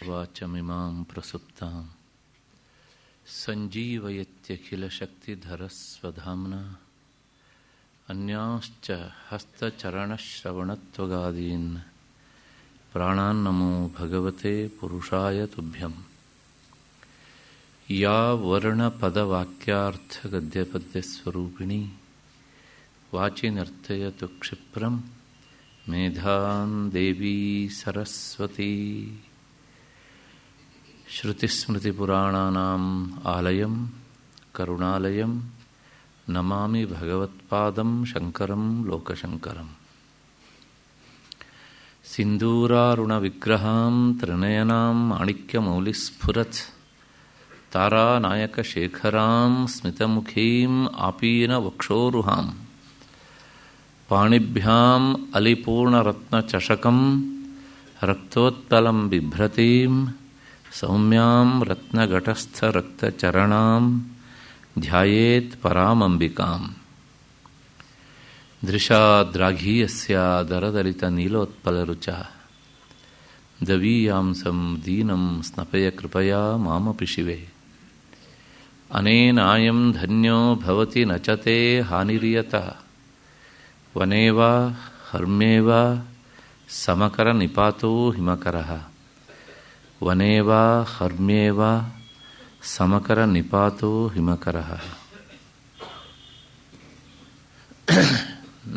ವಾಚಮಿಮಾಂ ಪ್ರಸುಪ್ತಾಂ ಸಂಜೀವಯತ್ಯಖಿಲಶಕ್ತಿಧರಸ್ವಧಾಮ್ನಾ ಅನ್ಯಾಶ್ಚ ಹಸ್ತಚರಣಶ್ರವಣತ್ವಗಾದೀನ್ ಪ್ರಾಣಾನ್ನಮೋ ಭಗವತೆ ಪುರುಷಾಯ ತುಭ್ಯಂ. ಯಾ ವರ್ಣಪದವಾಕ್ಯಾರ್ಥಗದ್ಯಪದ್ಯಸ್ವರೂಪಿಣಿ ವಾಚಿ ನರ್ತಯತು ಕ್ಷಿಪ್ರಂ ಮೇಧಾನ್ ದೇವಿ ಸರಸ್ವತಿ. ಶ್ರುತಿಸ್ಮೃತಿಪುರಾಣಾನಾಂ ಆಲಯಂ ಕರುಣಾಲಯಂ ನಮಾಮಿ ಭಗವತ್ಪಾದಂ ಶಂಕರಂ ಲೋಕಶಂಕರಂ. ಸಿಂಧೂರಾರುಣವಿಗ್ರಹಾಂ ತ್ರಿನಯನಾಂ ಮಾಣಿಕ್ಯಮೌಲಿಸ್ಫುರತ್ ತಾರಾನಾಯಕಶೇಖರಾಂ ಸ್ಮಿತಮುಖೀಂ ಆಪೀನವಕ್ಷೋರುಹಾಂ ಪಾಣಿಭ್ಯಾಂ ಅಲಿಪೂರ್ಣರತ್ನಚಷಕಂ ರಕ್ತೋತ್ಪಲಂ ಬಿಭ್ರತೀಂ ಸೌಮ್ಯಾಂ ರತ್ನಘಟಸ್ಥರಕ್ತಚರಣಾಂ ಧ್ಯಾಯೇತ್ ಪರಾಮಂಬಿಕಾಂ. ದೃಶಾದ್ರಾಘೀಯಸ್ಯ ದರದಲಿತನೀಲೋತ್ಪಲರುಚ ದವೀಯಾಂಸಂ ದೀನಂ ಸ್ನಪಯ ಕೃಪಯಾ ಮಾಮಪಿ ಶಿವೆ. ಅನೇನಾಯಂ ಧನ್ಯೋ ಭವತಿ ನಚತೆ ಹಾನಿರಿಯತ ವನೇವ ಹರ್ಮ್ಯೇವ ಸಮಕರ ನಿಪಾತೋ ಹಿಮಕರಃ. ವನೇವ ಹರ್ಮ್ಯೇವ ಸಮಕರ ನಿಪಾತೋ ಹಿಮಕರಃ.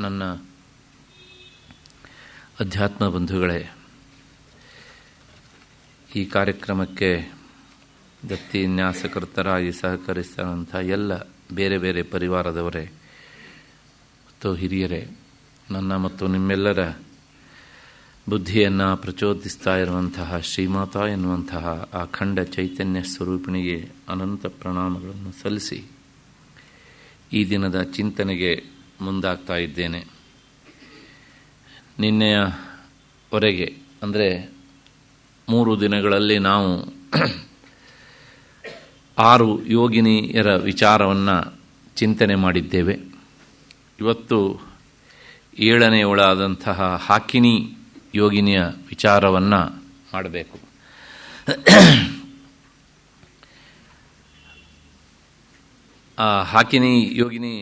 ನನ್ನ ಅಧ್ಯಾತ್ಮ ಬಂಧುಗಳೇ, ಈ ಕಾರ್ಯಕ್ರಮಕ್ಕೆ ದತ್ತಿ ನ್ಯಾಸಕರ್ತರಾಗಿ ಸಹಕರಿಸಿದಂಥ ಎಲ್ಲ ಬೇರೆ ಬೇರೆ ಪರಿವಾರದವರೇ ಮತ್ತು ಹಿರಿಯರೇ, ನನ್ನ ಮತ್ತು ನಿಮ್ಮೆಲ್ಲರ ಬುದ್ಧಿಯನ್ನು ಪ್ರಚೋದಿಸ್ತಾ ಇರುವಂತಹ ಶ್ರೀಮಾತಾ ಎನ್ನುವಂತಹ ಆ ಅಖಂಡ ಚೈತನ್ಯ ಸ್ವರೂಪಿಣಿಗೆ ಅನಂತ ಪ್ರಣಾಮಗಳನ್ನು ಸಲ್ಲಿಸಿ ಈ ದಿನದ ಚಿಂತನೆಗೆ ಮುಂದಾಗ್ತಾ ಇದ್ದೇನೆ. ನಿನ್ನೆಯವರೆಗೆ ಅಂದರೆ 3 ದಿನಗಳಲ್ಲಿ ನಾವು 6 ಯೋಗಿನಿಯರ ವಿಚಾರವನ್ನು ಚಿಂತನೆ ಮಾಡಿದ್ದೇವೆ. ಇವತ್ತು 7ನೇಯವಳಾದಂತಹ ಹಾಕಿನಿ ಯೋಗಿನಿಯ ವಿಚಾರವನ್ನು ಮಾಡಬೇಕು. ಆ ಹಾಕಿನಿ ಯೋಗಿನಿ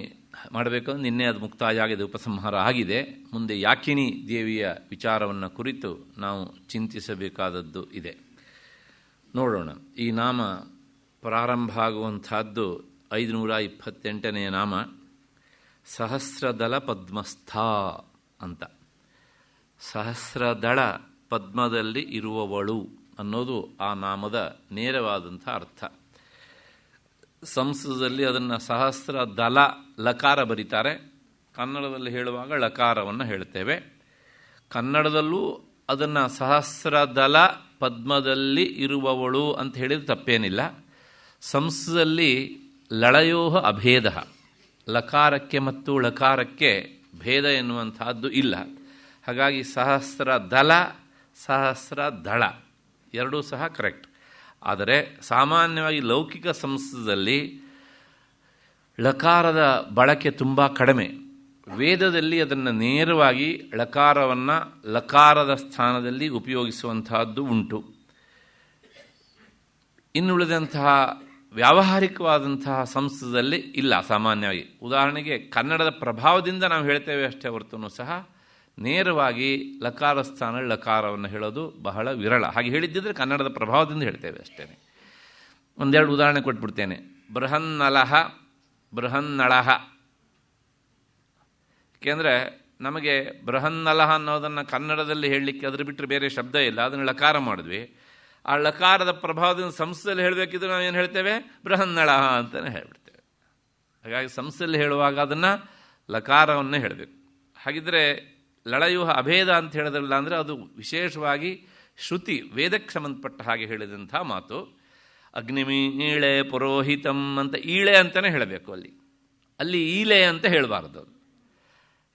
ಮಾಡಬೇಕು. ನಿನ್ನೆ ಅದು ಮುಕ್ತಾಯ ಆಗಿದೆ, ಉಪಸಂಹಾರ ಆಗಿದೆ. ಮುಂದೆ ಯಾಕಿನಿ ದೇವಿಯ ವಿಚಾರವನ್ನು ಕುರಿತು ನಾವು ಚಿಂತಿಸಬೇಕಾದದ್ದು ಇದೆ. ನೋಡೋಣ. ಈ ನಾಮ ಪ್ರಾರಂಭ ಆಗುವಂತಹದ್ದು 528ನೇ ನಾಮ ಸಹಸ್ರದಳ ಪದ್ಮಸ್ಥ ಅಂತ. ಸಹಸ್ರದಳ ಪದ್ಮದಲ್ಲಿ ಇರುವವಳು ಅನ್ನೋದು ಆ ನಾಮದ ನೇರವಾದಂಥ ಅರ್ಥ. ಸಂಸ್ಕೃತದಲ್ಲಿ ಅದನ್ನು ಸಹಸ್ರದಳ ಲಕಾರ ಬರೀತಾರೆ, ಕನ್ನಡದಲ್ಲಿ ಹೇಳುವಾಗ ಲಕಾರವನ್ನು ಹೇಳ್ತೇವೆ. ಕನ್ನಡದಲ್ಲೂ ಅದನ್ನು ಸಹಸ್ರದಳ ಪದ್ಮದಲ್ಲಿ ಇರುವವಳು ಅಂತ ಹೇಳಿದ್ರೆ ತಪ್ಪೇನಿಲ್ಲ. ಸಂಸ್ಕೃತದಲ್ಲಿ ಲಳಯೋಹ ಅಭೇದ, ಲಕಾರಕ್ಕೆ ಮತ್ತು ಲಕಾರಕ್ಕೆ ಭೇದ ಎನ್ನುವಂತಹದ್ದು ಇಲ್ಲ. ಹಾಗಾಗಿ ಸಹಸ್ರದಳ ಸಹಸ್ರದಳ ಎರಡೂ ಸಹ ಕರೆಕ್ಟ್. ಆದರೆ ಸಾಮಾನ್ಯವಾಗಿ ಲೌಕಿಕ ಸಂಸ್ಕೃತದಲ್ಲಿ ಲಕಾರದ ಬಳಕೆ ತುಂಬ ಕಡಿಮೆ. ವೇದದಲ್ಲಿ ಅದನ್ನು ನೇರವಾಗಿ ಲಕಾರವನ್ನು ಲಕಾರದ ಸ್ಥಾನದಲ್ಲಿ ಉಪಯೋಗಿಸುವಂತಹದ್ದು ಉಂಟು. ಇನ್ನುಳಿದಂತಹ ವ್ಯಾವಹಾರಿಕವಾದಂತಹ ಸಂಸ್ಕೃತದಲ್ಲಿ ಇಲ್ಲ ಸಾಮಾನ್ಯವಾಗಿ. ಉದಾಹರಣೆಗೆ ಕನ್ನಡದ ಪ್ರಭಾವದಿಂದ ನಾವು ಹೇಳ್ತೇವೆ ಅಷ್ಟೇ ಹೊರತು ಸಹ ನೇರವಾಗಿ ಲಕಾರ ಸ್ಥಾನ ಲಕಾರವನ್ನು ಹೇಳೋದು ಬಹಳ ವಿರಳ. ಹಾಗೆ ಹೇಳಿದ್ದಿದ್ರೆ ಕನ್ನಡದ ಪ್ರಭಾವದಿಂದ ಹೇಳ್ತೇವೆ ಅಷ್ಟೇ. ಒಂದೆರಡು ಉದಾಹರಣೆ ಕೊಟ್ಬಿಡ್ತೇನೆ. ಬೃಹನ್ನಲಹ ಬೃಹನ್ನಳಹ. ಏಕೆಂದರೆ ನಮಗೆ ಬೃಹನ್ನಲಹ ಅನ್ನೋದನ್ನು ಕನ್ನಡದಲ್ಲಿ ಹೇಳಲಿಕ್ಕೆ ಅದ್ರ ಬಿಟ್ಟರೆ ಬೇರೆ ಶಬ್ದ ಇಲ್ಲ. ಅದನ್ನು ಲಕಾರ ಮಾಡಿದ್ವಿ. ಆ ಲಕಾರದ ಪ್ರಭಾವದಿಂದ ಸಂಸ್ಕೃತದಲ್ಲಿ ಹೇಳಬೇಕಿದ್ರೆ ನಾವೇನು ಹೇಳ್ತೇವೆ? ಬೃಹನ್ನಳಹ ಅಂತಲೇ ಹೇಳ್ಬಿಡ್ತೇವೆ. ಹಾಗಾಗಿ ಸಂಸ್ಕೃತದಲ್ಲಿ ಹೇಳುವಾಗ ಅದನ್ನು ಲಕಾರವನ್ನೇ ಹೇಳಬೇಕು. ಹಾಗಿದ್ರೆ ಲಳಯುಹ ಅಭೇದ ಅಂತ ಹೇಳಿದ್ರಲ್ಲ ಅಂದರೆ ಅದು ವಿಶೇಷವಾಗಿ ಶ್ರುತಿ ವೇದಕ್ಕೆ ಸಂಬಂಧಪಟ್ಟ ಹಾಗೆ ಹೇಳಿದಂಥ ಮಾತು. ಅಗ್ನಿಮೀಳೆ ಪುರೋಹಿತಂ ಅಂತ ಈಳೆ ಅಂತಲೇ ಹೇಳಬೇಕು. ಅಲ್ಲಿ ಈಲೆ ಅಂತ ಹೇಳಬಾರ್ದು. ಅದು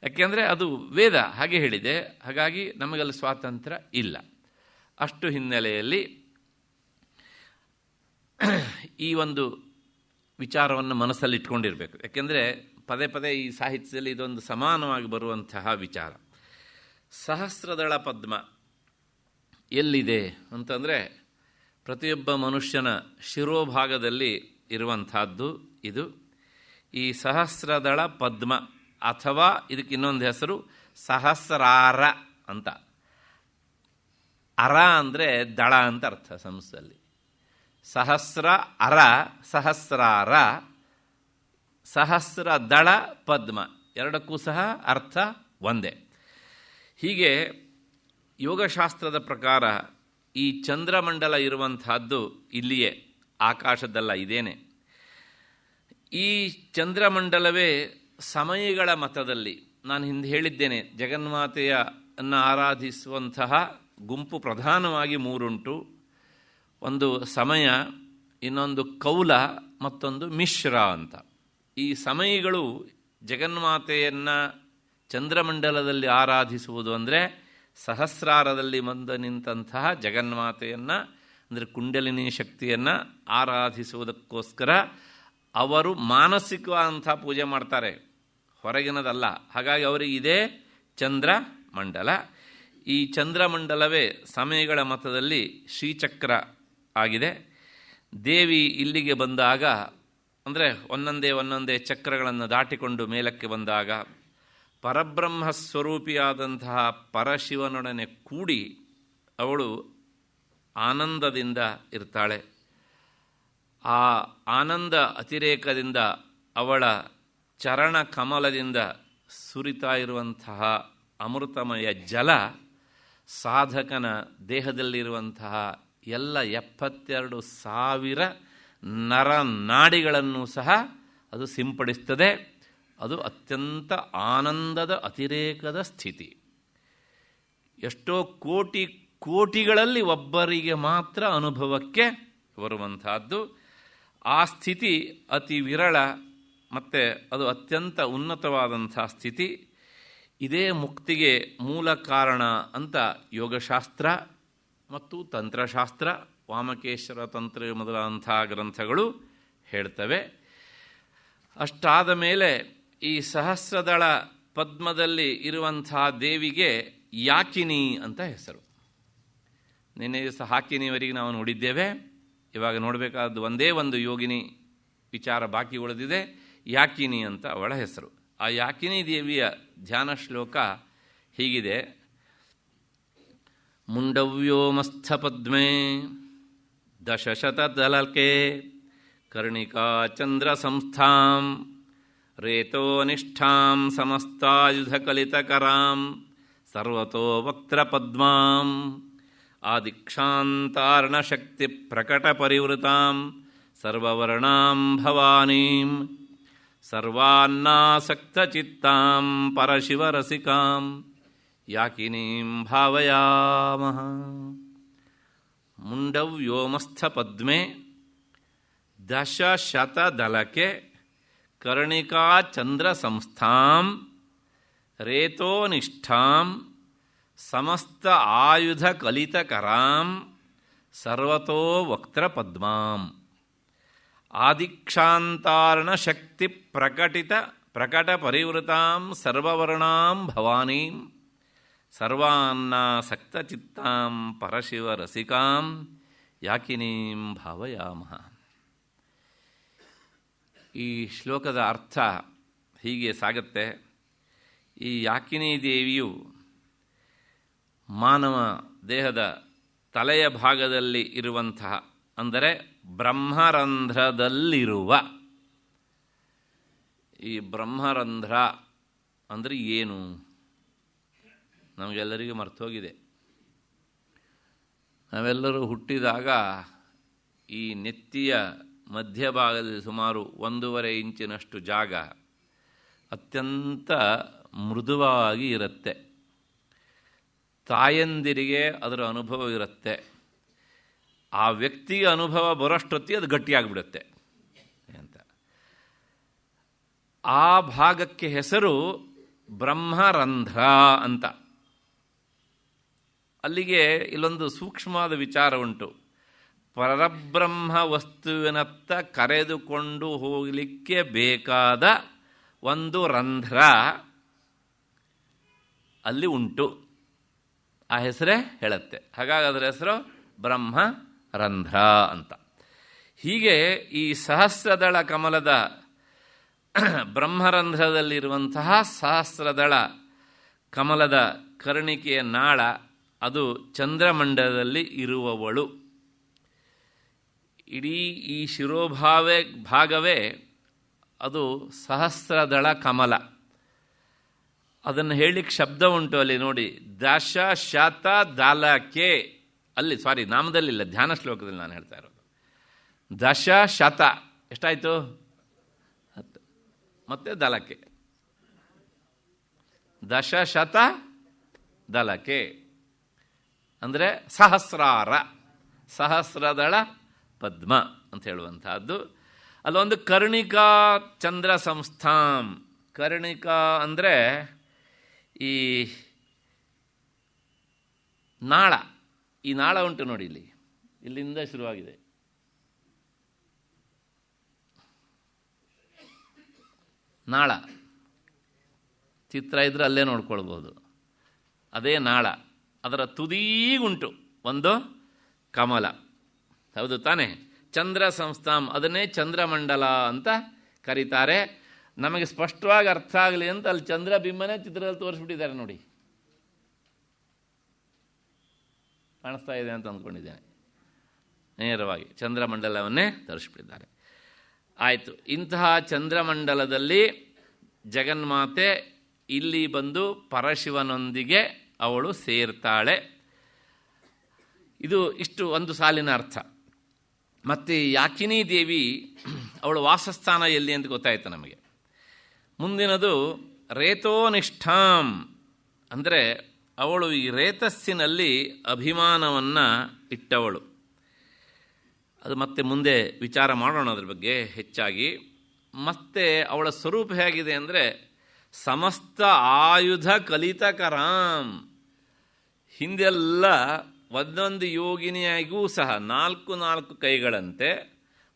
ಯಾಕೆಂದರೆ ಅದು ವೇದ ಹಾಗೆ ಹೇಳಿದೆ. ಹಾಗಾಗಿ ನಮಗಲ್ಲಿ ಸ್ವಾತಂತ್ರ್ಯ ಇಲ್ಲ. ಅಷ್ಟು ಹಿನ್ನೆಲೆಯಲ್ಲಿ ಈ ಒಂದು ವಿಚಾರವನ್ನು ಮನಸ್ಸಲ್ಲಿ ಇಟ್ಕೊಂಡಿರಬೇಕು. ಯಾಕೆಂದರೆ ಪದೇ ಪದೇ ಈ ಸಾಹಿತ್ಯದಲ್ಲಿ ಇದೊಂದು ಸಮಾನವಾಗಿ ಬರುವಂತಹ ವಿಚಾರ. ಸಹಸ್ರದಳ ಪದ್ಮ ಎಲ್ಲಿದೆ ಅಂತಂದರೆ ಪ್ರತಿಯೊಬ್ಬ ಮನುಷ್ಯನ ಶಿರೋಭಾಗದಲ್ಲಿ ಇರುವಂತಹದ್ದು ಇದು. ಈ ಸಹಸ್ರದಳ ಪದ್ಮ, ಅಥವಾ ಇದಕ್ಕೆ ಇನ್ನೊಂದು ಹೆಸರು ಸಹಸ್ರಾರ ಅಂತ. ಅರ ಅಂದರೆ ದಳ ಅಂತ ಅರ್ಥ ಸಂಸ್ಕೃತದಲ್ಲಿ. ಸಹಸ್ರ ಅರ, ಸಹಸ್ರಾರ, ಸಹಸ್ರ ದಳ ಪದ್ಮ, ಎರಡಕ್ಕೂ ಸಹ ಅರ್ಥ ಒಂದೇ. ಹೀಗೆ ಯೋಗಶಾಸ್ತ್ರದ ಪ್ರಕಾರ ಈ ಚಂದ್ರಮಂಡಲ ಇರುವಂತಹದ್ದು ಇಲ್ಲಿಯೇ, ಆಕಾಶದಲ್ಲ, ಇದೇನೆ. ಈ ಚಂದ್ರಮಂಡಲವೇ ಸಮಯಗಳ ಮತದಲ್ಲಿ, ನಾನು ಹಿಂದೆ ಹೇಳಿದ್ದೇನೆ, ಜಗನ್ಮಾತೆಯನ್ನು ಆರಾಧಿಸುವಂತಹ ಗುಂಪು ಪ್ರಧಾನವಾಗಿ ಮೂರುಂಟು. ಒಂದು ಸಮಯ, ಇನ್ನೊಂದು ಕೌಲ, ಮತ್ತೊಂದು ಮಿಶ್ರ ಅಂತ. ಈ ಸಮಯಗಳು ಜಗನ್ಮಾತೆಯನ್ನು ಚಂದ್ರಮಂಡಲದಲ್ಲಿ ಆರಾಧಿಸುವುದು ಅಂದರೆ ಸಹಸ್ರಾರದಲ್ಲಿ ಬಂದು ನಿಂತಹ ಜಗನ್ಮಾತೆಯನ್ನು, ಅಂದರೆ ಕುಂಡಲಿನಿ ಶಕ್ತಿಯನ್ನು ಆರಾಧಿಸುವುದಕ್ಕೋಸ್ಕರ ಅವರು ಮಾನಸಿಕವಾದಂಥ ಪೂಜೆ ಮಾಡ್ತಾರೆ, ಹೊರಗಿನದಲ್ಲ. ಹಾಗಾಗಿ ಅವರಿಗೆ ಇದೇ ಚಂದ್ರಮಂಡಲ. ಈ ಚಂದ್ರಮಂಡಲವೇ ಸಮಯಗಳ ಮತದಲ್ಲಿ ಶ್ರೀಚಕ್ರ ಆಗಿದೆ. ದೇವಿ ಇಲ್ಲಿಗೆ ಬಂದಾಗ, ಅಂದರೆ ಒಂದೊಂದೇ ಚಕ್ರಗಳನ್ನು ದಾಟಿಕೊಂಡು ಮೇಲಕ್ಕೆ ಬಂದಾಗ ಪರಬ್ರಹ್ಮ ಸ್ವರೂಪಿಯಾದಂತಹ ಪರಶಿವನೊಡನೆ ಕೂಡಿ ಅವಳು ಆನಂದದಿಂದ ಇರ್ತಾಳೆ. ಆ ಆನಂದ ಅತಿರೇಕದಿಂದ ಅವಳ ಚರಣ ಕಮಲದಿಂದ ಸುರಿತಾ ಇರುವಂತಹ ಅಮೃತಮಯ ಜಲ ಸಾಧಕನ ದೇಹದಲ್ಲಿರುವಂತಹ ಎಲ್ಲ 72,000 ನರನಾಡಿಗಳನ್ನು ಸಹ ಅದು ಸಿಂಪಡಿಸ್ತದೆ. ಅದು ಅತ್ಯಂತ ಆನಂದದ ಅತಿರೇಕದ ಸ್ಥಿತಿ. ಎಷ್ಟೋ ಕೋಟಿಗಳಲ್ಲಿ ಒಬ್ಬರಿಗೆ ಮಾತ್ರ ಅನುಭವಕ್ಕೆ ಬರುವಂತಹದ್ದು. ಆ ಸ್ಥಿತಿ ಅತಿ ವಿರಳ ಮತ್ತು ಅದು ಅತ್ಯಂತ ಉನ್ನತವಾದಂಥ ಸ್ಥಿತಿ. ಇದೇ ಮುಕ್ತಿಗೆ ಮೂಲ ಕಾರಣ ಅಂತ ಯೋಗಶಾಸ್ತ್ರ ಮತ್ತು ತಂತ್ರಶಾಸ್ತ್ರ, ವಾಮಕೇಶ್ವರ ತಂತ್ರ ಮೊದಲಾದಂಥ ಗ್ರಂಥಗಳು ಹೇಳ್ತವೆ. ಅಷ್ಟಾದ ಮೇಲೆ ಈ ಸಹಸ್ರದಳ ಪದ್ಮದಲ್ಲಿ ಇರುವಂಥ ದೇವಿಗೆ ಯಾಕಿನಿ ಅಂತ ಹೆಸರು. ನಿನ್ನೆ ದಿವಸ ಹಾಕಿನಿವರೆಗೆ ನಾವು ನೋಡಿದ್ದೇವೆ. ಇವಾಗ ನೋಡಬೇಕಾದ್ದು ಒಂದೇ ಒಂದು ಯೋಗಿನಿ ವಿಚಾರ ಬಾಕಿ ಉಳಿದಿದೆ, ಯಾಕಿನಿ ಅಂತ ಅವಳ ಹೆಸರು. ಆ ಯಾಕಿನಿ ದೇವಿಯ ಧ್ಯಾನ ಶ್ಲೋಕ ಹೀಗಿದೆ: ಮುಂಡವ್ಯೋಮಸ್ಥ ಪದ್ಮೇ ದಶಶತದಲಕೆ ಕರ್ಣಿಕಾ ಚಂದ್ರ ಸಂಸ್ಥಾಂ ರೇತೋ ನಿಷ್ಠಾಂ ಸಮಸ್ತಾಯುಧಕಲಿತಕರಾಂ ಸರ್ವತೋ ವಕ್ತ್ರ ಪದ್ಮಾಂ ಆದಿಕ್ಷಾಂತಾರ್ಣಶಕ್ತಿ ಪ್ರಕಟ ಪರಿವೃತಾಂ ಸರ್ವವರ್ಣಾಂ ಭವಾನೀಂ ಸರ್ವಾನ್ನಾಸಕ್ತಚಿತ್ತಾಂ ಪರಶಿವರಸಿಕಾಂ ಯಾಕಿನೀಂ ಭಾವಯಾಮಃ. ಮುಂಡವ್ಯೋಮಸ್ಥ ಪದ್ಮೆ ದಶಶತದಲಕೆ ಕರ್ಣಿಕಾ ಚಂದ್ರ ಸಂಸ್ಥಾಂ ರೇತೋ ನಿಷ್ಠಾಂ ಸಮಸ್ತ ಆಯುಧ ಕಲಿತಕರಾಂ ಸರ್ವತೋ ವಕ್ತ್ರ ಪದ್ಮಾಂ ಆದಿಕ್ಷಾಂತಾರ್ಣ ಶಕ್ತಿ ಪ್ರಕಟ ಪರಿವೃತಾಂ ಸರ್ವವರ್ಣಾಂ ಭವಾನೀಂ ಸರ್ವಾನ್ನಾಸಕ್ತಚಿತ್ತಾಂ ಪರಶಿವರಸಿಕಾಂ ಯಾಕಿನೀಂ ಭಾವಯಾಮಃ. ಈ ಶ್ಲೋಕದ ಅರ್ಥ ಹೀಗೆ ಸಾಗುತ್ತೆ. ಈ ಯಾಕಿನಿ ದೇವಿಯು ಮಾನವ ದೇಹದ ತಲೆಯ ಭಾಗದಲ್ಲಿ ಇರುವಂತಹ, ಅಂದರೆ ಬ್ರಹ್ಮರಂಧ್ರದಲ್ಲಿರುವ, ಈ ಬ್ರಹ್ಮರಂಧ್ರ ಅಂದರೆ ಏನು ನಮಗೆಲ್ಲರಿಗೂ ಮರ್ತೋಗಿದೆ. ನಾವೆಲ್ಲರೂ ಹುಟ್ಟಿದಾಗ ಈ ನೆತ್ತಿಯ ಮಧ್ಯಭಾಗದಲ್ಲಿ ಸುಮಾರು 1.5 ಇಂಚಿನಷ್ಟು ಜಾಗ ಅತ್ಯಂತ ಮೃದುವಾಗಿ ಇರುತ್ತೆ. ತಾಯಂದಿರಿಗೆ ಅದರ ಅನುಭವ ಇರುತ್ತೆ. ಆ ವ್ಯಕ್ತಿಗೆ ಅನುಭವ ಬರೋಷ್ಟೊತ್ತಿಗೆ ಅದು ಗಟ್ಟಿಯಾಗಿಬಿಡುತ್ತೆ ಅಂತ. ಆ ಭಾಗಕ್ಕೆ ಹೆಸರು ಬ್ರಹ್ಮರಂಧ್ರ ಅಂತ. ಅಲ್ಲಿಗೆ ಇಲ್ಲೊಂದು ಸೂಕ್ಷ್ಮವಾದ ವಿಚಾರ ಉಂಟು. ಪರಬ್ರಹ್ಮ ವಸ್ತುವಿನತ್ತ ಕರೆದುಕೊಂಡು ಹೋಗಲಿಕ್ಕೆ ಬೇಕಾದ ಒಂದು ರಂಧ್ರ ಅಲ್ಲಿ ಉಂಟು. ಆ ಹೆಸರೇ ಹೇಳುತ್ತೆ. ಹಾಗಾಗಿ ಅದರ ಹೆಸರು ಬ್ರಹ್ಮ ರಂಧ್ರ ಅಂತ. ಹೀಗೆ ಈ ಸಹಸ್ರದಳ ಕಮಲದ ಬ್ರಹ್ಮರಂಧ್ರದಲ್ಲಿರುವಂತಹ ಸಹಸ್ರದಳ ಕಮಲದ ಕರ್ಣಿಕೆಯ ನಾಳ ಅದು ಚಂದ್ರಮಂಡಲದಲ್ಲಿ ಇರುವವಳು. ಇಡೀ ಈ ಭಾಗವೇ ಅದು ಸಹಸ್ರದಳ ಕಮಲ. ಅದನ್ನು ಹೇಳಲಿಕ್ಕೆ ಶಬ್ದ ಉಂಟು ಅಲ್ಲಿ ನೋಡಿ, ದಶ ಶತ ದಲಕ್ಕೆ. ಅಲ್ಲಿ ನಾಮದಲ್ಲಿಲ್ಲ, ಧ್ಯಾನ ಶ್ಲೋಕದಲ್ಲಿ ನಾನು ಹೇಳ್ತಾ ಇರೋದು. ದಶ ಶತ ಎಷ್ಟಾಯಿತು? 10. ಮತ್ತೆ ದಲಕ್ಕೆ, ದಶ ಶತ ದಲಕ್ಕೆ ಅಂದರೆ ಸಹಸ್ರಾರ, ಸಹಸ್ರದಳ ಪದ್ಮ ಅಂತ ಹೇಳುವಂತಹದ್ದು. ಅಲ್ಲೊಂದು ಕರ್ಣಿಕಾ ಚಂದ್ರ ಸಂಸ್ಥಾಂ. ಕರ್ಣಿಕಾ ಅಂದರೆ ಈ ನಾಳ. ಈ ನಾಳ ಉಂಟು ನೋಡಿ, ಇಲ್ಲಿಂದ ಶುರುವಾಗಿದೆ. ನಾಳ ಚಿತ್ರ ಇದ್ರೆ ಅಲ್ಲೇ ನೋಡ್ಕೊಳ್ಬೋದು. ಅದೇ ನಾಳ. ಅದರ ತುದೀಗುಂಟು ಒಂದು ಕಮಲ, ಹೌದು ತಾನೆ? ಚಂದ್ರ ಸಂಸ್ಥಾಂ, ಅದನ್ನೇ ಚಂದ್ರಮಂಡಲ ಅಂತ ಕರೀತಾರೆ. ನಮಗೆ ಸ್ಪಷ್ಟವಾಗಿ ಅರ್ಥ ಆಗಲಿ ಅಂತ ಅಲ್ಲಿ ಚಂದ್ರ ಬಿಂಬನೇ ಚಿತ್ರದಲ್ಲಿ ತೋರಿಸ್ಬಿಟ್ಟಿದ್ದಾರೆ ನೋಡಿ. ಕಾಣಿಸ್ತಾ ಇದೆ ಅಂತ ಅಂದ್ಕೊಂಡಿದ್ದೇನೆ. ನೇರವಾಗಿ ಚಂದ್ರಮಂಡಲವನ್ನೇ ತೋರಿಸ್ಬಿಟ್ಟಿದ್ದಾರೆ. ಆಯಿತು. ಇಂತಹ ಚಂದ್ರಮಂಡಲದಲ್ಲಿ ಜಗನ್ಮಾತೆ ಇಲ್ಲಿ ಬಂದು ಪರಶಿವನೊಂದಿಗೆ ಅವಳು ಸೇರ್ತಾಳೆ. ಇಷ್ಟು ಒಂದು ಸಾಲಿನ ಅರ್ಥ. ಮತ್ತು ಯಾಕಿನಿ ದೇವಿ ಅವಳ ವಾಸಸ್ಥಾನ ಎಲ್ಲಿ ಅಂತ ಗೊತ್ತಾಯಿತು ನಮಗೆ. ಮುಂದಿನದು ರೇತೋನಿಷ್ಠಾಂ ಅಂದರೆ ಅವಳು ಈ ರೇತಸ್ಸಿನಲ್ಲಿ ಅಭಿಮಾನವನ್ನು ಇಟ್ಟವಳು. ಅದು ಮತ್ತೆ ಮುಂದೆ ವಿಚಾರ ಮಾಡೋಣ ಅದ್ರ ಬಗ್ಗೆ ಹೆಚ್ಚಾಗಿ. ಮತ್ತೆ ಅವಳ ಸ್ವರೂಪ ಹೇಗಿದೆ ಅಂದರೆ ಸಮಸ್ತ ಆಯುಧ ಕಲಿತಕರಾಂ. ಹಿಂದೆಲ್ಲ ಒಂದೊಂದು ಯೋಗಿನಿಯಾಗಿಯೂ ಸಹ 4 ಕೈಗಳಂತೆ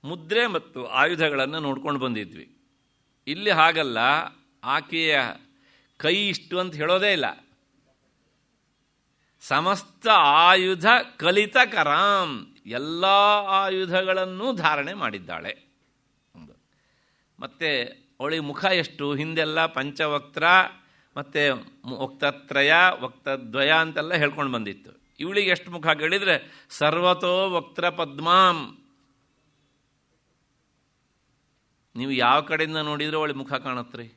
ಮುದ್ರೆ ಮತ್ತು ಆಯುಧಗಳನ್ನು ನೋಡ್ಕೊಂಡು ಬಂದಿದ್ವಿ. ಇಲ್ಲಿ ಹಾಗಲ್ಲ, ಆಕೆಯ ಕೈ ಇಷ್ಟು ಅಂತ ಹೇಳೋದೇ ಇಲ್ಲ. ಸಮಸ್ತ ಆಯುಧ ಕಲಿತಕರಾಂ, ಎಲ್ಲ ಆಯುಧಗಳನ್ನೂ ಧಾರಣೆ ಮಾಡಿದ್ದಾಳೆ. ಮತ್ತು ಅವಳಿಗೆ ಮುಖ ಎಷ್ಟು? ಹಿಂದೆಲ್ಲ ಪಂಚವಕ್ತ್ರ ಮತ್ತು ವಕ್ತತ್ರಯ ವಕ್ತದ್ವಯ ಅಂತೆಲ್ಲ ಹೇಳ್ಕೊಂಡು ಬಂದಿತ್ತು. ಇವಳಿಗೆ ಎಷ್ಟು ಮುಖ ಕೇಳಿದರೆ ಸರ್ವತೋ ವಕ್ತ್ರ ಪದ್ಮಾಂ. ನೀವು ಯಾವ ಕಡೆಯಿಂದ ನೋಡಿದರೂ ಅವಳಿಗೆ ಮುಖ ಕಾಣತ್ರಿ,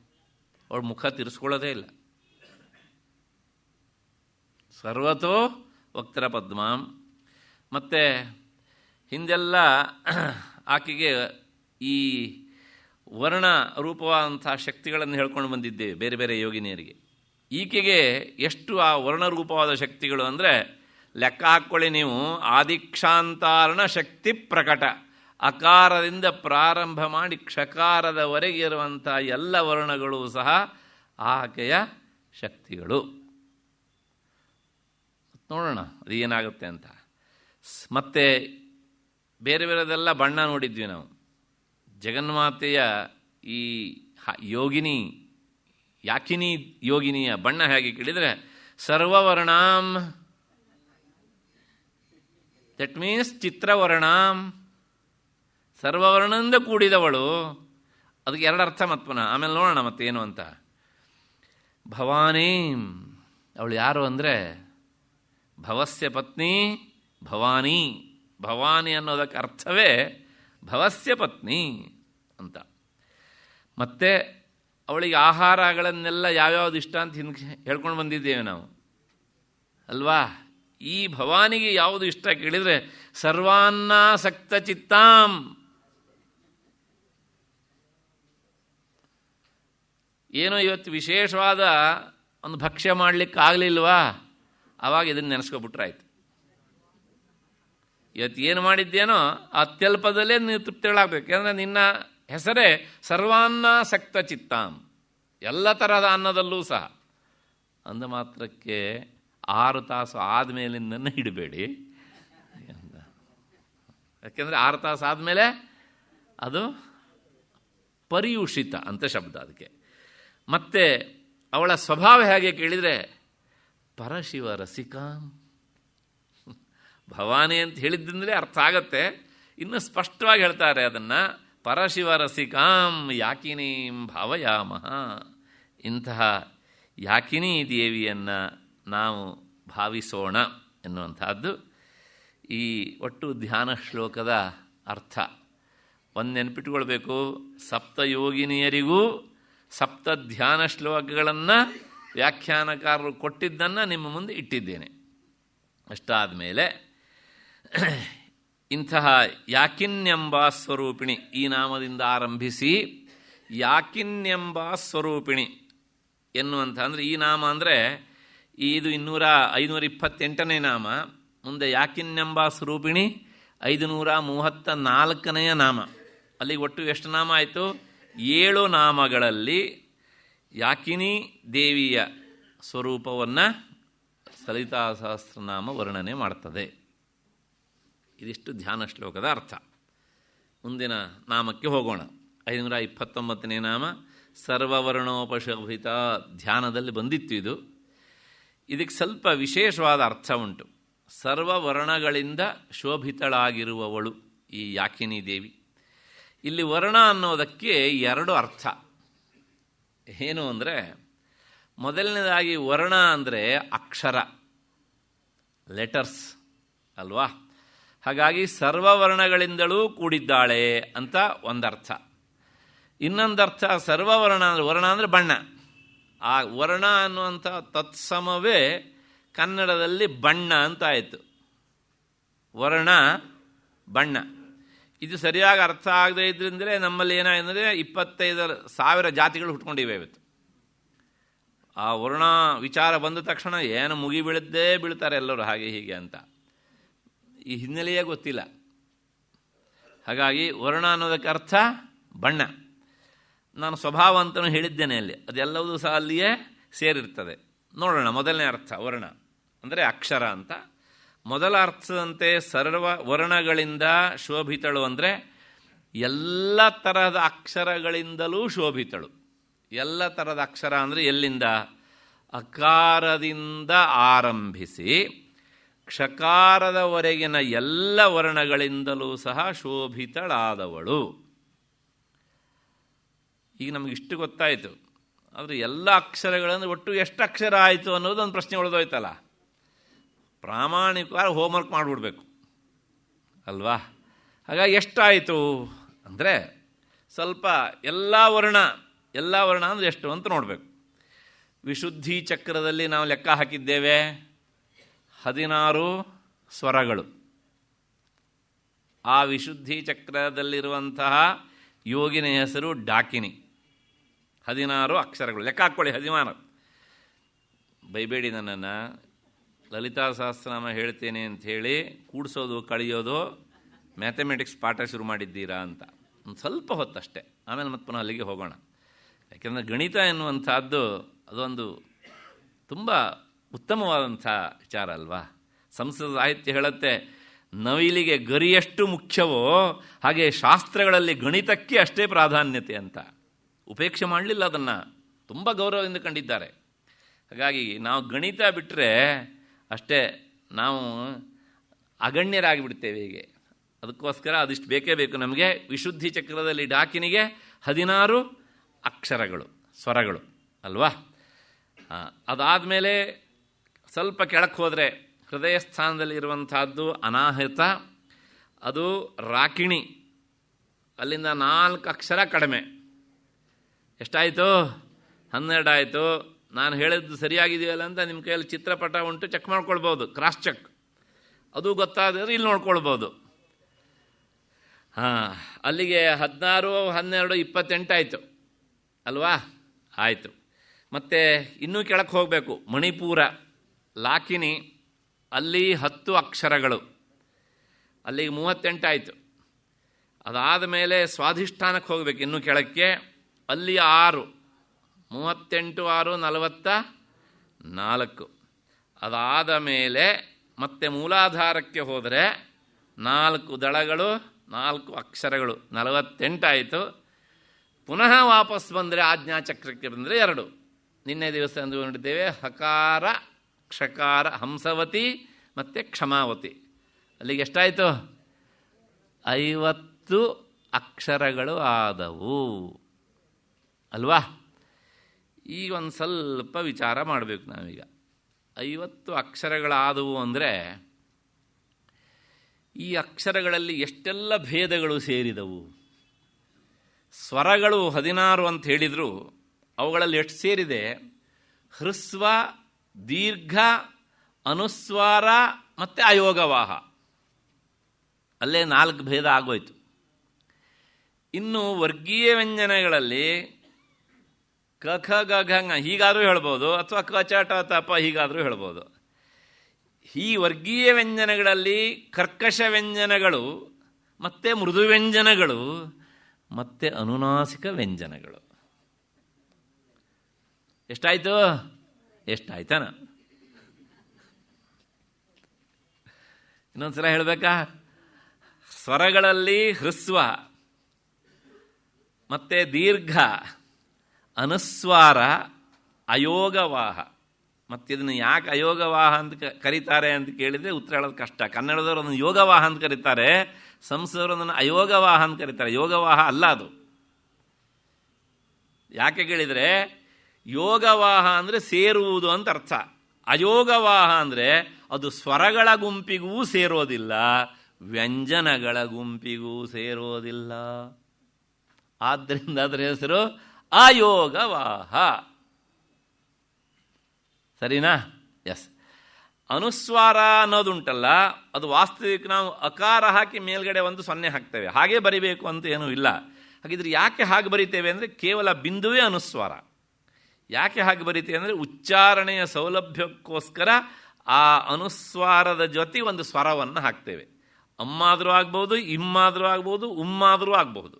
ಅವಳ ಮುಖ ತಿರ್ಸ್ಕೊಳ್ಳೋದೇ ಇಲ್ಲ. ಸರ್ವತೋ ವಕ್ತ್ರ ಪದ್ಮಾಂ. ಮತ್ತು ಹಿಂದೆಲ್ಲ ಆಕೆಗೆ ಈ ವರ್ಣ ರೂಪವಾದಂಥ ಶಕ್ತಿಗಳನ್ನು ಹೇಳ್ಕೊಂಡು ಬಂದಿದ್ದೇವೆ ಬೇರೆ ಬೇರೆ ಯೋಗಿನಿಯರಿಗೆ. ಈಕೆಗೆ ಎಷ್ಟು ಆ ವರ್ಣರೂಪವಾದ ಶಕ್ತಿಗಳು ಅಂದರೆ ಲೆಕ್ಕ ಹಾಕ್ಕೊಳ್ಳಿ ನೀವು. ಆದಿಕ್ಷಾಂತಾರಣ ಶಕ್ತಿ ಪ್ರಕಟ, ಅಕಾರದಿಂದ ಪ್ರಾರಂಭ ಮಾಡಿ ಕ್ಷಕಾರದವರೆಗೆ ಇರುವಂಥ ಎಲ್ಲ ವರ್ಣಗಳು ಸಹ ಆಕೆಯ ಶಕ್ತಿಗಳು. ನೋಡೋಣ ಅದು ಏನಾಗುತ್ತೆ ಅಂತ. ಮತ್ತು ಬೇರೆ ಬೇರೆದೆಲ್ಲ ಬಣ್ಣ ನೋಡಿದ್ವಿ ನಾವು. ಜಗನ್ಮಾತೆಯ ಈ ಯೋಗಿನಿ ಯಾಕಿನಿ ಯೋಗಿನಿಯ ಬಣ್ಣ ಹೇಗೆ ಕೇಳಿದರೆ ಸರ್ವವರ್ಣಾಂ, ದಟ್ ಮೀನ್ಸ್ ಚಿತ್ರವರ್ಣಾಂ, ಸರ್ವವರ್ಣದಿಂದ ಕೂಡಿದವಳು. ಅದಕ್ಕೆ 2 ಅರ್ಥ ಮತ್ತೆ ಪುನಃ ಆಮೇಲೆ ನೋಡೋಣ ಮತ್ತೇನು ಅಂತ. ಭವಾನಿ, ಅವಳು ಯಾರು ಅಂದರೆ ಭವಸ್ಯ ಪತ್ನಿ ಭವಾನಿ. ಭವಾನಿ ಅನ್ನೋದಕ್ಕೆ ಅರ್ಥವೇ ಭವಸ್ಯ ಪತ್ನಿ ಅಂತ. ಮತ್ತು ಅವಳಿಗೆ ಆಹಾರಗಳನ್ನೆಲ್ಲ ಯಾವ್ಯಾವ್ದು ಇಷ್ಟ ಅಂತ ಹೇಳ್ಕೊಂಡು ಬಂದಿದ್ದೇವೆ ನಾವು ಅಲ್ವಾ. ಈ ಭವಾನಿಗೆ ಯಾವುದು ಇಷ್ಟ ಕೇಳಿದರೆ ಸರ್ವಾನ್ನಾಸಕ್ತ ಚಿತ್ತಾಂ. ಏನೋ ಇವತ್ತು ವಿಶೇಷವಾದ ಒಂದು ಭಕ್ಷ್ಯ ಮಾಡಲಿಕ್ಕೆ ಆಗಲಿಲ್ವಾ, ಆವಾಗ ಇದನ್ನು ನೆನೆಸ್ಕೊಬಿಟ್ರಾಯ್ತು. ಇವತ್ತು ಏನು ಮಾಡಿದ್ದೇನೋ ಅತ್ಯಲ್ಪದಲ್ಲೇ ನೀವು ತೃಪ್ತಿಗಳಾಗಬೇಕು. ಯಾಕಂದರೆ ನಿನ್ನ ಹೆಸರೇ ಸರ್ವಾನ್ನಾಸಕ್ತ ಚಿತ್ತಾಂ, ಎಲ್ಲ ತರಹದ ಅನ್ನದಲ್ಲೂ ಸಹ. ಅಂದ ಮಾತ್ರಕ್ಕೆ 6 ತಾಸು ಆದಮೇಲಿಂದನೇ ಇಡಬೇಡಿ. ಯಾಕೆಂದರೆ 6 ತಾಸು ಆದಮೇಲೆ ಅದು ಪರ್ಯುಷಿತ ಅಂತ ಶಬ್ದ ಅದಕ್ಕೆ. ಮತ್ತು ಅವಳ ಸ್ವಭಾವ ಹೇಗೆ ಕೇಳಿದರೆ ಪರಶಿವ ರಸಿಕಾಂ. ಭವಾನಿ ಅಂತ ಹೇಳಿದ್ದಿಂದಲೇ ಅರ್ಥ ಆಗತ್ತೆ. ಇನ್ನು ಸ್ಪಷ್ಟವಾಗಿ ಹೇಳ್ತಾರೆ ಅದನ್ನು, ಪರಶಿವರಸಿಕಾಂ ಯಾಕಿನೀಂ ಭಾವಯಾಮಃ. ಇಂತಹ ಯಾಕಿನಿ ದೇವಿಯನ್ನು ನಾವು ಭಾವಿಸೋಣ ಎನ್ನುವಂಥದ್ದು ಈ ಒಟ್ಟು ಧ್ಯಾನ ಶ್ಲೋಕದ ಅರ್ಥ. ಒಂದು ನೆನಪಿಟ್ಕೊಳ್ಬೇಕು, ಸಪ್ತಯೋಗಿನಿಯರಿಗೂ ಸಪ್ತ ಧ್ಯಾನ ಶ್ಲೋಕಗಳನ್ನು ವ್ಯಾಖ್ಯಾನಕಾರರು ಕೊಟ್ಟಿದ್ದನ್ನು ನಿಮ್ಮ ಮುಂದೆ ಇಟ್ಟಿದ್ದೇನೆ. ಅಷ್ಟಾದ ಮೇಲೆ ಇಂತಹ ಯಾಕಿನ್ಯಂಬ ಸ್ವರೂಪಿಣಿ ಈ ನಾಮದಿಂದ ಆರಂಭಿಸಿ ಯಾಕಿನ್ಯಂಬ ಸ್ವರೂಪಿಣಿ ಎನ್ನುವಂಥ, ಅಂದರೆ ಈ ನಾಮ ಅಂದರೆ ಇದು 528ನೇ ನಾಮ. ಮುಂದೆ ಯಾಕಿನ್ಯಂಬ ಸ್ವರೂಪಿಣಿ 534ನೇ ನಾಮ. ಅಲ್ಲಿಗೆ ಒಟ್ಟು ಎಷ್ಟು ನಾಮ ಆಯಿತು? 7 ನಾಮಗಳಲ್ಲಿ ಯಾಕಿನಿ ದೇವಿಯ ಸ್ವರೂಪವನ್ನು ಲಲಿತಾ ಸಹಸ್ರನಾಮ ವರ್ಣನೆ ಮಾಡ್ತದೆ. ಇದಿಷ್ಟು ಧ್ಯಾನ ಶ್ಲೋಕದ ಅರ್ಥ. ಮುಂದಿನ ನಾಮಕ್ಕೆ ಹೋಗೋಣ. 529ನೇ ನಾಮ ಸರ್ವವರ್ಣೋಪಶೋಭಿತ. ಧ್ಯಾನದಲ್ಲಿ ಬಂದಿತ್ತು ಇದು. ಇದಕ್ಕೆ ಸ್ವಲ್ಪ ವಿಶೇಷವಾದ ಅರ್ಥ ಉಂಟು. ಸರ್ವವರ್ಣಗಳಿಂದ ಶೋಭಿತಳಾಗಿರುವವಳು ಈ ಯಾಕಿನಿ ದೇವಿ. ಇಲ್ಲಿ ವರ್ಣ ಅನ್ನೋದಕ್ಕೆ 2 ಅರ್ಥ. ಏನು ಅಂದರೆ, ಮೊದಲನೇದಾಗಿ ವರ್ಣ ಅಂದರೆ ಅಕ್ಷರ, ಲೆಟರ್ಸ್ ಅಲ್ವಾ. ಹಾಗಾಗಿ ಸರ್ವವರ್ಣಗಳಿಂದಲೂ ಕೂಡಿದ್ದಾಳೆ ಅಂತ ಒಂದರ್ಥ. ಇನ್ನೊಂದರ್ಥ ಸರ್ವವರ್ಣ ಅಂದರೆ, ವರ್ಣ ಅಂದರೆ ಬಣ್ಣ. ಆ ವರ್ಣ ಅನ್ನುವಂಥ ತತ್ಸಮವೇ ಕನ್ನಡದಲ್ಲಿ ಬಣ್ಣ ಅಂತ ಆಯಿತು. ವರ್ಣ ಬಣ್ಣ. ಇದು ಸರಿಯಾಗಿ ಅರ್ಥ ಆಗದೇ ಇದ್ರಿಂದಲೇ ನಮ್ಮಲ್ಲಿ ಏನಾಗಿದೆ, 25,000 ಜಾತಿಗಳು ಹುಟ್ಕೊಂಡಿವೆ ಇವತ್ತು. ಆ ವರ್ಣ ವಿಚಾರ ಬಂದ ತಕ್ಷಣ ಏನು ಮುಗಿ ಬೀಳದ್ದೇ ಬೀಳ್ತಾರೆ ಎಲ್ಲರೂ, ಹಾಗೆ ಹೀಗೆ ಅಂತ. ಈ ಹಿನ್ನೆಲೆಯೇ ಗೊತ್ತಿಲ್ಲ. ಹಾಗಾಗಿ ವರ್ಣ ಅನ್ನೋದಕ್ಕೆ ಅರ್ಥ ಬಣ್ಣ. ನಾನು ಸ್ವಭಾವ ಅಂತಲೂ ಹೇಳಿದ್ದೇನೆ ಅಲ್ಲಿ, ಅದೆಲ್ಲವೂ ಸಹ ಅಲ್ಲಿಯೇ ಸೇರಿರ್ತದೆ. ನೋಡೋಣ. ಮೊದಲನೇ ಅರ್ಥ ವರ್ಣ ಅಂದರೆ ಅಕ್ಷರ ಅಂತ. ಮೊದಲ ಅರ್ಥದಂತೆ ಸರ್ವ ವರ್ಣಗಳಿಂದ ಶೋಭಿತಳು ಅಂದರೆ ಎಲ್ಲ ತರಹದ ಅಕ್ಷರಗಳಿಂದಲೂ ಶೋಭಿತಳು. ಎಲ್ಲ ಥರದ ಅಕ್ಷರ ಅಂದರೆ ಎಲ್ಲಿಂದ? ಅಕಾರದಿಂದ ಆರಂಭಿಸಿ ಕ್ಷಕಾರದವರೆಗಿನ ಎಲ್ಲ ವರ್ಣಗಳಿಂದಲೂ ಸಹ ಶೋಭಿತಳಾದವಳು. ಈಗ ನಮಗಿಷ್ಟು ಗೊತ್ತಾಯಿತು. ಆದರೆ ಎಲ್ಲ ಅಕ್ಷರಗಳಂದ್ರೆ ಒಟ್ಟು ಎಷ್ಟು ಅಕ್ಷರ ಆಯಿತು ಅನ್ನೋದು ಒಂದು ಪ್ರಶ್ನೆ ಉಳಿದೋಯ್ತಲ್ಲ. ಪ್ರಾಮಾಣಿಕವಾಗಿ ಹೋಮ್ವರ್ಕ್ ಮಾಡಿಬಿಡ್ಬೇಕು ಅಲ್ವಾ. ಹಾಗಾಗಿ ಎಷ್ಟಾಯಿತು ಅಂದರೆ ಸ್ವಲ್ಪ ಎಲ್ಲ ವರ್ಣ ಅಂದರೆ ಎಷ್ಟು ಅಂತ ನೋಡಬೇಕು. ವಿಶುದ್ಧಿ ಚಕ್ರದಲ್ಲಿ ನಾವು ಲೆಕ್ಕ ಹಾಕಿದ್ದೇವೆ 16 ಸ್ವರಗಳು. ಆ ವಿಶುದ್ಧಿ ಚಕ್ರದಲ್ಲಿರುವಂತಹ ಯೋಗಿನ ಹೆಸರು ಡಾಕಿನಿ. 16 ಅಕ್ಷರಗಳು ಲೆಕ್ಕ ಹಾಕ್ಕೊಳ್ಳಿ. 16. ಬೈಬೇಡಿ ನನ್ನನ್ನು. ಲಲಿತಾ ಸಹಸ್ರನಾಮ ಹೇಳ್ತೇನೆ ಅಂಥೇಳಿ ಕೂಡಿಸೋದು ಕಳೆಯೋದು ಮ್ಯಾಥಮೆಟಿಕ್ಸ್ ಪಾಠ ಶುರು ಮಾಡಿದ್ದೀರಾ ಅಂತ. ಒಂದು ಸ್ವಲ್ಪ ಹೊತ್ತಷ್ಟೇ, ಆಮೇಲೆ ಮತ್ತೆ ಪುನಃ ಅಲ್ಲಿಗೆ ಹೋಗೋಣ. ಯಾಕೆಂದರೆ ಗಣಿತ ಎನ್ನುವಂಥದ್ದು ಅದೊಂದು ತುಂಬ ಉತ್ತಮವಾದಂಥ ವಿಚಾರ ಅಲ್ವಾ. ಸಂಸ್ಕೃತ ಸಾಹಿತ್ಯ ಹೇಳುತ್ತೆ, ನವಿಲಿಗೆ ಗರಿಯಷ್ಟು ಮುಖ್ಯವೋ ಹಾಗೆ ಶಾಸ್ತ್ರಗಳಲ್ಲಿ ಗಣಿತಕ್ಕೆ ಅಷ್ಟೇ ಪ್ರಾಧಾನ್ಯತೆ ಅಂತ. ಉಪೇಕ್ಷೆ ಮಾಡಲಿಲ್ಲ, ಅದನ್ನು ತುಂಬ ಗೌರವದಿಂದ ಕಂಡಿದ್ದಾರೆ. ಹಾಗಾಗಿ ನಾವು ಗಣಿತ ಬಿಟ್ಟರೆ ಅಷ್ಟೇ ನಾವು ಅಗಣ್ಯರಾಗಿಬಿಡ್ತೇವೆ ಹೀಗೆ. ಅದಕ್ಕೋಸ್ಕರ ಅದಿಷ್ಟು ಬೇಕೇ ಬೇಕು ನಮಗೆ. ವಿಶುದ್ಧಿ ಚಕ್ರದಲ್ಲಿ ಡಾಕಿನಿಗೆ 16 ಅಕ್ಷರಗಳು, ಸ್ವರಗಳು ಅಲ್ವಾ. ಅದಾದಮೇಲೆ ಸ್ವಲ್ಪ ಕೆಳಕ್ಕೆ ಹೋದರೆ ಹೃದಯ ಸ್ಥಾನದಲ್ಲಿರುವಂಥದ್ದು ಅನಾಹತ, ಅದು ರಾಕಿಣಿ. ಅಲ್ಲಿಂದ 4 ಅಕ್ಷರ ಕಡಿಮೆ. ಎಷ್ಟಾಯಿತು? 12 ಆಯಿತು. ನಾನು ಹೇಳಿದ್ದು ಸರಿಯಾಗಿದೆಯಲ್ಲ ಅಂತ ನಿಮ್ಮ ಕೈಯಲ್ಲಿ ಚಿತ್ರಪಟ ಉಂಟು, ಚೆಕ್ ಮಾಡ್ಕೊಳ್ಬೋದು, ಕ್ರಾಸ್ ಚೆಕ್. ಅದು ಗೊತ್ತಾದರೆ ಇಲ್ಲಿ ನೋಡ್ಕೊಳ್ಬೋದು. ಅಲ್ಲಿಗೆ 16, 12, 28 ಆಯಿತು ಅಲ್ವಾ. ಆಯಿತು. ಮತ್ತು ಇನ್ನೂ ಕೆಳಕ್ಕೆ ಹೋಗಬೇಕು. ಮಣಿಪುರ, ಲಾಕಿನಿ, ಅಲ್ಲಿ 10 ಅಕ್ಷರಗಳು, ಅಲ್ಲಿಗೆ 38 ಆಯಿತು. ಅದಾದ ಮೇಲೆ ಸ್ವಾಧಿಷ್ಠಾನಕ್ಕೆ ಹೋಗಬೇಕು ಇನ್ನೂ ಕೆಳಕ್ಕೆ, ಅಲ್ಲಿ 6, 38, 6, 44. ಅದಾದ ಮೇಲೆ ಮತ್ತೆ ಮೂಲಾಧಾರಕ್ಕೆ ಹೋದರೆ 4 ದಳಗಳು, 4 ಅಕ್ಷರಗಳು, 48 ಆಯಿತು. ಪುನಃ ವಾಪಸ್ ಬಂದರೆ ಆಜ್ಞಾಚಕ್ರಕ್ಕೆ ಬಂದರೆ 2. ನಿನ್ನೆ ದಿವಸ ಅಂದುಕೊಂಡಿದ್ದೇವೆ ಹಕಾರ, ಕ್ಷಕಾರ, ಹಂಸವತಿ ಮತ್ತು ಕ್ಷಮಾವತಿ. ಅಲ್ಲಿಗೆ ಎಷ್ಟಾಯಿತು? 50 ಅಕ್ಷರಗಳು ಆದವು ಅಲ್ವಾ? ಈಗ ಒಂದು ಸ್ವಲ್ಪ ವಿಚಾರ ಮಾಡಬೇಕು ನಾವೀಗ. 50 ಅಕ್ಷರಗಳಾದವು ಅಂದರೆ ಈ ಅಕ್ಷರಗಳಲ್ಲಿ ಎಷ್ಟೆಲ್ಲ ಭೇದಗಳು ಸೇರಿದವು? ಸ್ವರಗಳು 16 ಅಂತ ಹೇಳಿದರು, ಅವುಗಳಲ್ಲಿ ಎಷ್ಟು ಸೇರಿದೆ? ಹ್ರಸ್ವ, ದೀರ್ಘ, ಅನುಸ್ವಾರ ಮತ್ತು ಅಯೋಗವಾಹ. ಅಲ್ಲೇ 4 ಭೇದ ಆಗೋಯ್ತು. ಇನ್ನು ವರ್ಗೀಯ ವ್ಯಂಜನಗಳಲ್ಲಿ ಕ ಖ ಗ ಘ ङ ಹೀಗಾದರೂ ಹೇಳ್ಬೋದು, ಅಥವಾ ಕ ಚ ಟ ತ ಪ ಹೀಗಾದರೂ ಹೇಳ್ಬೋದು. ಈ ವರ್ಗೀಯ ವ್ಯಂಜನಗಳಲ್ಲಿ ಕರ್ಕಶ ವ್ಯಂಜನಗಳು ಮತ್ತು ಮೃದು ವ್ಯಂಜನಗಳು ಮತ್ತು ಅನುನಾಸಿಕ ವ್ಯಂಜನಗಳು. ಎಷ್ಟಾಯಿತು? ಎಷ್ಟಾಯ್ತಾನ? ಇನ್ನೊಂದು ಸಲ ಹೇಳಬೇಕಾ? ಸ್ವರಗಳಲ್ಲಿ ಹ್ರಸ್ವ ಮತ್ತು ದೀರ್ಘ, ಅನುಸ್ವಾರ, ಅಯೋಗವಾಹ. ಮತ್ತು ಇದನ್ನು ಯಾಕೆ ಅಯೋಗವಾಹ ಅಂತ ಕರೀತಾರೆ ಅಂತ ಕೇಳಿದರೆ ಉತ್ತರ ಹೇಳೋದು ಕಷ್ಟ. ಕನ್ನಡದವರು ಅದನ್ನು ಯೋಗವಾಹ ಅಂತ ಕರೀತಾರೆ, ಸಂಸ್ಕೃತದವರು ಅದನ್ನು ಅಯೋಗವಾಹ ಅಂತ ಕರೀತಾರೆ. ಯೋಗವಾಹ ಅಲ್ಲ ಅದು. ಯಾಕೆ ಕೇಳಿದರೆ ಯೋಗವಾಹ ಅಂದರೆ ಸೇರುವುದು ಅಂತ ಅರ್ಥ. ಅಯೋಗವಾಹ ಅಂದರೆ ಅದು ಸ್ವರಗಳ ಗುಂಪಿಗೂ ಸೇರೋದಿಲ್ಲ, ವ್ಯಂಜನಗಳ ಗುಂಪಿಗೂ ಸೇರೋದಿಲ್ಲ. ಆದ್ದರಿಂದ ಅದರ ಹೆಸರು ಅಯೋಗವಾಹ. ಸರಿನಾ? ಎಸ್. ಅನುಸ್ವಾರ ಅನ್ನೋದುಂಟಲ್ಲ, ಅದು ವಾಸ್ತವಿಕ ನಾವು ಅಕಾರ ಹಾಕಿ ಮೇಲ್ಗಡೆ ಒಂದು 0 ಹಾಕ್ತೇವೆ, ಹಾಗೆ ಬರಿಬೇಕು ಅಂತ ಏನೂ ಇಲ್ಲ. ಹಾಗಿದ್ರೆ ಯಾಕೆ ಹಾಗೆ ಬರಿತೇವೆ ಅಂದರೆ ಕೇವಲ ಬಿಂದುವೇ ಅನುಸ್ವಾರ. ಯಾಕೆ ಹಾಗೆ ಬರಿತೇವೆ ಅಂದರೆ ಉಚ್ಚಾರಣೆಯ ಸೌಲಭ್ಯಕ್ಕೋಸ್ಕರ ಆ ಅನುಸ್ವಾರದ ಜೊತೆ ಒಂದು ಸ್ವರವನ್ನು ಹಾಕ್ತೇವೆ. ಅಮ್ಮಾದರೂ ಆಗ್ಬೋದು, ಇಮ್ಮಾದರೂ ಆಗ್ಬೋದು, ಉಮ್ಮಾದರೂ ಆಗಬಹುದು.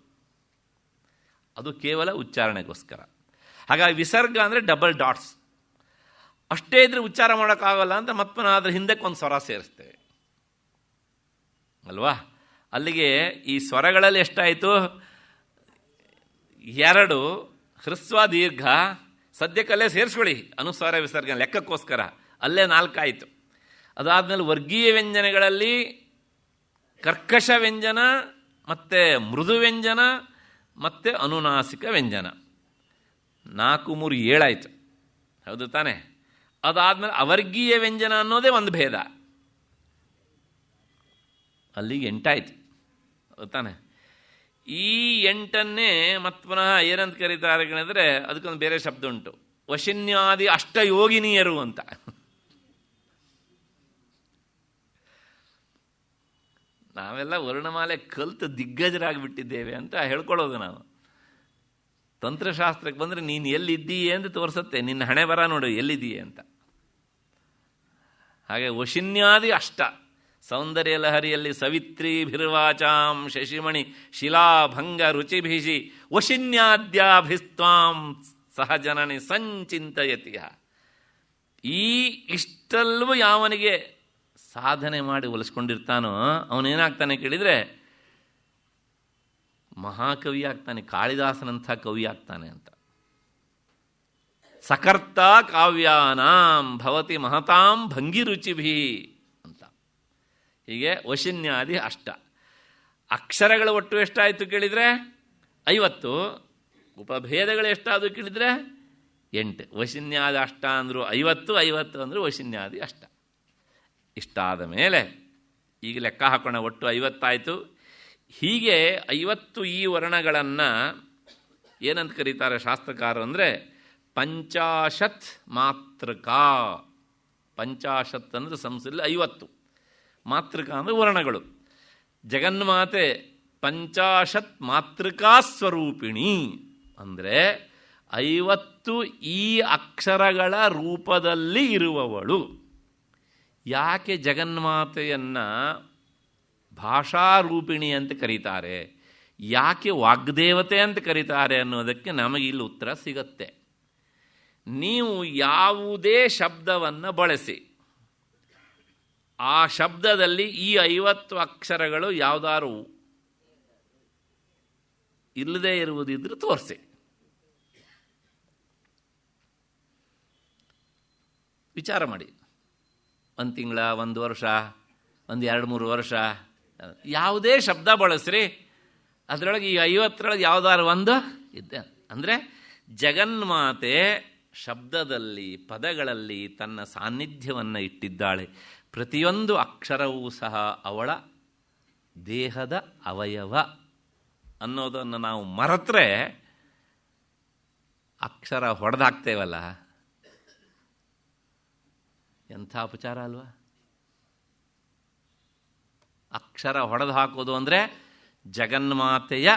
ಅದು ಕೇವಲ ಉಚ್ಚಾರಣೆಗೋಸ್ಕರ. ಹಾಗಾಗಿ ವಿಸರ್ಗ ಅಂದರೆ ಡಬಲ್ ಡಾಟ್ಸ್. ಅಷ್ಟೇ ಇದ್ರೆ ಉಚ್ಚಾರ ಮಾಡೋಕ್ಕಾಗಲ್ಲ ಅಂತ ಮತ್ತೆ ಅದರ ಹಿಂದಕ್ಕೆ ಒಂದು ಸ್ವರ ಸೇರಿಸ್ತೇವೆ ಅಲ್ವಾ? ಅಲ್ಲಿಗೆ ಈ ಸ್ವರಗಳಲ್ಲಿ ಎಷ್ಟಾಯಿತು? 2 ಹ್ರಸ್ವ ದೀರ್ಘ. ಸದ್ಯಕ್ಕಲ್ಲೇ ಸೇರಿಸ್ಕೊಳ್ಳಿ ಅನುಸ್ವಾರ ವಿಸರ್ಗ ಲೆಕ್ಕಕ್ಕೋಸ್ಕರ, ಅಲ್ಲೇ 4 ಆಯಿತು. ಅದಾದಮೇಲೆ ವರ್ಗೀಯ ವ್ಯಂಜನಗಳಲ್ಲಿ ಕರ್ಕಶ ವ್ಯಂಜನ ಮತ್ತು ಮೃದು ವ್ಯಂಜನ ಮತ್ತು ಅನುನಾಸಿಕ ವ್ಯಂಜನ. 4, 3, 7 ಆಯಿತು. ಹೌದು ತಾನೆ? ಅದಾದಮೇಲೆ ಅವರ್ಗೀಯ ವ್ಯಂಜನ ಅನ್ನೋದೇ ಒಂದು ಭೇದ, ಅಲ್ಲಿಗೆ 8 ಆಯಿತು. ಹೌದು ತಾನೆ? ಈ 8ಅನ್ನೇ ಮತ್ತೆ ಪುನಃ ಏನಂತ ಕರೀತಾರೆ ಅಂದರೆ ಅದಕ್ಕೊಂದು ಬೇರೆ ಶಬ್ದ ಉಂಟು, ವಶಿನ್ಯಾದಿ ಅಷ್ಟಯೋಗಿನಿಯರು ಅಂತ. ನಾವೆಲ್ಲ ವರ್ಣಮಾಲೆ ಕಲಿತು ದಿಗ್ಗಜರಾಗಿಬಿಟ್ಟಿದ್ದೇವೆ ಅಂತ ಹೇಳ್ಕೊಳ್ಳೋದು ನಾವು. ತಂತ್ರಶಾಸ್ತ್ರಕ್ಕೆ ಬಂದರೆ ನೀನು ಎಲ್ಲಿದ್ದೀಯೆ ಅಂತ ತೋರಿಸುತ್ತೆ, ನಿನ್ನ ಹಣೆ ಬರ ನೋಡು ಎಲ್ಲಿದ್ದೀಯೆ ಅಂತ. ಹಾಗೆ ವಶಿನ್ಯಾದಿ ಅಷ್ಟ ಸೌಂದರ್ಯ ಲಹರಿಯಲ್ಲಿ ಸವಿತ್ರೀಭಿರ್ವಾಚಾಂ ಶಶಿಮಣಿ ಶಿಲಾಭಂಗ ರುಚಿಭಿಷಿ ವಶಿನ್ಯಾದ್ಯಾಭಿಸ್ತ್ವಾಂ ಸಹಜನನಿ ಸಂಚಿಂತಯತಿಯ. ಇಷ್ಟಲ್ಲೂ ಯಾವನಿಗೆ ಸಾಧನೆ ಮಾಡಿ ಒಲಿಸ್ಕೊಂಡಿರ್ತಾನೋ ಅವನೇನಾಗ್ತಾನೆ ಕೇಳಿದರೆ ಮಹಾಕವಿ ಆಗ್ತಾನೆ, ಕಾಳಿದಾಸನಂಥ ಕವಿ ಆಗ್ತಾನೆ ಅಂತ. ಸಕರ್ತ ಕಾವ್ಯಾನಾಂ ಭವತಿ ಮಹತಾಂ ಭಂಗಿರುಚಿಭಿ ಅಂತ. ಹೀಗೆ ವಶಿನ್ಯಾದಿ ಅಷ್ಟ. ಅಕ್ಷರಗಳ ಒಟ್ಟು ಎಷ್ಟಾಯಿತು ಕೇಳಿದರೆ 50. ಉಪಭೇದಗಳು ಎಷ್ಟಾದರೂ ಕೇಳಿದರೆ 8. ವಶಿನ್ಯಾದಿ ಅಷ್ಟ ಅಂದರು 50, 50 ಅಂದರು ವಶಿನ್ಯಾದಿ ಅಷ್ಟ. ಇಷ್ಟಾದ ಮೇಲೆ ಈಗ ಲೆಕ್ಕ ಹಾಕೋಣ, ಒಟ್ಟು 50 ಆಯಿತು. ಹೀಗೆ 50 ಈ ವರ್ಣಗಳನ್ನು ಏನಂತ ಕರೀತಾರೆ ಶಾಸ್ತ್ರಕಾರರು ಅಂದರೆ ಪಂಚಾಶತ್ ಮಾತೃಕಾ. ಪಂಚಾಶತ್ ಅಂದರೆ ಸಂಸ್ಕೃತದಲ್ಲಿ 50, ಮಾತೃಕಾ ಅಂದರೆ ವರ್ಣಗಳು. ಜಗನ್ಮಾತೆ ಪಂಚಾಶತ್ ಮಾತೃಕಾ ಸ್ವರೂಪಿಣಿ ಅಂದರೆ 50 ಈ ಅಕ್ಷರಗಳ ರೂಪದಲ್ಲಿ ಇರುವವಳು. ಯಾಕೆ ಜಗನ್ಮಾತೆಯನ್ನು ಭಾಷಾರೂಪಿಣಿ ಅಂತ ಕರೀತಾರೆ, ಯಾಕೆ ವಾಗ್ದೇವತೆ ಅಂತ ಕರೀತಾರೆ ಅನ್ನೋದಕ್ಕೆ ನಮಗೆ ಇಲ್ಲಿ ಉತ್ತರ ಸಿಗತ್ತೆ. ನೀವು ಯಾವುದೇ ಶಬ್ದವನ್ನು ಬಳಸಿ, ಆ ಶಬ್ದದಲ್ಲಿ ಈ 50 ಅಕ್ಷರಗಳು ಯಾವುದಾದ್ರು ಇಲ್ಲದೇ ಇರುವುದಿದ್ರೆ ತೋರಿಸಿ. ವಿಚಾರ ಮಾಡಿ. 1 ತಿಂಗಳ, 1 ವರ್ಷ, ಒಂದು 2-3 ವರ್ಷ ಯಾವುದೇ ಶಬ್ದ ಬಳಸ್ರಿ, ಅದರೊಳಗೆ ಈ 50ರೊಳಗೆ ಯಾವುದಾದ್ರು ಒಂದು ಇದ್ದೆ. ಅಂದರೆ ಜಗನ್ಮಾತೆ ಶಬ್ದದಲ್ಲಿ, ಪದಗಳಲ್ಲಿ ತನ್ನ ಸಾನ್ನಿಧ್ಯವನ್ನು ಇಟ್ಟಿದ್ದಾಳೆ. ಪ್ರತಿಯೊಂದು ಅಕ್ಷರವೂ ಸಹ ಅವಳ ದೇಹದ ಅವಯವ ಅನ್ನೋದನ್ನು ನಾವು ಮರೆತರೆ ಅಕ್ಷರ ಹೊಡೆದಾಕ್ತೇವಲ್ಲ, ಎಂಥ ಅಪಚಾರ ಅಲ್ವಾ? ಅಕ್ಷರ ಹೊಡೆದು ಹಾಕೋದು ಅಂದರೆ ಜಗನ್ಮಾತೆಯ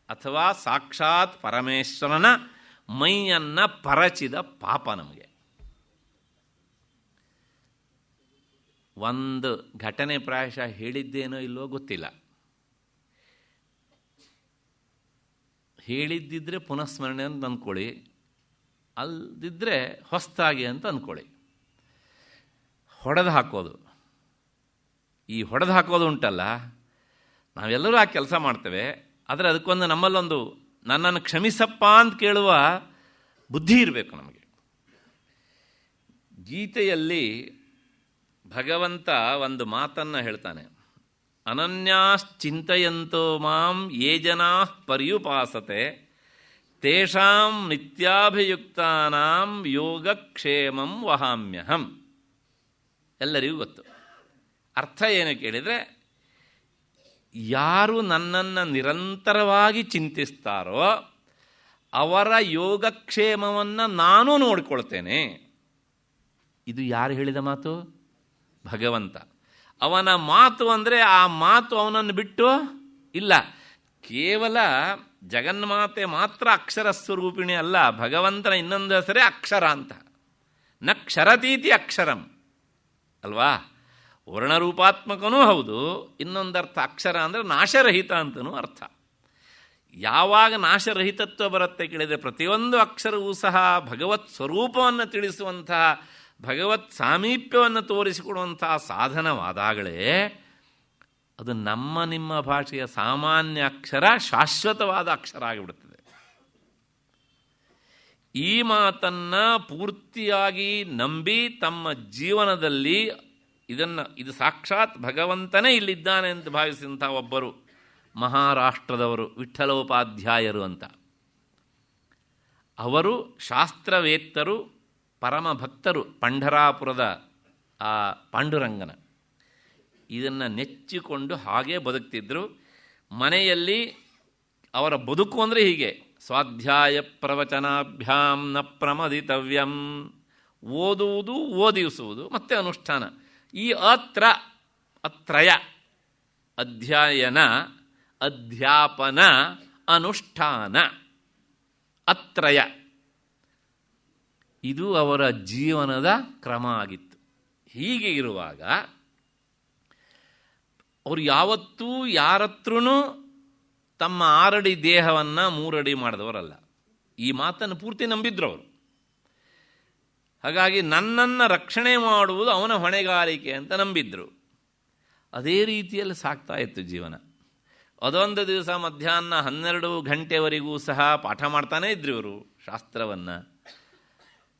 ಅಥವಾ ಸಾಕ್ಷಾತ್ ಪರಮೇಶ್ವರನ ಮೈಯನ್ನು ಪರಚಿದ ಪಾಪ ನಮಗೆ. ಒಂದು ಘಟನೆ ಪ್ರಾಯಶಃ ಹೇಳಿದ್ದೇನೋ ಇಲ್ಲವೋ ಗೊತ್ತಿಲ್ಲ, ಹೇಳಿದ್ದಿದ್ರೆ ಪುನಃಸ್ಮರಣೆ ಅಂತ ಅಂದ್ಕೊಳ್ಳಿ, ಅಲ್ದಿದ್ದರೆ ಹೊಸದಾಗಿ ಅಂತ ಅಂದ್ಕೊಳ್ಳಿ. ಹೊಡೆದು ಹಾಕೋದು, ಈ ಹೊಡೆದು ಹಾಕೋದು ಉಂಟಲ್ಲ, ನಾವೆಲ್ಲರೂ ಆ ಕೆಲಸ ಮಾಡ್ತೇವೆ. ಆದರೆ ಅದಕ್ಕೊಂದು ನಮ್ಮಲ್ಲೊಂದು ನನ್ನನ್ನು ಕ್ಷಮಿಸಪ್ಪ ಅಂತ ಕೇಳುವ ಬುದ್ಧಿ ಇರಬೇಕು ನಮಗೆ. ಗೀತೆಯಲ್ಲಿ ಭಗವಂತ ಒಂದು ಮಾತನ್ನು ಹೇಳ್ತಾನೆ, ಅನನ್ಯಾಶ್ಚಿಂತಯಂತೋ ಮಾಂ ಯೇ ಜನಾಃ ಪರ್ಯುಪಾಸತೆ ತೇಷಾಂ ನಿತ್ಯಾಭಿಯುಕ್ತಾನಾಂ ಯೋಗಕ್ಷೇಮಂ ವಹಾಮ್ಯಹಂ. ಎಲ್ಲರಿಗೂ ಗೊತ್ತು. ಅರ್ಥ ಏನು ಕೇಳಿದರೆ, ಯಾರು ನನ್ನನ್ನು ನಿರಂತರವಾಗಿ ಚಿಂತಿಸ್ತಾರೋ ಅವರ ಯೋಗಕ್ಷೇಮವನ್ನು ನಾನು ನೋಡಿಕೊಳ್ತೇನೆ. ಇದು ಯಾರು ಹೇಳಿದ ಮಾತು? ಭಗವಂತ. ಅವನ ಮಾತು ಅಂದರೆ ಆ ಮಾತು ಅವನನ್ನು ಬಿಟ್ಟು ಇಲ್ಲ. ಕೇವಲ ಜಗನ್ಮಾತೆ ಮಾತ್ರ ಅಕ್ಷರ ಸ್ವರೂಪಿಣಿ ಅಲ್ಲ, ಭಗವಂತನ ಇನ್ನೊಂದು ಹೆಸರೇ ಅಕ್ಷರ ಅಂತ. ನ ಕ್ಷರತೀತಿ ಅಕ್ಷರಂ ಅಲ್ವಾ? ವರ್ಣರೂಪಾತ್ಮಕನೂ ಹೌದು, ಇನ್ನೊಂದರ್ಥ ಅಕ್ಷರ ಅಂದರೆ ನಾಶರಹಿತ ಅಂತನೂ ಅರ್ಥ. ಯಾವಾಗ ನಾಶರಹಿತತ್ವ ಬರುತ್ತೆ ಕೇಳಿದರೆ, ಪ್ರತಿಯೊಂದು ಅಕ್ಷರವೂ ಸಹ ಭಗವತ್ ಸ್ವರೂಪವನ್ನು ತಿಳಿಸುವಂತಹ, ಭಗವತ್ ಸಾಮೀಪ್ಯವನ್ನು ತೋರಿಸಿಕೊಡುವಂತಹ ಸಾಧನವಾದಾಗಲೇ ಅದು ನಮ್ಮ ನಿಮ್ಮ ಭಾಷೆಯ ಸಾಮಾನ್ಯ ಅಕ್ಷರ ಶಾಶ್ವತವಾದ ಅಕ್ಷರ ಆಗಿಬಿಡುತ್ತದೆ. ಈ ಮಾತನ್ನು ಪೂರ್ತಿಯಾಗಿ ನಂಬಿ ತಮ್ಮ ಜೀವನದಲ್ಲಿ ಇದು ಸಾಕ್ಷಾತ್ ಭಗವಂತನೇ ಇಲ್ಲಿದ್ದಾನೆ ಅಂತ ಭಾವಿಸಿದಂಥ ಒಬ್ಬರು ಮಹಾರಾಷ್ಟ್ರದವರು ವಿಠ್ಠಲೋಪಾಧ್ಯಾಯರು ಅಂತ. ಅವರು ಶಾಸ್ತ್ರವೇತ್ತರು, ಪರಮ ಭಕ್ತರು, ಪಂಢರಾಪುರದ ಆ ಪಾಂಡುರಂಗನ ಇದನ್ನು ನೆಚ್ಚಿಕೊಂಡು ಹಾಗೇ ಬದುಕ್ತಿದ್ರು. ಮನೆಯಲ್ಲಿ ಅವರ ಬದುಕು ಅಂದರೆ ಹೀಗೆ, ಸ್ವಾಧ್ಯಾಯ ಪ್ರವಚನಾಭ್ಯಾಂ ನ ಪ್ರಮದಿತವ್ಯಂ, ಓದುವುದು, ಓದಿಸುವುದು ಮತ್ತು ಅನುಷ್ಠಾನ. ಈ ಅತ್ರಯ ಅಧ್ಯಯನ, ಅಧ್ಯಾಪನ, ಅನುಷ್ಠಾನ, ಅತ್ರಯ ಇದು ಅವರ ಜೀವನದ ಕ್ರಮ ಆಗಿತ್ತು. ಹೀಗೆ ಇರುವಾಗ ಅವರು ಯಾವತ್ತೂ ಯಾರತ್ರೂ ತಮ್ಮ 6 ಅಡಿ ದೇಹವನ್ನು 3 ಅಡಿ ಮಾಡಿದವರಲ್ಲ. ಈ ಮಾತನ್ನು ಪೂರ್ತಿ ನಂಬಿದ್ರು ಅವರು. ಹಾಗಾಗಿ ನನ್ನನ್ನು ರಕ್ಷಣೆ ಮಾಡುವುದು ಅವನ ಹೊಣೆಗಾರಿಕೆ ಅಂತ ನಂಬಿದ್ರು. ಅದೇ ರೀತಿಯಲ್ಲಿ ಸಾಗ್ತಾ ಇತ್ತು ಜೀವನ. ಅದೊಂದು ದಿವಸ ಮಧ್ಯಾಹ್ನ 12 ಗಂಟೆವರೆಗೂ ಸಹ ಪಾಠ ಮಾಡ್ತಾನೇ ಇದ್ರು ಇವರು ಶಾಸ್ತ್ರವನ್ನು.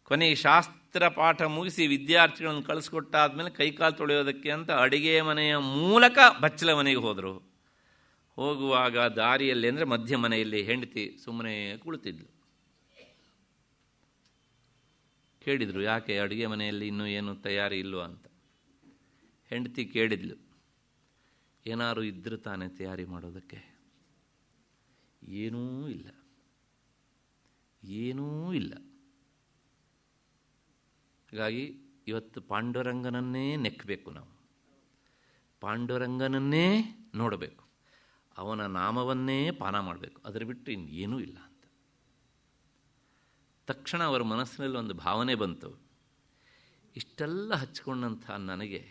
ಕೊನೆಗೆ ಶಾಸ್ತ್ರ ಪಾಠ ಮುಗಿಸಿ ವಿದ್ಯಾರ್ಥಿಗಳನ್ನು ಕಳಿಸ್ಕೊಟ್ಟಾದ್ಮೇಲೆ ಕೈಕಾಲು ತೊಳೆಯೋದಕ್ಕೆ ಅಂತ ಅಡಿಗೆ ಮನೆಯ ಮೂಲಕ ಬಚ್ಚಲ ಮನೆಗೆ ಹೋದರು. ಹೋಗುವಾಗ ದಾರಿಯಲ್ಲಿ ಅಂದರೆ ಮಧ್ಯ ಮನೆಯಲ್ಲಿ ಹೆಂಡತಿ ಸುಮ್ಮನೆ ಕುಳಿತಿದ್ಲು. ಕೇಳಿದರು, ಯಾಕೆ ಅಡುಗೆ ಮನೆಯಲ್ಲಿ ಇನ್ನೂ ಏನು ತಯಾರಿ ಇಲ್ವಾ ಅಂತ. ಹೆಂಡತಿ ಕೇಳಿದ್ಲು, ಏನಾರು ಇದ್ರೆ ತಾನೇ ತಯಾರಿ ಮಾಡೋದಕ್ಕೆ? ಏನೂ ಇಲ್ಲ, ಏನೂ ಇಲ್ಲ. ಹಾಗಾಗಿ ಇವತ್ತು ಪಾಂಡುರಂಗನನ್ನೇ ನೆಕ್ಕಬೇಕು, ನಾವು ಪಾಂಡುರಂಗನನ್ನೇ ನೋಡಬೇಕು, ಅವನ ನಾಮವನ್ನೇ ಪಾನ ಮಾಡಬೇಕು, ಅದರ ಬಿಟ್ಟು ಇನ್ನೇನೂ ಇಲ್ಲ ಅಂತ. ತಕ್ಷಣ ಅವರ ಮನಸ್ಸಿನಲ್ಲಿ ಒಂದು ಭಾವನೆ ಬಂತು, ಇಷ್ಟೆಲ್ಲ ಹಚ್ಕೊಂಡಂಥ ನನಗೆ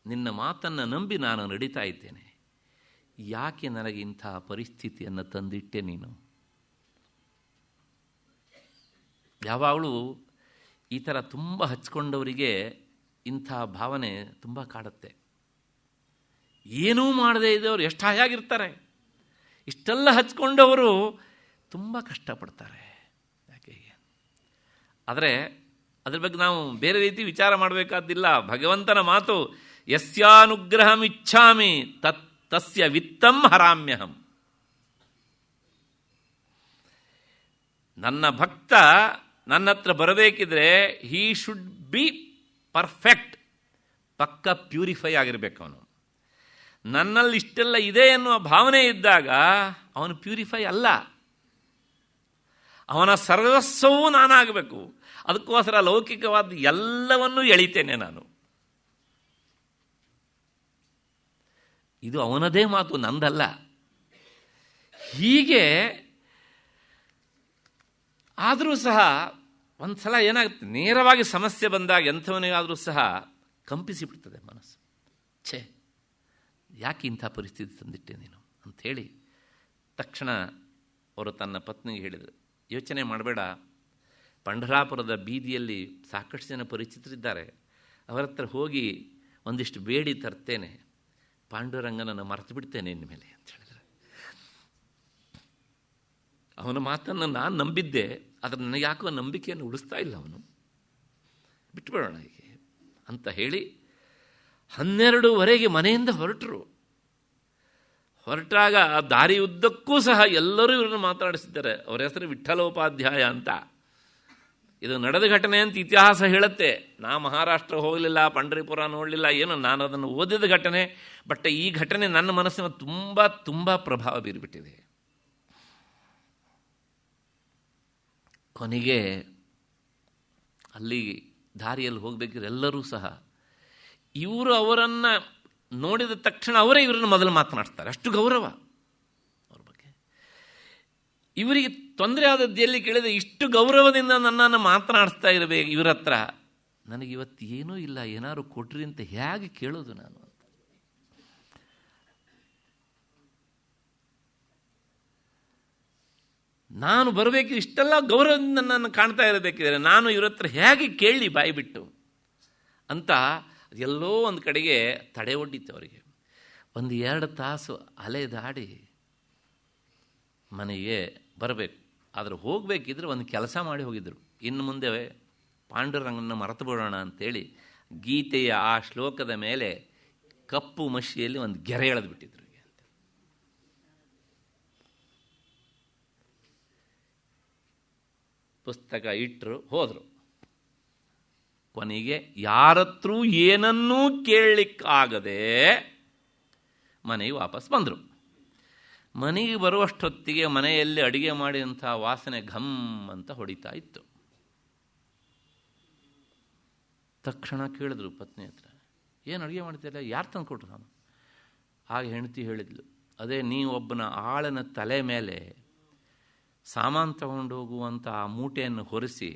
ನಿನ್ನ ಮಾತನ್ನು ನಂಬಿ ನಾನು ನಡೀತಾ ಇದ್ದೇನೆ, ಯಾಕೆ ನನಗೆ ಇಂಥ ಪರಿಸ್ಥಿತಿಯನ್ನು ತಂದಿಟ್ಟೆ ನೀನು? ಯಾವಾಗಲೂ ಈ ಥರ ತುಂಬ ಹಚ್ಕೊಂಡವರಿಗೆ ಇಂಥ ಭಾವನೆ ತುಂಬ ಕಾಡುತ್ತೆ. ಏನೂ ಮಾಡದೇ ಇದ್ದವರು ಎಷ್ಟು ಹಾಯಾಗಿರ್ತಾರೆ, ಇಷ್ಟೆಲ್ಲ ಹಚ್ಕೊಂಡವರು ತುಂಬ ಕಷ್ಟಪಡ್ತಾರೆ. ಯಾಕೆ? ಆದರೆ ಅದ್ರ ಬಗ್ಗೆ ನಾವು ಬೇರೆ ರೀತಿ ವಿಚಾರ ಮಾಡಬೇಕಾದ್ದಿಲ್ಲ. ಭಗವಂತನ ಮಾತು ಯಸ್ಯಾನುಗ್ರಹಮಿಚ್ಛಾಮಿ ತಸ್ಯ ವಿತ್ತಂ ಹರಾಮ್ಯಹಂ. ನನ್ನ ಭಕ್ತ ನನ್ನ ಹತ್ರ ಬರಬೇಕಿದ್ರೆ ಹೀ ಶುಡ್ ಬಿ ಪರ್ಫೆಕ್ಟ್, ಪಕ್ಕ ಪ್ಯೂರಿಫೈ ಆಗಿರಬೇಕು ಅವನು. ನನ್ನಲ್ಲಿ ಇಷ್ಟೆಲ್ಲ ಇದೆ ಎನ್ನುವ ಭಾವನೆ ಇದ್ದಾಗ ಅವನು ಪ್ಯೂರಿಫೈ ಅಲ್ಲ, ಅವನ ಸರ್ವಸ್ವವೂ ನಾನಾಗಬೇಕು. ಅದಕ್ಕೋಸ್ಕರ ಲೌಕಿಕವಾದ ಎಲ್ಲವನ್ನೂ ಎಳಿತೇನೆ ನಾನು. ಇದು ಅವನದೇ ಮಾತು, ನಂದಲ್ಲ. ಹೀಗೆ ಆದರೂ ಸಹ ಒಂದು ಸಲ ಏನಾಗುತ್ತೆ, ನೇರವಾಗಿ ಸಮಸ್ಯೆ ಬಂದಾಗ ಎಂಥವನಿಗಾದರೂ ಸಹ ಕಂಪಿಸಿಬಿಡ್ತದೆ ಮನಸ್ಸು. ಛೇ, ಯಾಕೆ ಇಂಥ ಪರಿಸ್ಥಿತಿ ತಂದಿಟ್ಟೆ ನೀನು ಅಂಥೇಳಿ ತಕ್ಷಣ ಅವರು ತನ್ನ ಪತ್ನಿಗೆ ಹೇಳಿದರು, ಯೋಚನೆ ಮಾಡಬೇಡ, ಪಂಢರಾಪುರದ ಬೀದಿಯಲ್ಲಿ ಸಾಕಷ್ಟು ಜನ ಪರಿಚಿತರಿದ್ದಾರೆ, ಅವರ ಹತ್ರ ಹೋಗಿ ಒಂದಿಷ್ಟು ಬೇಡಿ ತರ್ತೇನೆ, ಪಾಂಡುರಂಗನನ್ನು ಮರೆತು ಬಿಡ್ತೇನೆ ಇನ್ಮೇಲೆ ಅಂತ ಹೇಳಿದರು. ಅವನ ಮಾತನ್ನು ನಾನು ನಂಬಿದ್ದೆ, ಆದರೆ ನನಗೆ ಯಾಕೋ ನಂಬಿಕೆಯನ್ನು ಉಳಿಸ್ತಾ ಇಲ್ಲ ಅವನು, ಬಿಟ್ಟುಬಿಡೋಣ ಹೀಗೆ ಅಂತ ಹೇಳಿ 12:30 ಮನೆಯಿಂದ ಹೊರಟಾಗ ದಾರಿ ಉದ್ದಕ್ಕೂ ಸಹ ಎಲ್ಲರೂ ಇವರನ್ನು ಮಾತಾಡಿಸಿದ್ದಾರೆ. ಅವರ ಹೆಸರು ವಿಠ್ಠಲೋಪಾಧ್ಯಾಯ ಅಂತ. ಇದು ನಡೆದ ಘಟನೆ ಅಂತ ಇತಿಹಾಸ ಹೇಳುತ್ತೆ. ನಾ ಮಹಾರಾಷ್ಟ್ರ ಹೋಗಲಿಲ್ಲ, ಪಂಢರಿಪುರ ನೋಡಲಿಲ್ಲ, ಏನು, ನಾನು ಅದನ್ನು ಓದಿದ ಘಟನೆ. ಬಟ್ ಈ ಘಟನೆ ನನ್ನ ಮನಸ್ಸಿನ ತುಂಬ ತುಂಬ ಪ್ರಭಾವ ಬೀರಿಬಿಟ್ಟಿದೆ. ಕೊನೆಗೆ ಅಲ್ಲಿ ದಾರಿಯಲ್ಲಿ ಹೋಗಬೇಕಿದ್ರೆ ಎಲ್ಲರೂ ಸಹ ಇವರು ಅವರನ್ನು ನೋಡಿದ ತಕ್ಷಣ ಅವರೇ ಇವರನ್ನು ಮೊದಲು ಮಾತನಾಡ್ತಾರೆ. ಅಷ್ಟು ಗೌರವ ಅವ್ರ ಬಗ್ಗೆ. ಇವರಿಗೆ ತೊಂದರೆ ಆದದ್ದು ಎಲ್ಲಿ ಕೇಳಿದರೆ, ಇಷ್ಟು ಗೌರವದಿಂದ ನನ್ನನ್ನು ಮಾತನಾಡಿಸ್ತಾ ಇರಬೇಕು ಇವರ ಹತ್ರ, ನನಗಿವತ್ತು ಏನೂ ಇಲ್ಲ, ಏನಾದ್ರು ಕೊಟ್ರಿ ಅಂತ ಹೇಗೆ ಕೇಳೋದು ನಾನು? ನಾನು ಬರಬೇಕು, ಇಷ್ಟೆಲ್ಲ ಗೌರವದಿಂದ ನನ್ನ ಕಾಣ್ತಾ ಇರಬೇಕಿದ್ರೆ ನಾನು ಇವ್ರ ಹತ್ರ ಹೇಗೆ ಕೇಳಿ ಬಾಯಿ ಬಿಟ್ಟು ಅಂತ ಎಲ್ಲೋ ಒಂದು ಕಡೆಗೆ ತಡೆ ಒಡ್ಡಿತ್ತು ಅವರಿಗೆ. 1-2 ತಾಸು ಅಲೆದಾಡಿ ಮನೆಗೆ ಬರಬೇಕು. ಆದರೆ ಹೋಗಬೇಕಿದ್ರೆ ಒಂದು ಕೆಲಸ ಮಾಡಿ ಹೋಗಿದ್ದರು. ಇನ್ನು ಮುಂದೆ ಪಾಂಡುರಂಗನ ಮರೆತು ಬಿಡೋಣ ಅಂಥೇಳಿ ಗೀತೆಯ ಆ ಶ್ಲೋಕದ ಮೇಲೆ ಕಪ್ಪು ಮಷಿಯಲ್ಲಿ ಒಂದು ಗೆರೆ ಎಳೆದು ಬಿಟ್ಟಿದ್ರು. ಪುಸ್ತಕ ಇಟ್ಟರು, ಹೋದರು. ಕೊನೆಗೆ ಯಾರತ್ರೂ ಏನನ್ನೂ ಕೇಳಲಿಕ್ಕಾಗದೆ ಮನೆಗೆ ವಾಪಸ್ ಬಂದರು. ಮನೆಗೆ ಬರುವಷ್ಟೊತ್ತಿಗೆ ಮನೆಯಲ್ಲಿ ಅಡುಗೆ ಮಾಡಿದಂಥ ವಾಸನೆ ಘಮ್ ಅಂತ ಹೊಡಿತಾ ಇತ್ತು. ತಕ್ಷಣ ಕೇಳಿದ್ರು ಪತ್ನಿ ಹತ್ರ, ಏನು ಅಡುಗೆ ಮಾಡ್ತಿಲ್ಲ, ಯಾರು ತಂದು ಕೊಟ್ರು? ನಾನು ಆಗ ಹೆಂಡತಿ ಹೇಳಿದ್ಲು, ಅದೇ ನೀವೊಬ್ಬನ ಆಳನ ತಲೆ ಮೇಲೆ ಸಾಮಾನು ತಗೊಂಡು ಹೋಗುವಂಥ ಆ ಮೂಟೆಯನ್ನು ಹೊರಿಸಿ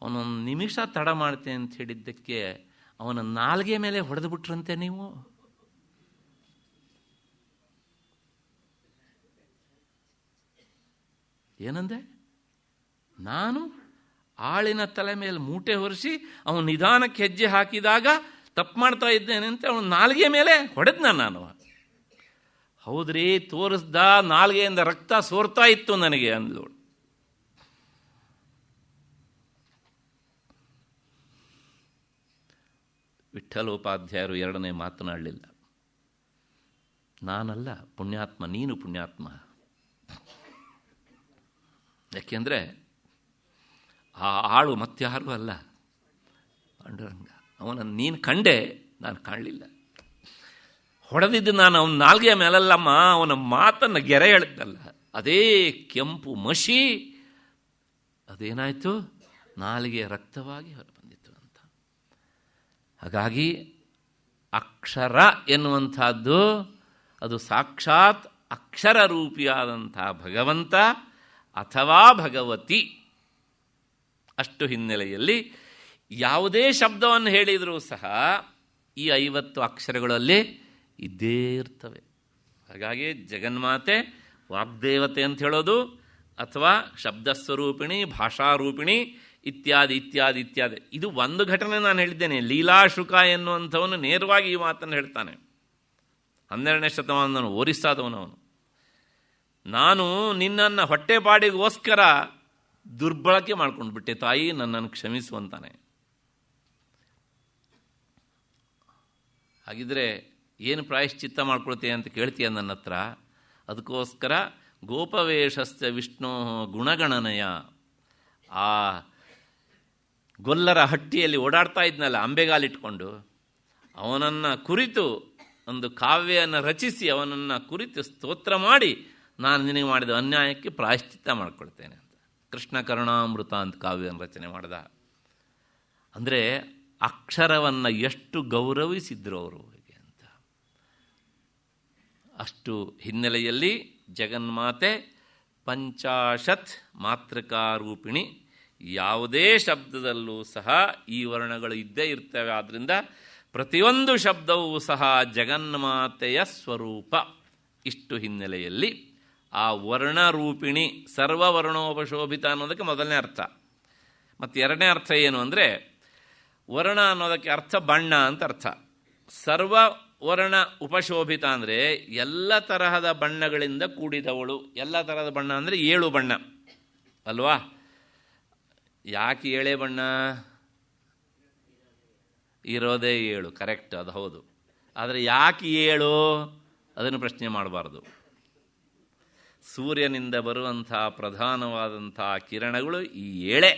ಅವನೊಂದು ನಿಮಿಷ ತಡ ಮಾಡ್ತೇನೆ ಅಂತ ಹೇಳಿದ್ದಕ್ಕೆ ಅವನ ನಾಲ್ಗೆ ಮೇಲೆ ಹೊಡೆದು ಬಿಟ್ರಂತೆ ನೀವು. ಏನಂದೆ? ನಾನು ಆಳಿನ ತಲೆ ಮೇಲೆ ಮೂಟೆ ಹೊರಿಸಿ ಅವನು ನಿಧಾನಕ್ಕೆ ಹೆಜ್ಜೆ ಹಾಕಿದಾಗ ತಪ್ಪು ಮಾಡ್ತಾ ಇದ್ದೇನೆ ಅಂತ ಅವನ ನಾಲ್ಗೆ ಮೇಲೆ ಹೊಡೆದ್ನ ನಾನು. ಹೌದ್ರಿ, ತೋರಿಸ್ದ, ನಾಲ್ಗೆಯಿಂದ ರಕ್ತ ಸೋರ್ತಾ ಇತ್ತು ನನಗೆ ಅಂದ್ಲು. ವಿಠ್ಠಲೋಪಾಧ್ಯಾಯರು 2ನೇ ಮಾತನಾಡಲಿಲ್ಲ. ನಾನಲ್ಲ ಪುಣ್ಯಾತ್ಮ, ನೀನು ಪುಣ್ಯಾತ್ಮ. ಯಾಕೆಂದರೆ ಆ ಆಳು ಮತ್ಯಾರೂ ಅಲ್ಲ, ಪಾಂಡುರಂಗ. ಅವನನ್ನು ನೀನು ಕಂಡೆ, ನಾನು ಕಾಣಲಿಲ್ಲ. ಹೊಡೆದಿದ್ದು ನಾನು ಅವನ ನಾಲ್ಗೆಯ ಮೇಲಲ್ಲಮ್ಮ, ಅವನ ಮಾತನ್ನು ಗೆರೆ ಎಳೆದಲ್ಲ, ಅದೇ ಕೆಂಪು ಮಷಿ ಅದೇನಾಯಿತು, ನಾಲಿಗೆ ರಕ್ತವಾಗಿ ಹೊರಬಂದಿತ್ತು ಅಂತ. ಹಾಗಾಗಿ ಅಕ್ಷರ ಎನ್ನುವಂಥದ್ದು ಅದು ಸಾಕ್ಷಾತ್ ಅಕ್ಷರ ರೂಪಿಯಾದಂಥ ಭಗವಂತ ಅಥವಾ ಭಗವತಿ. ಅಷ್ಟು ಹಿನ್ನೆಲೆಯಲ್ಲಿ ಯಾವುದೇ ಶಬ್ದವನ್ನು ಹೇಳಿದರೂ ಸಹ ಈ 50 ಅಕ್ಷರಗಳಲ್ಲಿ ಇದ್ದೇ ಇರ್ತವೆ. ಹಾಗಾಗಿ ಜಗನ್ಮಾತೆ ವಾಗ್ದೇವತೆ ಅಂತ ಹೇಳೋದು, ಅಥವಾ ಶಬ್ದಸ್ವರೂಪಿಣಿ, ಭಾಷಾರೂಪಿಣಿ ಇತ್ಯಾದಿ ಇತ್ಯಾದಿ ಇತ್ಯಾದಿ. ಇದು ಒಂದು ಘಟನೆ ನಾನು ಹೇಳಿದ್ದೇನೆ. ಲೀಲಾಶುಕ ಎನ್ನುವಂಥವನು ನೇರವಾಗಿ ಈ ಮಾತನ್ನು ಹೇಳ್ತಾನೆ. 12ನೇ ಶತಮಾನದವನು, ಒರಿಸ್ಸಾದವನವನು. ನಾನು ನಿನ್ನನ್ನು ಹೊಟ್ಟೆಪಾಡಿಗೋಸ್ಕರ ದುರ್ಬಳಕೆ ಮಾಡ್ಕೊಂಡು ಬಿಟ್ಟೆ ತಾಯಿ, ನನ್ನನ್ನು ಕ್ಷಮಿಸುವಂತಾನೆ. ಹಾಗಿದ್ರೆ ಏನು ಪ್ರಾಯಶ್ಚಿತ್ತ ಮಾಡ್ಕೊಳ್ತೀಯ ಅಂತ ಕೇಳ್ತೀಯ ನನ್ನ ಹತ್ರ. ಅದಕ್ಕೋಸ್ಕರ ಗೋಪವೇಷಸ್ಥ ವಿಷ್ಣು ಗುಣಗಣನಯ, ಆ ಗೊಲ್ಲರ ಹಟ್ಟಿಯಲ್ಲಿ ಓಡಾಡ್ತಾ ಇದ್ನಲ್ಲ ಅಂಬೆಗಾಲಿಟ್ಕೊಂಡು, ಅವನನ್ನು ಕುರಿತು ಒಂದು ಕಾವ್ಯವನ್ನು ರಚಿಸಿ ಅವನನ್ನು ಕುರಿತು ಸ್ತೋತ್ರ ಮಾಡಿ ನಾನು ನಿನಗೆ ಮಾಡಿದ ಅನ್ಯಾಯಕ್ಕೆ ಪ್ರಾಯಶ್ಚಿತ್ತ ಮಾಡ್ಕೊಳ್ತೇನೆ ಅಂತ ಕೃಷ್ಣ ಕರುಣಾಮೃತ ಅಂತ ಕಾವ್ಯವನ್ನು ರಚನೆ ಮಾಡಿದ. ಅಂದರೆ ಅಕ್ಷರವನ್ನು ಎಷ್ಟು ಗೌರವಿಸಿದ್ರು ಅವರು ಹೇಗೆ ಅಂತ. ಅಷ್ಟು ಹಿನ್ನೆಲೆಯಲ್ಲಿ ಜಗನ್ಮಾತೆ ಪಂಚಾಶತ್ ಮಾತೃಕಾರೂಪಿಣಿ, ಯಾವುದೇ ಶಬ್ದದಲ್ಲೂ ಸಹ ಈ ವರ್ಣಗಳು ಇದ್ದೇ ಇರ್ತವೆ. ಆದ್ದರಿಂದ ಪ್ರತಿಯೊಂದು ಶಬ್ದವೂ ಸಹ ಜಗನ್ಮಾತೆಯ ಸ್ವರೂಪ. ಇಷ್ಟು ಹಿನ್ನೆಲೆಯಲ್ಲಿ ಆ ವರ್ಣರೂಪಿಣಿ ಸರ್ವವರ್ಣೋಪಶೋಭಿತ ಅನ್ನೋದಕ್ಕೆ ಮೊದಲನೇ ಅರ್ಥ. ಮತ್ತು ಎರಡನೇ ಅರ್ಥ ಏನು ಅಂದರೆ, ವರ್ಣ ಅನ್ನೋದಕ್ಕೆ ಅರ್ಥ ಬಣ್ಣ ಅಂತ ಅರ್ಥ. ಸರ್ವವರ್ಣ ಉಪಶೋಭಿತ ಅಂದರೆ ಎಲ್ಲ ತರಹದ ಬಣ್ಣಗಳಿಂದ ಕೂಡಿದವಳು. ಎಲ್ಲ ತರಹದ ಬಣ್ಣ ಅಂದರೆ 7 ಬಣ್ಣ ಅಲ್ವಾ? ಯಾಕೆ 7 ಬಣ್ಣ? ಇರೋದೇ 7, ಕರೆಕ್ಟ್, ಅದು ಹೌದು. ಆದರೆ ಯಾಕೆ 7 ಅದನ್ನು ಪ್ರಶ್ನೆ ಮಾಡಬಾರ್ದು. ಸೂರ್ಯನಿಂದ ಬರುವಂಥ ಪ್ರಧಾನವಾದಂಥ ಕಿರಣಗಳು ಈ 7.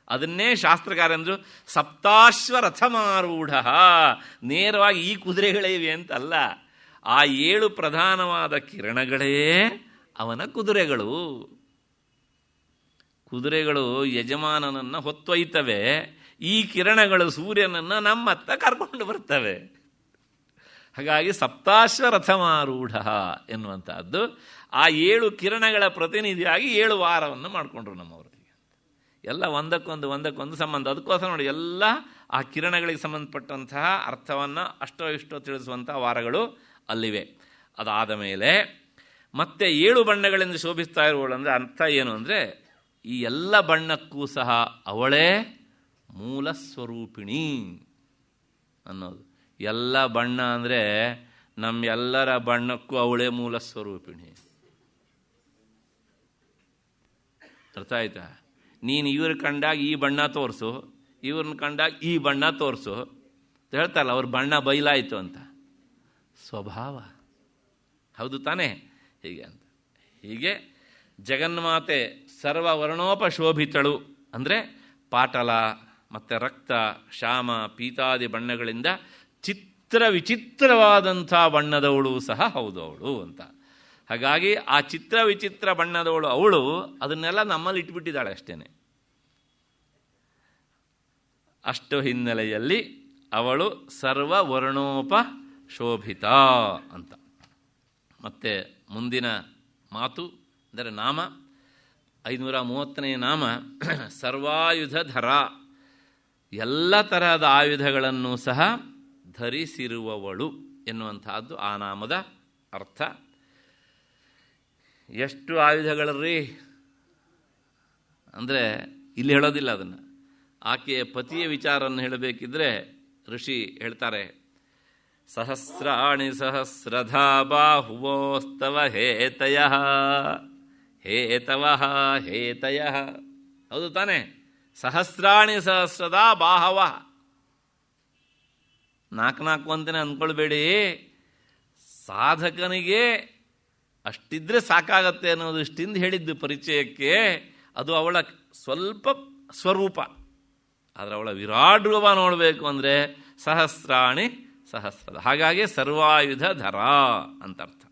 ಅದನ್ನೇ ಶಾಸ್ತ್ರಕಾರಂದರು ಸಪ್ತಾಶ್ವರಥಮಾರೂಢ, ನೇರವಾಗಿ ಈ ಕುದುರೆಗಳೇ ಇವೆ ಅಂತಲ್ಲ, ಆ 7 ಪ್ರಧಾನವಾದ ಕಿರಣಗಳೇ ಅವನ ಕುದುರೆಗಳು. ಕುದುರೆಗಳು ಯಜಮಾನನನ್ನು ಹೊತ್ತೊಯ್ತವೆ, ಈ ಕಿರಣಗಳು ಸೂರ್ಯನನ್ನು ನಮ್ಮತ್ತ ಕರ್ಕೊಂಡು ಬರ್ತವೆ. ಹಾಗಾಗಿ ಸಪ್ತಾಶ್ವರಥಮಾರೂಢ ಎನ್ನುವಂಥದ್ದು ಆ 7 ಕಿರಣಗಳ ಪ್ರತಿನಿಧಿಯಾಗಿ 7 ವಾರವನ್ನು ಮಾಡಿಕೊಂಡ್ರು ನಮ್ಮವರಿಗೆ. ಎಲ್ಲ ಒಂದಕ್ಕೊಂದು ಸಂಬಂಧ. ಅದಕ್ಕೋಸ್ಕರ ನೋಡಿ, ಎಲ್ಲ ಆ ಕಿರಣಗಳಿಗೆ ಸಂಬಂಧಪಟ್ಟಂತಹ ಅರ್ಥವನ್ನು ಅಷ್ಟೋ ಇಷ್ಟೋ ತಿಳಿಸುವಂಥ ವಾರಗಳು ಅಲ್ಲಿವೆ. ಅದಾದ ಮೇಲೆ ಮತ್ತೆ 7 ಬಣ್ಣಗಳಿಂದ ಶೋಭಿಸ್ತಾ ಇರುವಳು ಅಂದರೆ ಅರ್ಥ ಏನು ಅಂದರೆ, ಈ ಎಲ್ಲ ಬಣ್ಣಕ್ಕೂ ಸಹ ಅವಳೇ ಮೂಲ ಸ್ವರೂಪಿಣಿ ಅನ್ನೋದು. ಎಲ್ಲ ಬಣ್ಣ ಅಂದರೆ ನಮ್ಮೆಲ್ಲರ ಬಣ್ಣಕ್ಕೂ ಅವಳೇ ಮೂಲ ಸ್ವರೂಪಿಣಿ. ಅರ್ಥ ಆಯ್ತಾ? ನೀನು ಇವ್ರ ಕಂಡಾಗ ಈ ಬಣ್ಣ ತೋರಿಸು, ಇವ್ರನ್ನ ಕಂಡಾಗ ಈ ಬಣ್ಣ ತೋರಿಸು ಅಂತ ಹೇಳ್ತಾರಲ್ಲ, ಅವ್ರ ಬಣ್ಣ ಬಯಲಾಯಿತು ಅಂತ. ಸ್ವಭಾವ ಹೌದು ತಾನೇ? ಹೀಗೆ ಅಂತ. ಹೀಗೆ ಜಗನ್ಮಾತೆ ಸರ್ವವರ್ಣೋಪಶೋಭಿತಳು ಅಂದರೆ ಪಾಟಲ ಮತ್ತು ರಕ್ತ, ಶ್ಯಾಮ, ಪೀತಾದಿ ಬಣ್ಣಗಳಿಂದ ವಿಚಿತ್ರವಾದಂಥ ಬಣ್ಣದವಳು ಸಹ ಹೌದು ಅವಳು ಅಂತ. ಹಾಗಾಗಿ ಆ ವಿಚಿತ್ರ ಬಣ್ಣದವಳು ಅವಳು, ಅದನ್ನೆಲ್ಲ ನಮ್ಮಲ್ಲಿ ಇಟ್ಬಿಟ್ಟಿದ್ದಾಳೆ ಅಷ್ಟೇ. ಅಷ್ಟು ಹಿನ್ನೆಲೆಯಲ್ಲಿ ಅವಳು ಸರ್ವವರ್ಣೋಪಶೋಭಿತ ಅಂತ. ಮತ್ತು ಮುಂದಿನ ಮಾತು ಅಂದರೆ ನಾಮ 530ನೇ ನಾಮ ಸರ್ವಾಯುಧಧರ, ಎಲ್ಲ ತರಹದ ಆಯುಧಗಳನ್ನು ಸಹ ಧರಿಸಿರುವವಳು ಎನ್ನುವಂತಹದ್ದು ಆ ನಾಮದ ಅರ್ಥ. ಎಷ್ಟು ಆಯುಧಗಳರ್ರಿ ಅಂದರೆ ಇಲ್ಲಿ ಹೇಳೋದಿಲ್ಲ ಅದನ್ನು. ಆಕೆಯ ಪತಿಯ ವಿಚಾರವನ್ನು ಹೇಳಬೇಕಿದ್ರೆ ಋಷಿ ಹೇಳ್ತಾರೆ, ಸಹಸ್ರಾಣಿ ಸಹಸ್ರಧಾ ಬಾಹುವೋಸ್ತವ ಹೇತಯಃ ಹೇತವಃ ಹೇತಯಃ. ಹೌದು ತಾನೇ? ಸಹಸ್ರಾಣಿ ಸಹಸ್ರದ ಬಾಹವ, 4 ಅಂತಲೇ ಅಂದ್ಕೊಳ್ಬೇಡಿ. ಸಾಧಕನಿಗೆ ಅಷ್ಟಿದ್ರೆ ಸಾಕಾಗತ್ತೆ ಅನ್ನೋದು ಇಷ್ಟಿಂದ ಹೇಳಿದ್ದು ಪರಿಚಯಕ್ಕೆ. ಅದು ಅವಳ ಸ್ವಲ್ಪ ಸ್ವರೂಪ. ಆದರೆ ಅವಳ ವಿರಾಟ್ ರೂಪ ನೋಡಬೇಕು ಅಂದರೆ ಸಹಸ್ರಾಣಿ ಸಹಸ್ರದ. ಹಾಗಾಗಿ ಸರ್ವಾಯುಧ ಧರ ಅಂತ ಅರ್ಥ.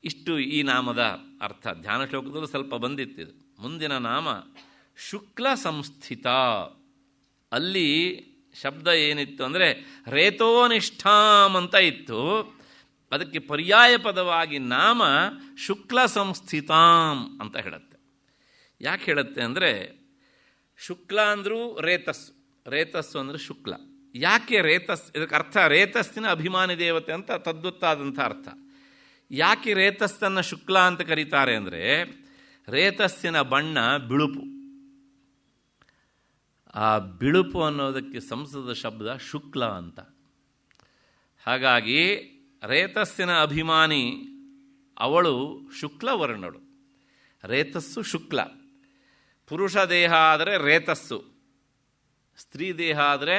ಇಷ್ಟು ಈ ನಾಮದ ಅರ್ಥ. ಧ್ಯಾನ ಶ್ಲೋಕದಲ್ಲೂ ಸ್ವಲ್ಪ ಬಂದಿತ್ತಿದು. ಮುಂದಿನ ನಾಮ ಶುಕ್ಲ ಸಂಸ್ಥಿತ. ಅಲ್ಲಿ ಶಬ್ದ ಏನಿತ್ತು ಅಂದರೆ ರೇತೋನಿಷ್ಠಾಂ ಅಂತ ಇತ್ತು. ಅದಕ್ಕೆ ಪರ್ಯಾಯ ಪದವಾಗಿ ನಾಮ ಶುಕ್ಲ ಸಂಸ್ಥಿತಾಂ ಅಂತ ಹೇಳುತ್ತೆ. ಯಾಕೆ ಹೇಳುತ್ತೆ ಅಂದರೆ, ಶುಕ್ಲ ಅಂದರೂ ರೇತಸ್ಸು ಅಂದರೆ ಶುಕ್ಲ. ಯಾಕೆ ರೇತಸ್? ಇದಕ್ಕೆ ಅರ್ಥ ರೇತಸ್ಸಿನ ಅಭಿಮಾನಿ ದೇವತೆ ಅಂತ ತದ್ವತ್ತಾದಂಥ ಅರ್ಥ. ಯಾಕೆ ರೇತಸ್ಸನ್ನು ಶುಕ್ಲ ಅಂತ ಕರೀತಾರೆ ಅಂದರೆ, ರೇತಸ್ಸಿನ ಬಣ್ಣ ಬಿಳುಪು. ಆ ಬಿಳುಪು ಅನ್ನೋದಕ್ಕೆ ಸಂಸ್ಕೃತ ಶಬ್ದ ಶುಕ್ಲ ಅಂತ. ಹಾಗಾಗಿ ರೇತಸ್ಸಿನ ಅಭಿಮಾನಿ ಅವಳು ಶುಕ್ಲವರ್ಣಳು. ರೇತಸ್ಸು ಶುಕ್ಲ. ಪುರುಷ ದೇಹ ಆದರೆ ರೇತಸ್ಸು, ಸ್ತ್ರೀ ದೇಹ ಆದರೆ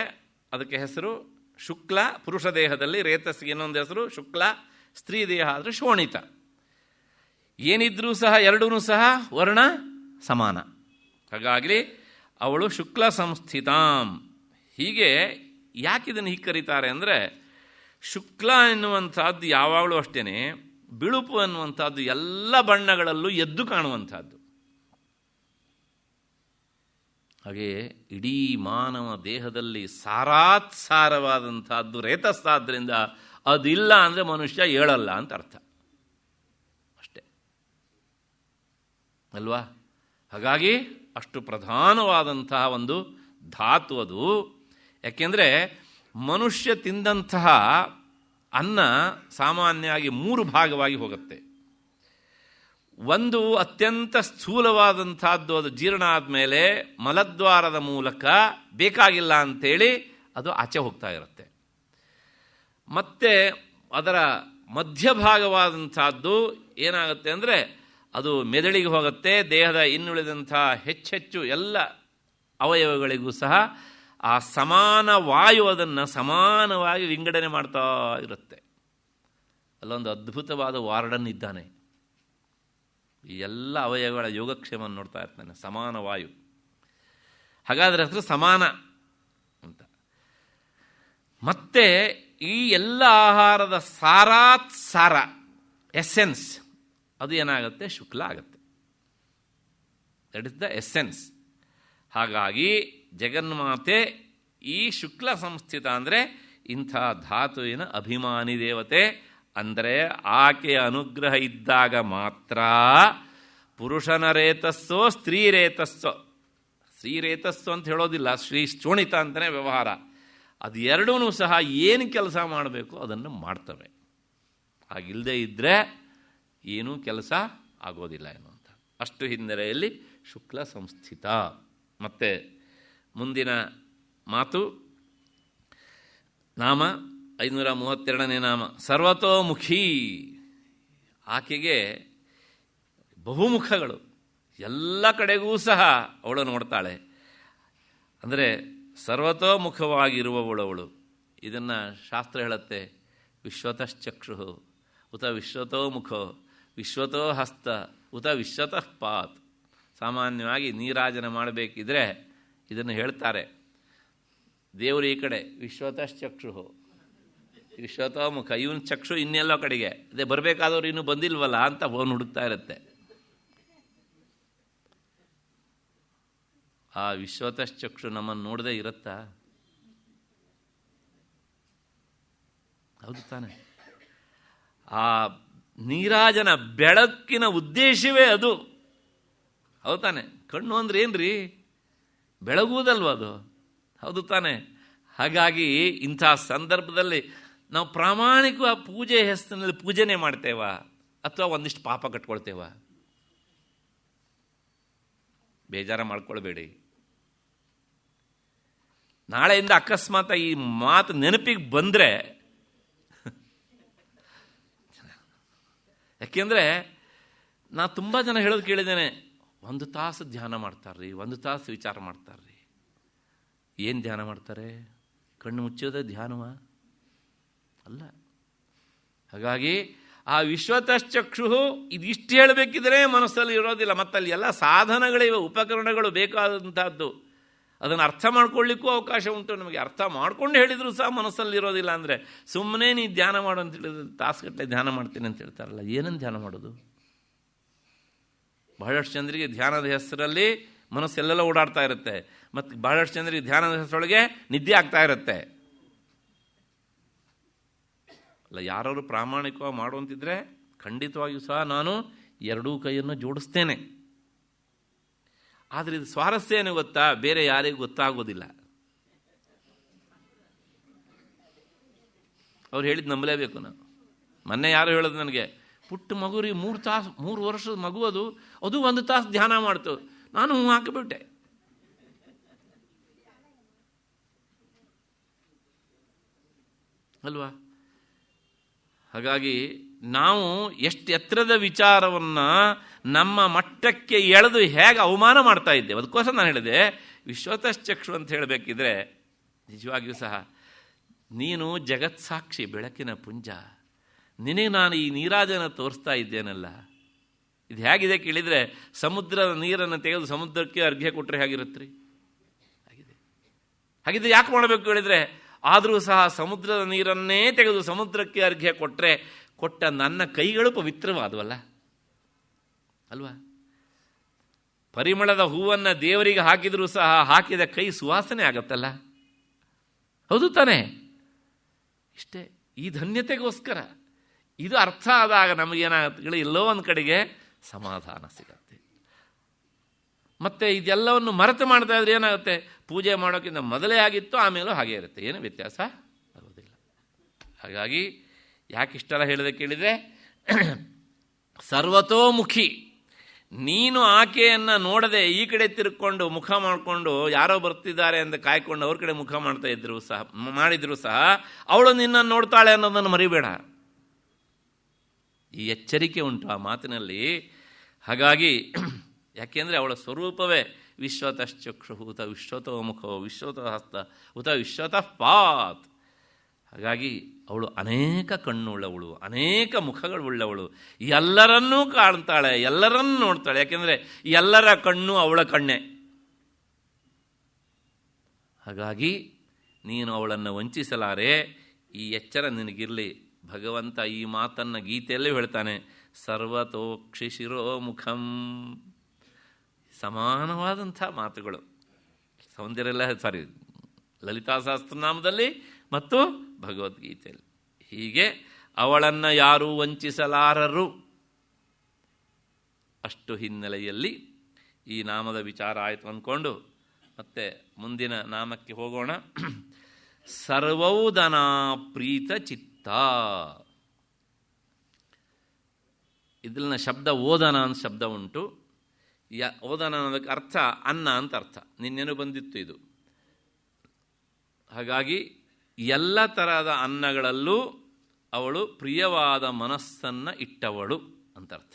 ಅದಕ್ಕೆ ಹೆಸರು ಶುಕ್ಲ, ಪುರುಷ ದೇಹದಲ್ಲಿ ರೇತಸ್ಸಿಗೆ ಇನ್ನೊಂದು ಹೆಸರು ಶುಕ್ಲ, ಸ್ತ್ರೀ ದೇಹ ಆದರೆ ಶೋಣಿತ. ಏನಿದ್ರೂ ಸಹ ಎರಡೂ ಸಹ ವರ್ಣ ಸಮಾನ. ಹಾಗಾಗಿ ಅವಳು ಶುಕ್ಲ ಸಂಸ್ಥಿತಾಂ. ಹೀಗೆ ಯಾಕಿದನ್ನು ಹೀಗೆ ಕರೀತಾರೆ ಅಂದರೆ, ಶುಕ್ಲ ಎನ್ನುವಂಥದ್ದು ಯಾವಾಗಲೂ ಅಷ್ಟೇ ಬಿಳುಪು ಅನ್ನುವಂಥದ್ದು ಎಲ್ಲ ಬಣ್ಣಗಳಲ್ಲೂ ಎದ್ದು ಕಾಣುವಂಥದ್ದು. ಹಾಗೆಯೇ ಇಡೀ ಮಾನವ ದೇಹದಲ್ಲಿ ಸಾರಾತ್ಸಾರವಾದಂಥದ್ದು ರೇತಸ್ಸಾದ್ದರಿಂದ ಅದಿಲ್ಲ ಅಂದರೆ ಮನುಷ್ಯ ಏಳಲ್ಲ ಅಂತ ಅರ್ಥ ಅಷ್ಟೇ ಅಲ್ವಾ. ಹಾಗಾಗಿ ಅಷ್ಟು ಪ್ರಧಾನವಾದಂತಹ ಒಂದು ಧಾತು ಅದು. ಯಾಕೆಂದರೆ ಮನುಷ್ಯ ತಿಂದಂತಹ ಅನ್ನ ಸಾಮಾನ್ಯವಾಗಿ 3 ಭಾಗವಾಗಿ ಹೋಗುತ್ತೆ. ಒಂದು ಅತ್ಯಂತ ಸ್ಥೂಲವಾದಂಥದ್ದು, ಅದು ಜೀರ್ಣ ಆದಮೇಲೆ ಮಲದ್ವಾರದ ಮೂಲಕ ಬೇಕಾಗಿಲ್ಲ ಅಂಥೇಳಿ ಅದು ಆಚೆ ಹೋಗ್ತಾ ಇರುತ್ತೆ. ಮತ್ತು ಅದರ ಮಧ್ಯಭಾಗವಾದಂಥದ್ದು ಏನಾಗುತ್ತೆ ಅಂದರೆ ಅದು ಮೆದುಳಿಗೆ ಹೋಗುತ್ತೆ. ದೇಹದ ಇನ್ನುಳಿದಂಥ ಹೆಚ್ಚೆಚ್ಚು ಎಲ್ಲ ಅವಯವಗಳಿಗೂ ಸಹ ಆ ಸಮಾನ ವಾಯು ಅದನ್ನು ಸಮಾನವಾಗಿ ವಿಂಗಡಣೆ ಮಾಡ್ತಾ ಇರುತ್ತೆ. ಅಲ್ಲೊಂದು ಅದ್ಭುತವಾದ ವಾರ್ಡನ್ ಇದ್ದಾನೆ, ಈ ಎಲ್ಲ ಅವಯವಗಳ ಯೋಗಕ್ಷೇಮವನ್ನು ನೋಡ್ತಾ ಇರ್ತಾನೆ. ಸಮಾನ ವಾಯು, ಹಾಗಾದರೆ ಹೆಸರು ಸಮಾನ ಅಂತ. ಮತ್ತೆ ಈ ಎಲ್ಲ ಆಹಾರದ ಸಾರ ಎಸೆನ್ಸ್ ಅದು ಏನಾಗುತ್ತೆ, ಶುಕ್ಲ ಆಗುತ್ತೆ. That is the essence. ಹಾಗಾಗಿ ಜಗನ್ಮಾತೆ ಈ ಶುಕ್ಲ ಸಂಸ್ಥಿತ ಅಂದರೆ ಇಂಥ ಧಾತುವಿನ ಅಭಿಮಾನಿ ದೇವತೆ. ಅಂದರೆ ಆಕೆಯ ಅನುಗ್ರಹ ಇದ್ದಾಗ ಮಾತ್ರ ಪುರುಷನ ರೇತಸ್ಸೋ ಸ್ತ್ರೀ ರೇತಸ್ಸೋ, ಸ್ತ್ರೀ ರೇತಸ್ಸು ಅಂತ ಹೇಳೋದಿಲ್ಲ, ಶ್ರೀ ಶೋಣಿತ ಅಂತಲೇ ವ್ಯವಹಾರ. ಅದು ಎರಡೂ ಸಹ ಏನು ಕೆಲಸ ಮಾಡಬೇಕು ಅದನ್ನು ಮಾಡ್ತವೆ. ಹಾಗಿಲ್ಲದೆ ಇದ್ದರೆ ಏನೂ ಕೆಲಸ ಆಗೋದಿಲ್ಲ ಎನ್ನುವಂಥ ಅಷ್ಟು ಹಿನ್ನೆಲೆಯಲ್ಲಿ ಶುಕ್ಲ ಸಂಸ್ಥಿತ. ಮತ್ತು ಮುಂದಿನ ಮಾತು ನಾಮ 532ನೇ ನಾಮ ಸರ್ವತೋಮುಖಿ. ಆಕೆಗೆ ಬಹುಮುಖಗಳು, ಎಲ್ಲ ಕಡೆಗೂ ಸಹ ಅವಳು ನೋಡ್ತಾಳೆ. ಅಂದರೆ ಸರ್ವತೋಮುಖವಾಗಿರುವವಳು ಅವಳು. ಇದನ್ನು ಶಾಸ್ತ್ರ ಹೇಳುತ್ತೆ, ವಿಶ್ವತಶ್ಚಕ್ಷು ಉತ ವಿಶ್ವತೋಮುಖೋ ವಿಶ್ವತೋ ಹಸ್ತ ಉತ ವಿಶ್ವತಃ ಪಾತ್. ಸಾಮಾನ್ಯವಾಗಿ ನೀರಾಜನೆ ಮಾಡಬೇಕಿದ್ರೆ ಇದನ್ನು ಹೇಳ್ತಾರೆ. ದೇವರು ಈ ಕಡೆ ವಿಶ್ವತಶ್ಚಕ್ಷು ವಿಶ್ವತೋಮುಖ, ಇವನ ಚಕ್ಷು ಇನ್ನೆಲ್ಲೋ ಕಡೆಗೆ, ಅದೇ ಬರಬೇಕಾದವ್ರು ಇನ್ನೂ ಬಂದಿಲ್ವಲ್ಲ ಅಂತ ಫೋನ್ ಹುಡುಕ್ತಾ ಇರುತ್ತೆ. ಆ ವಿಶ್ವತಶ್ಚಕ್ಷು ನಮ್ಮನ್ನು ನೋಡದೆ ಇರುತ್ತಾ? ಹೌದು ತಾನೆ. ಆ ನೀರಾಜನ ಬೆಳಕಿನ ಉದ್ದೇಶವೇ ಅದು. ಹೌದು ತಾನೆ. ಕಣ್ಣು ಅಂದ್ರೆ ಏನ್ರಿ? ಬೆಳಗುವುದಲ್ವ ಅದು. ಹೌದು ತಾನೆ. ಹಾಗಾಗಿ ಇಂಥ ಸಂದರ್ಭದಲ್ಲಿ ನಾವು ಪ್ರಾಮಾಣಿಕ ಪೂಜೆ ಹೆಸರಿನಲ್ಲಿ ಪೂಜೆನೇ ಮಾಡ್ತೇವಾ ಅಥವಾ ಒಂದಿಷ್ಟು ಪಾಪ ಕಟ್ಕೊಳ್ತೇವಾ? ಬೇಜಾರ ಮಾಡ್ಕೊಳ್ಬೇಡಿ. ನಾಳೆಯಿಂದ ಅಕಸ್ಮಾತ್ ಈ ಮಾತು ನೆನಪಿಗೆ ಬಂದರೆ, ಯಾಕೆಂದರೆ ನಾ ತುಂಬ ಜನ ಹೇಳೋದು ಕೇಳಿದ್ದೇನೆ, 1 ತಾಸು ಧ್ಯಾನ ಮಾಡ್ತಾರ್ರಿ, 1 ತಾಸು ವಿಚಾರ ಮಾಡ್ತಾರ್ರಿ. ಏನು ಧ್ಯಾನ ಮಾಡ್ತಾರೆ? ಕಣ್ಣು ಮುಚ್ಚೋದೇ ಧ್ಯಾನವ ಅಲ್ಲ. ಹಾಗಾಗಿ ಆ ವಿಶ್ವತಶ್ಚಕ್ಷು ಇದಿಷ್ಟು ಹೇಳಬೇಕಿದ್ರೆ ಮನಸ್ಸಲ್ಲಿ ಇರೋದಿಲ್ಲ. ಮತ್ತಲ್ಲಿ ಎಲ್ಲ ಸಾಧನಗಳಿವೆ, ಉಪಕರಣಗಳು ಬೇಕಾದಂಥದ್ದು. ಅದನ್ನು ಅರ್ಥ ಮಾಡ್ಕೊಳ್ಳಿಕ್ಕೂ ಅವಕಾಶ ಉಂಟು ನಮಗೆ. ಅರ್ಥ ಮಾಡ್ಕೊಂಡು ಹೇಳಿದರೂ ಸಹ ಮನಸ್ಸಲ್ಲಿ ಇರೋದಿಲ್ಲ. ಅಂದರೆ ಸುಮ್ಮನೆ ನೀ ಧ್ಯಾನ ಮಾಡು ಅಂತ ಹೇಳಿದ್ರೆ ತಾಸುಗಟ್ಟಲೆ ಧ್ಯಾನ ಮಾಡ್ತೀನಿ ಅಂತ ಹೇಳ್ತಾರಲ್ಲ, ಏನನ್ನು ಧ್ಯಾನ ಮಾಡೋದು? ಬಹಳಷ್ಟು ಜನರಿಗೆ ಧ್ಯಾನದ ಹೆಸರಲ್ಲಿ ಮನಸ್ಸೆಲ್ಲೆಲ್ಲ ಓಡಾಡ್ತಾ ಇರುತ್ತೆ. ಮತ್ತು ಬಹಳಷ್ಟು ಜನರಿಗೆ ಧ್ಯಾನದ ಹೆಸರೊಳಗೆ ನಿದ್ದೆ ಆಗ್ತಾ ಇರುತ್ತೆ. ಅಲ್ಲ, ಯಾರು ಪ್ರಾಮಾಣಿಕವಾಗಿ ಮಾಡುವಂತಿದ್ರೆ ಖಂಡಿತವಾಗಿಯೂ ಸಹ ನಾನು 2 ಕೈಯನ್ನು ಜೋಡಿಸ್ತೇನೆ. ಆದರೆ ಇದು ಸ್ವಾರಸ್ಯ ಏನು ಗೊತ್ತಾ? ಬೇರೆ ಯಾರಿಗೂ ಗೊತ್ತಾಗೋದಿಲ್ಲ. ಅವ್ರು ಹೇಳಿದ್ದು ನಂಬಲೇಬೇಕು ನಾವು. ಮೊನ್ನೆ ಯಾರು ಹೇಳೋದು ನನಗೆ, ಪುಟ್ಟ ಮಗು ರೀ, 3 ವರ್ಷದ ಮಗು, ಅದು 1 ತಾಸು ಧ್ಯಾನ ಮಾಡ್ತು. ನಾನು ಹಾಕಿಬಿಟ್ಟೆ. ಅಲ್ವಾ? ಹಾಗಾಗಿ ನಾವು ಎಷ್ಟು ಎತ್ತರದ ವಿಚಾರವನ್ನು ನಮ್ಮ ಮಟ್ಟಕ್ಕೆ ಎಳೆದು ಹೇಗೆ ಅವಮಾನ ಮಾಡ್ತಾ ಇದ್ದೇವೆ. ಅದಕ್ಕೋಸ್ಕರ ನಾನು ಹೇಳಿದೆ, ವಿಶ್ವತಶ್ಚಕ್ಷು ಅಂತ ಹೇಳಬೇಕಿದ್ರೆ ನಿಜವಾಗಿಯೂ ಸಹ ನೀನು ಜಗತ್ಸಾಕ್ಷಿ, ಬೆಳಕಿನ ಪುಂಜ, ನಿನಗೆ ನಾನು ಈ ನೀರಾಜನ ತೋರಿಸ್ತಾ ಇದ್ದೇನಲ್ಲ, ಇದು ಹೇಗಿದೆ ಕೇಳಿದರೆ ಸಮುದ್ರದ ನೀರನ್ನು ತೆಗೆದು ಸಮುದ್ರಕ್ಕೆ ಅರ್ಘ್ಯ ಕೊಟ್ಟರೆ ಹೇಗಿರುತ್ತೀ? ಹಾಗಿದ್ರೆ ಯಾಕೆ ಮಾಡಬೇಕು ಹೇಳಿದರೆ, ಆದರೂ ಸಹ ಸಮುದ್ರದ ನೀರನ್ನೇ ತೆಗೆದು ಸಮುದ್ರಕ್ಕೆ ಅರ್ಘ್ಯ ಕೊಟ್ಟರೆ ಕೊಟ್ಟ ನನ್ನ ಕೈಗಳು ಪವಿತ್ರವಾದವಲ್ಲ ಅಲ್ವಾ? ಪರಿಮಳದ ಹೂವನ್ನು ದೇವರಿಗೆ ಹಾಕಿದರೂ ಸಹ ಹಾಕಿದ ಕೈ ಸುವಾಸನೆ ಆಗತ್ತಲ್ಲ, ಹೌದು ತಾನೇ? ಇಷ್ಟೇ, ಈ ಧನ್ಯತೆಗೋಸ್ಕರ ಇದು ಅರ್ಥ ಆದಾಗ ನಮಗೇನಾಗುತ್ತೆ, ಎಲ್ಲೋ ಒಂದು ಕಡೆಗೆ ಸಮಾಧಾನ ಸಿಗತ್ತೆ. ಮತ್ತು ಇದೆಲ್ಲವನ್ನು ಮರೆತು ಮಾಡ್ತಾ ಇದ್ರೆ ಏನಾಗುತ್ತೆ, ಪೂಜೆ ಮಾಡೋಕ್ಕಿಂತ ಮೊದಲೇ ಆಗಿತ್ತು, ಆಮೇಲೂ ಹಾಗೇ ಇರುತ್ತೆ, ಏನು ವ್ಯತ್ಯಾಸ ಆಗೋದಿಲ್ಲ. ಹಾಗಾಗಿ ಯಾಕಿಷ್ಟೆಲ್ಲ ಹೇಳಿದೆ ಕೇಳಿದರೆ, ಸರ್ವತೋಮುಖಿ, ನೀನು ಆಕೆಯನ್ನು ನೋಡದೆ ಈ ಕಡೆ ತಿರ್ಕೊಂಡು ಮುಖ ಮಾಡಿಕೊಂಡು ಯಾರೋ ಬರ್ತಿದ್ದಾರೆ ಅಂತ ಕಾಯ್ಕೊಂಡು ಅವ್ರ ಕಡೆ ಮುಖ ಮಾಡಿದ್ರು ಸಹ ಅವಳು ನಿನ್ನನ್ನು ನೋಡ್ತಾಳೆ ಅನ್ನೋದನ್ನು ಮರಿಬೇಡ. ಈ ಎಚ್ಚರಿಕೆ ಉಂಟು ಆ ಮಾತಿನಲ್ಲಿ. ಹಾಗಾಗಿ ಯಾಕೆಂದರೆ ಅವಳ ಸ್ವರೂಪವೇ ವಿಶ್ವತಶ್ಚಕ್ಷು ಉತ ವಿಶ್ವತೋ ಮುಖೋ ವಿಶ್ವತಃ ಹಸ್ತ ಉತ ವಿಶ್ವತಃ ಪಾತ್. ಹಾಗಾಗಿ ಅವಳು ಅನೇಕ ಕಣ್ಣುಳ್ಳವಳು, ಅನೇಕ ಮುಖಗಳುಳ್ಳವಳು, ಎಲ್ಲರನ್ನೂ ಕಾಣ್ತಾಳೆ, ಎಲ್ಲರನ್ನೂ ನೋಡ್ತಾಳೆ. ಯಾಕೆಂದರೆ ಎಲ್ಲರ ಕಣ್ಣು ಅವಳ ಕಣ್ಣೆ. ಹಾಗಾಗಿ ನೀನು ಅವಳನ್ನು ವಂಚಿಸಲಾರೆ, ಈ ಎಚ್ಚರ ನಿನಗಿರಲಿ. ಭಗವಂತ ಈ ಮಾತನ್ನು ಗೀತೆಯಲ್ಲೇ ಹೇಳ್ತಾನೆ, ಸರ್ವತೋಕ್ಷಿ ಶಿರೋಮುಖಂ. ಸಮಾನವಾದಂಥ ಮಾತುಗಳು ಲಲಿತಾ ಸಹಸ್ರನಾಮದಲ್ಲಿ ಮತ್ತು ಭಗವದ್ಗೀತೆಯಲ್ಲಿ. ಹೀಗೆ ಅವಳನ್ನು ಯಾರೂ ವಂಚಿಸಲಾರರು. ಅಷ್ಟು ಹಿನ್ನೆಲೆಯಲ್ಲಿ ಈ ನಾಮದ ವಿಚಾರ ಆಯಿತು ಅಂದ್ಕೊಂಡು ಮತ್ತೆ ಮುಂದಿನ ನಾಮಕ್ಕೆ ಹೋಗೋಣ. ಸರ್ವೌದನ ಪ್ರೀತ ಚಿತ್ತ. ಇದನ್ನ ಶಬ್ದ ಓದನ ಅಂತ ಶಬ್ದ ಉಂಟು. ಓದನ ಅನ್ನೋದಕ್ಕೆ ಅರ್ಥ ಅನ್ನ ಅಂತ ಅರ್ಥ. ನಿನ್ನೇನು ಬಂದಿತ್ತು ಇದು. ಹಾಗಾಗಿ ಎಲ್ಲ ತರಹದ ಅನ್ನಗಳಲ್ಲೂ ಅವಳು ಪ್ರಿಯವಾದ ಮನಸ್ಸನ್ನು ಇಟ್ಟವಳು ಅಂತ ಅರ್ಥ.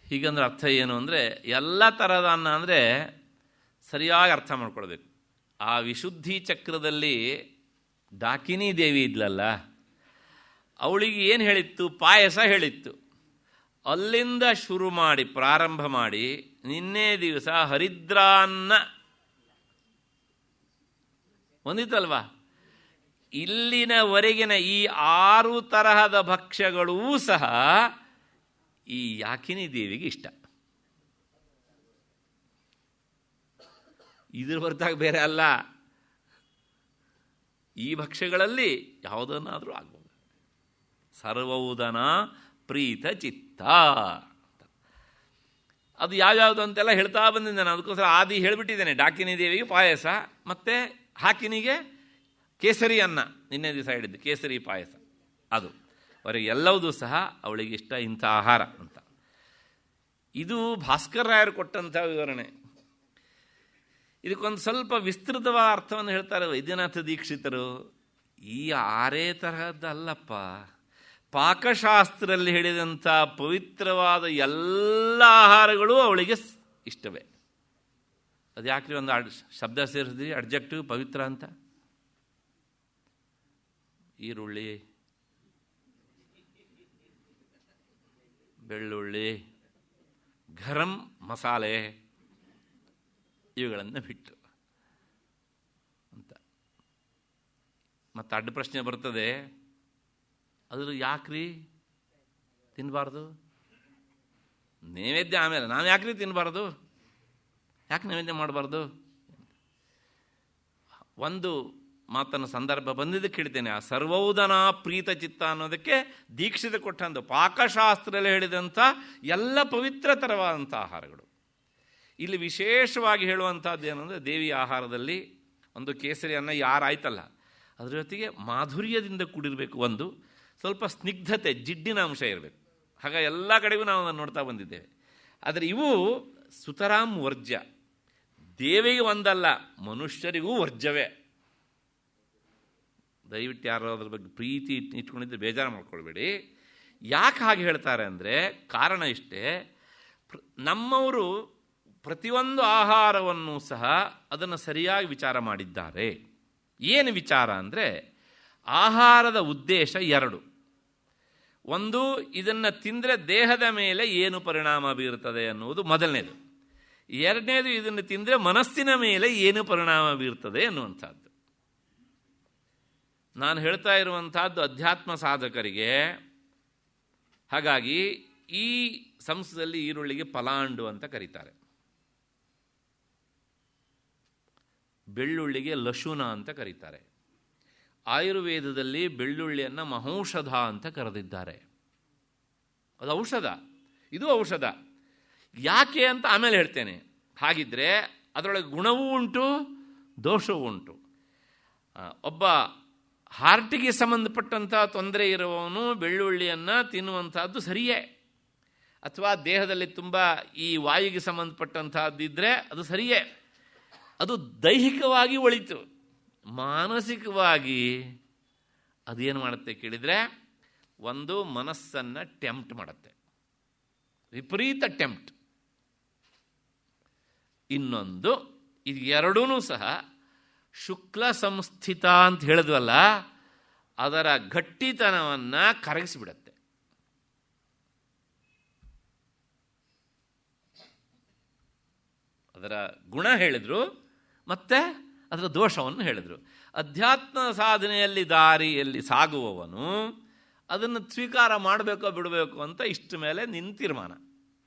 ಹೀಗಂದ್ರೆ ಅರ್ಥ ಏನು ಅಂದರೆ, ಎಲ್ಲ ತರಹದ ಅನ್ನ ಅಂದರೆ ಸರಿಯಾಗಿ ಅರ್ಥ ಮಾಡ್ಕೊಳ್ಬೇಕು. ಆ ವಿಶುದ್ಧಿ ಚಕ್ರದಲ್ಲಿ ಡಾಕಿನಿ ದೇವಿ ಇದ್ಲಲ್ಲ, ಅವಳಿಗೆ ಏನು ಹೇಳಿತ್ತು? ಪಾಯಸ ಹೇಳಿತ್ತು. ಅಲ್ಲಿಂದ ಶುರು ಮಾಡಿ ಪ್ರಾರಂಭ ಮಾಡಿ ನಿನ್ನೆ ದಿವಸ ಹರಿದ್ರಾನ್ನ ಹೊಂದಿತ್ತಲ್ವಾ, ಇಲ್ಲಿನವರೆಗಿನ ಈ 6 ತರಹದ ಭಕ್ಷ್ಯಗಳೂ ಸಹ ಈ ಯಾಕಿನಿ ದೇವಿಗೆ ಇಷ್ಟ. ಇದ್ರ ಹೊರತಾಗ ಬೇರೆ ಅಲ್ಲ. ಈ ಭಕ್ಷ್ಯಗಳಲ್ಲಿ ಯಾವುದನ್ನಾದರೂ ಆಗ್ಬೋದು. ಸರ್ವೌದನ ಪ್ರೀತ ಚಿತ್ತ. ಅದು ಯಾವ್ಯಾವುದು ಅಂತೆಲ್ಲ ಹೇಳ್ತಾ ಬಂದಿದ್ದೇನೆ. ಅದಕ್ಕೋಸ್ಕರ ಆದಿ ಹೇಳಿಬಿಟ್ಟಿದ್ದೇನೆ. ಡಾಕಿನಿ ದೇವಿಗೆ ಪಾಯಸ, ಮತ್ತು ಹಾಕಿನಿಗೆ ಕೇಸರಿ ಅನ್ನ, ನಿನ್ನೆ ದಿವಸ ಹೇಳಿದ್ದು ಕೇಸರಿ ಪಾಯಸ. ಅದು ಅವರಿಗೆ ಎಲ್ಲವೂ ಸಹ ಅವಳಿಗೆ ಇಷ್ಟ, ಇಂಥ ಆಹಾರ ಅಂತ. ಇದು ಭಾಸ್ಕರ್ ರಾಯರು ಕೊಟ್ಟಂಥ ವಿವರಣೆ. ಇದಕ್ಕೊಂದು ಸ್ವಲ್ಪ ವಿಸ್ತೃತವಾದ ಅರ್ಥವನ್ನು ಹೇಳ್ತಾರೆ ವೈದ್ಯನಾಥ ದೀಕ್ಷಿತರು. ಈ 6 ತರಹದ್ದಲ್ಲಪ್ಪ, ಪಾಕಶಾಸ್ತ್ರದಲ್ಲಿ ಹೇಳಿದಂಥ ಪವಿತ್ರವಾದ ಎಲ್ಲ ಆಹಾರಗಳು ಅವಳಿಗೆ ಇಷ್ಟವೇ. ಅದು ಯಾಕ್ರಿ ಒಂದು ಶಬ್ದ ಸೇರಿಸಿದ್ರಿ, ಅಡ್ಜೆಕ್ಟಿವ್ ಪವಿತ್ರ ಅಂತ? ಈರುಳ್ಳಿ, ಬೆಳ್ಳುಳ್ಳಿ, ಗರಂ ಮಸಾಲೆ ಇವುಗಳನ್ನು ಬಿಟ್ಟು ಅಂತ. ಮತ್ತು ಅಡ್ಡ ಪ್ರಶ್ನೆ ಬರ್ತದೆ, ಅದ್ರ ಯಾಕ್ರಿ ತಿನ್ನಬಾರ್ದು? ನೈವೇದ್ಯ ಆಮೇಲೆ ನಾವು ಯಾಕ್ರಿ ತಿನ್ನಬಾರ್ದು? ಯಾಕೆ ನೈವೇದ್ಯ ಮಾಡಬಾರ್ದು? ಒಂದು ಮಾತನ್ನು ಸಂದರ್ಭ ಬಂದಿದ್ದಕ್ಕೆ ಹೇಳ್ತೇನೆ. ಆ ಸರ್ವೌದನ ಪ್ರೀತ ಚಿತ್ತ ಅನ್ನೋದಕ್ಕೆ ದೀಕ್ಷಿತ ಕೊಟ್ಟಂದು ಪಾಕಶಾಸ್ತ್ರದಲ್ಲಿ ಹೇಳಿದಂಥ ಎಲ್ಲ ಪವಿತ್ರತರವಾದಂಥ ಆಹಾರಗಳು. ಇಲ್ಲಿ ವಿಶೇಷವಾಗಿ ಹೇಳುವಂಥದ್ದು ಏನಂದರೆ, ದೇವಿಯ ಆಹಾರದಲ್ಲಿ ಒಂದು ಕೇಸರಿ ಅನ್ನ ಯಾರಾಯ್ತಲ್ಲ, ಅದರ ಜೊತೆಗೆ ಮಾಧುರ್ಯದಿಂದ ಕೂಡಿರಬೇಕು. ಒಂದು ಸ್ವಲ್ಪ ಸ್ನಿಗ್ಧತೆ, ಜಿಡ್ಡಿನ ಅಂಶ ಇರಬೇಕು. ಹಾಗ ಎಲ್ಲ ಕಡೆಗೂ ನಾವು ಅದನ್ನು ನೋಡ್ತಾ ಬಂದಿದ್ದೇವೆ. ಆದರೆ ಇವು ಸುತರಾಂ ವರ್ಜ್ಯ. ದೇವಿಗೆ ಒಂದಲ್ಲ, ಮನುಷ್ಯರಿಗೂ ವರ್ಜ್ಯವೇ. ದಯವಿಟ್ಟು ಯಾರು ಅದ್ರ ಬಗ್ಗೆ ಪ್ರೀತಿ ಇಟ್ಕೊಂಡಿದ್ರೆ ಬೇಜಾರು ಮಾಡ್ಕೊಳ್ಬೇಡಿ. ಯಾಕೆ ಹಾಗೆ ಹೇಳ್ತಾರೆ ಅಂದರೆ, ಕಾರಣ ಇಷ್ಟೇ. ನಮ್ಮವರು ಪ್ರತಿಯೊಂದು ಆಹಾರವನ್ನು ಸಹ ಅದನ್ನು ಸರಿಯಾಗಿ ವಿಚಾರ ಮಾಡಿದ್ದಾರೆ. ಏನು ವಿಚಾರ ಅಂದರೆ, ಆಹಾರದ ಉದ್ದೇಶ ಎರಡು. ಒಂದು, ಇದನ್ನು ತಿಂದರೆ ದೇಹದ ಮೇಲೆ ಏನು ಪರಿಣಾಮ ಬೀರುತ್ತದೆ ಅನ್ನುವುದು ಮೊದಲನೇದು. ಎರಡನೇದು, ಇದನ್ನು ತಿಂದರೆ ಮನಸ್ಸಿನ ಮೇಲೆ ಏನು ಪರಿಣಾಮ ಬೀರ್ತದೆ ಅನ್ನುವಂಥದ್ದು. ನಾನು ಹೇಳ್ತಾ ಇರುವಂಥದ್ದು ಅಧ್ಯಾತ್ಮ ಸಾಧಕರಿಗೆ. ಹಾಗಾಗಿ ಈ ಸಂಸ್ಕೃತದಲ್ಲಿ ಈರುಳ್ಳಿಗೆ ಪಲಾಂಡು ಅಂತ ಕರೀತಾರೆ, ಬೆಳ್ಳುಳ್ಳಿಗೆ ಲಶುನ ಅಂತ ಕರೀತಾರೆ. ಆಯುರ್ವೇದದಲ್ಲಿ ಬೆಳ್ಳುಳ್ಳಿಯನ್ನು ಮಹೌಷಧ ಅಂತ ಕರೆದಿದ್ದಾರೆ. ಅದು ಔಷಧ, ಇದು ಔಷಧ. ಯಾಕೆ ಅಂತ ಆಮೇಲೆ ಹೇಳ್ತೇನೆ. ಹಾಗಿದ್ರೆ ಅದರೊಳಗೆ ಗುಣವೂ ಉಂಟು, ದೋಷವೂ ಉಂಟು. ಒಬ್ಬ ಹಾರ್ಟಿಗೆ ಸಂಬಂಧಪಟ್ಟಂಥ ತೊಂದರೆ ಇರುವವನು ಬೆಳ್ಳುಳ್ಳಿಯನ್ನು ತಿನ್ನುವಂಥದ್ದು ಸರಿಯೇ, ಅಥವಾ ದೇಹದಲ್ಲಿ ತುಂಬ ಈ ವಾಯುಗೆ ಸಂಬಂಧಪಟ್ಟಂಥದ್ದಿದ್ದರೆ ಅದು ಸರಿಯೇ, ಅದು ದೈಹಿಕವಾಗಿ ಒಳಿತು. ಮಾನಸಿಕವಾಗಿ ಅದೇನು ಮಾಡುತ್ತೆ ಕೇಳಿದರೆ, ಒಂದು ಮನಸ್ಸನ್ನು ಟೆಂಪ್ಟ್ ಮಾಡುತ್ತೆ, ವಿಪರೀತ ಟೆಂಪ್ಟ್. ಇನ್ನೊಂದು, ಇದು ಎರಡೂ ಸಹ ಶುಕ್ಲ ಸಂಸ್ಥಿತ ಅಂತ ಹೇಳಿದ್ವಲ್ಲ, ಅದರ ಗಟ್ಟಿತನವನ್ನು ಕರಗಿಸಿಬಿಡತ್ತೆ. ಅದರ ಗುಣ ಹೇಳಿದ್ರು, ಮತ್ತೆ ಅದರ ದೋಷವನ್ನು ಹೇಳಿದರು. ಅಧ್ಯಾತ್ಮ ಸಾಧನೆಯಲ್ಲಿ ದಾರಿಯಲ್ಲಿ ಸಾಗುವವನು ಅದನ್ನು ಸ್ವೀಕಾರ ಮಾಡಬೇಕೋ ಬಿಡಬೇಕು ಅಂತ ಇಷ್ಟ ಮೇಲೆ ನಿನ್ನ ತೀರ್ಮಾನ.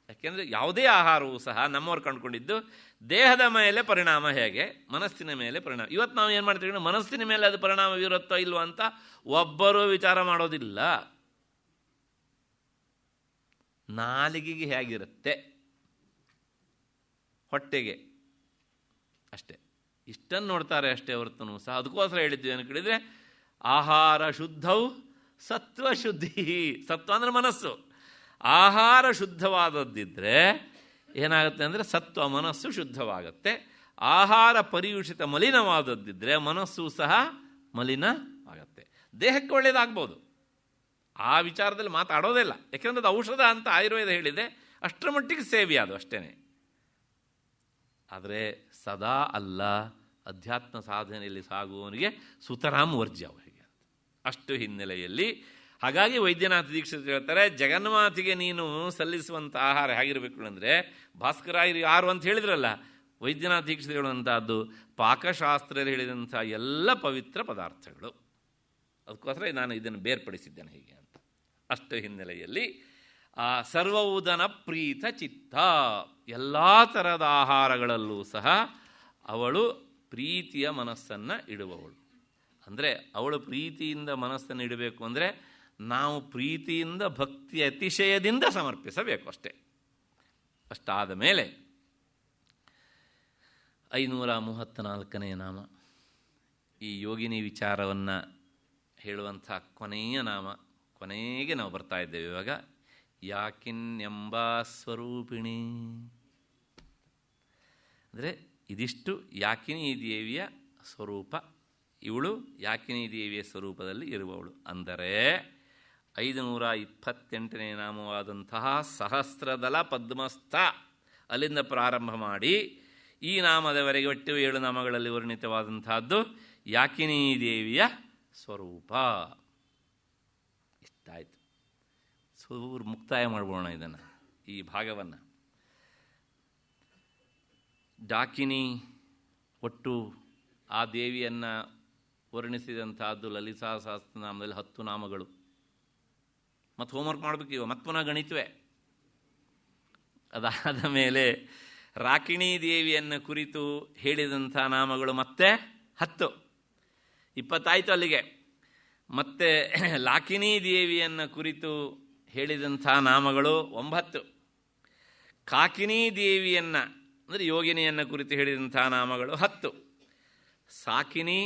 ಯಾಕೆಂದರೆ ಯಾವುದೇ ಆಹಾರವೂ ಸಹ ನಮ್ಮವ್ರು ಕಂಡುಕೊಂಡಿದ್ದು ದೇಹದ ಮೇಲೆ ಪರಿಣಾಮ ಹೇಗೆ, ಮನಸ್ಸಿನ ಮೇಲೆ ಪರಿಣಾಮ. ಇವತ್ತು ನಾವು ಏನು ಮಾಡ್ತೀವಿ, ಮನಸ್ಸಿನ ಮೇಲೆ ಅದು ಪರಿಣಾಮ ಬೀರುತ್ತೋ ಇಲ್ವೋ ಅಂತ ಒಬ್ಬರೂ ವಿಚಾರ ಮಾಡೋದಿಲ್ಲ. ನಾಲಿಗೆಗೆ ಹೇಗಿರುತ್ತೆ, ಹೊಟ್ಟೆಗೆ ಅಷ್ಟೇ, ಇಷ್ಟನ್ನು ನೋಡ್ತಾರೆ ಅಷ್ಟೇ ಹೊರತು ಸಹ. ಅದಕ್ಕೋಸ್ಕರ ಹೇಳಿದ್ವಿ ಏನು ಕೇಳಿದರೆ, ಆಹಾರ ಶುದ್ಧವು ಸತ್ವ ಶುದ್ಧಿ. ಸತ್ವ ಅಂದರೆ ಮನಸ್ಸು. ಆಹಾರ ಶುದ್ಧವಾದದ್ದಿದ್ದರೆ ಏನಾಗುತ್ತೆ ಅಂದರೆ ಸತ್ವ ಮನಸ್ಸು ಶುದ್ಧವಾಗುತ್ತೆ. ಆಹಾರ ಪರಿಯುಷಿತ ಮಲಿನವಾದದ್ದಿದ್ದರೆ ಮನಸ್ಸು ಸಹ ಮಲಿನ ಆಗುತ್ತೆ. ದೇಹಕ್ಕೆ ಒಳ್ಳೆಯದಾಗ್ಬೋದು, ಆ ವಿಚಾರದಲ್ಲಿ ಮಾತಾಡೋದಿಲ್ಲ. ಯಾಕೆಂದರೆ ಅದು ಔಷಧ ಅಂತ ಆಯುರ್ವೇದ ಹೇಳಿದೆ, ಅಷ್ಟರ ಮಟ್ಟಿಗೆ ಸೇವೆ ಅದು ಅಷ್ಟೇ. ಆದರೆ ಸದಾ ಅಲ್ಲ, ಅಧ್ಯಾತ್ಮ ಸಾಧನೆಯಲ್ಲಿ ಸಾಗುವವನಿಗೆ ಸುತರಾಮ್ ವರ್ಜ್ಯ ಅವರಿಗೆ. ಅಷ್ಟು ಹಿನ್ನೆಲೆಯಲ್ಲಿ ಹಾಗಾಗಿ ವೈದ್ಯನಾಥ ದೀಕ್ಷಿತರು ಹೇಳ್ತಾರೆ, ಜಗನ್ಮಾತಿಗೆ ನೀನು ಸಲ್ಲಿಸುವಂಥ ಆಹಾರ ಹೇಗಿರಬೇಕು ಅಂದರೆ, ಭಾಸ್ಕರಾಯರು ಯಾರು ಅಂತ ಹೇಳಿದ್ರಲ್ಲ, ವೈದ್ಯನಾಥ ದೀಕ್ಷಿತರು ಹೇಳುವಂಥದ್ದು ಪಾಕಶಾಸ್ತ್ರದಲ್ಲಿ ಹೇಳಿದಂಥ ಎಲ್ಲ ಪವಿತ್ರ ಪದಾರ್ಥಗಳು. ಅದಕ್ಕೋಸ್ಕರ ನಾನು ಇದನ್ನು ಬೇರ್ಪಡಿಸಿದ್ದೇನೆ ಹೀಗೆ ಅಂತ. ಅಷ್ಟು ಹಿನ್ನೆಲೆಯಲ್ಲಿ ಸರ್ವೌದನ ಪ್ರೀತ ಚಿತ್ತ, ಎಲ್ಲ ಥರದ ಆಹಾರಗಳಲ್ಲೂ ಸಹ ಅವಳು ಪ್ರೀತಿಯ ಮನಸ್ಸನ್ನು ಇಡುವವಳು. ಅಂದರೆ ಅವಳು ಪ್ರೀತಿಯಿಂದ ಮನಸ್ಸನ್ನು ಇಡಬೇಕು ಅಂದರೆ ನಾವು ಪ್ರೀತಿಯಿಂದ ಭಕ್ತಿ ಅತಿಶಯದಿಂದ ಸಮರ್ಪಿಸಬೇಕು ಅಷ್ಟೇ. ಅಷ್ಟಾದ ಮೇಲೆ 534ನೇ ನಾಮ, ಈ ಯೋಗಿನಿ ವಿಚಾರವನ್ನು ಹೇಳುವಂಥ ಕೊನೆಯ ನಾಮ. ಕೊನೆಗೆ ನಾವು ಬರ್ತಾ ಇದ್ದೇವೆ ಇವಾಗ. ಯಾಕಿನ್ಯಂಬ ಸ್ವರೂಪಿಣಿ ಅಂದರೆ ಇದಿಷ್ಟು ಯಾಕಿನಿ ದೇವಿಯ ಸ್ವರೂಪ. ಇವಳು ಯಾಕಿನಿ ದೇವಿಯ ಸ್ವರೂಪದಲ್ಲಿ ಇರುವವಳು. ಅಂದರೆ 528ನೇ ನಾಮವಾದಂತಹ ಸಹಸ್ರದಲ ಪದ್ಮಸ್ಥ, ಅಲ್ಲಿಂದ ಪ್ರಾರಂಭ ಮಾಡಿ ಈ ನಾಮದವರೆಗೆ ಒಟ್ಟು 7 ನಾಮಗಳಲ್ಲಿ ವರ್ಣಿತವಾದಂತಹದ್ದು ಯಾಕಿನಿ ದೇವಿಯ ಸ್ವರೂಪ. ಇಷ್ಟಾಯಿತು. ಸೂರು ಮುಕ್ತಾಯ ಮಾಡ್ಬೋಣ ಇದನ್ನು, ಈ ಭಾಗವನ್ನು. ಡಾಕಿನಿ ಒಟ್ಟು ಆ ದೇವಿಯನ್ನು ವರ್ಣಿಸಿದಂಥದ್ದು ಲಲಿತಾ ಸಹಸ್ರನಾಮದಲ್ಲಿ 10 ನಾಮಗಳು. ಮತ್ತು ಹೋಮ್ವರ್ಕ್ ಮಾಡಬೇಕು ಇವ, ಮತ್ತು ಪುನಃ ಗಣಿತವೇ. ಅದಾದ ಮೇಲೆ ರಾಕಿಣಿ ದೇವಿಯನ್ನು ಕುರಿತು ಹೇಳಿದಂಥ ನಾಮಗಳು ಮತ್ತೆ 10, 20 ಆಯಿತು ಅಲ್ಲಿಗೆ. ಮತ್ತು ಲಾಕಿನಿ ದೇವಿಯನ್ನು ಕುರಿತು ಹೇಳಿದಂಥ ನಾಮಗಳು 9. ಕಾಕಿನಿ ದೇವಿಯನ್ನು ಅಂದರೆ ಯೋಗಿನಿಯನ್ನು ಕುರಿತು ಹೇಳಿದಂಥ ನಾಮಗಳು 10. ಸಾಕಿನಿ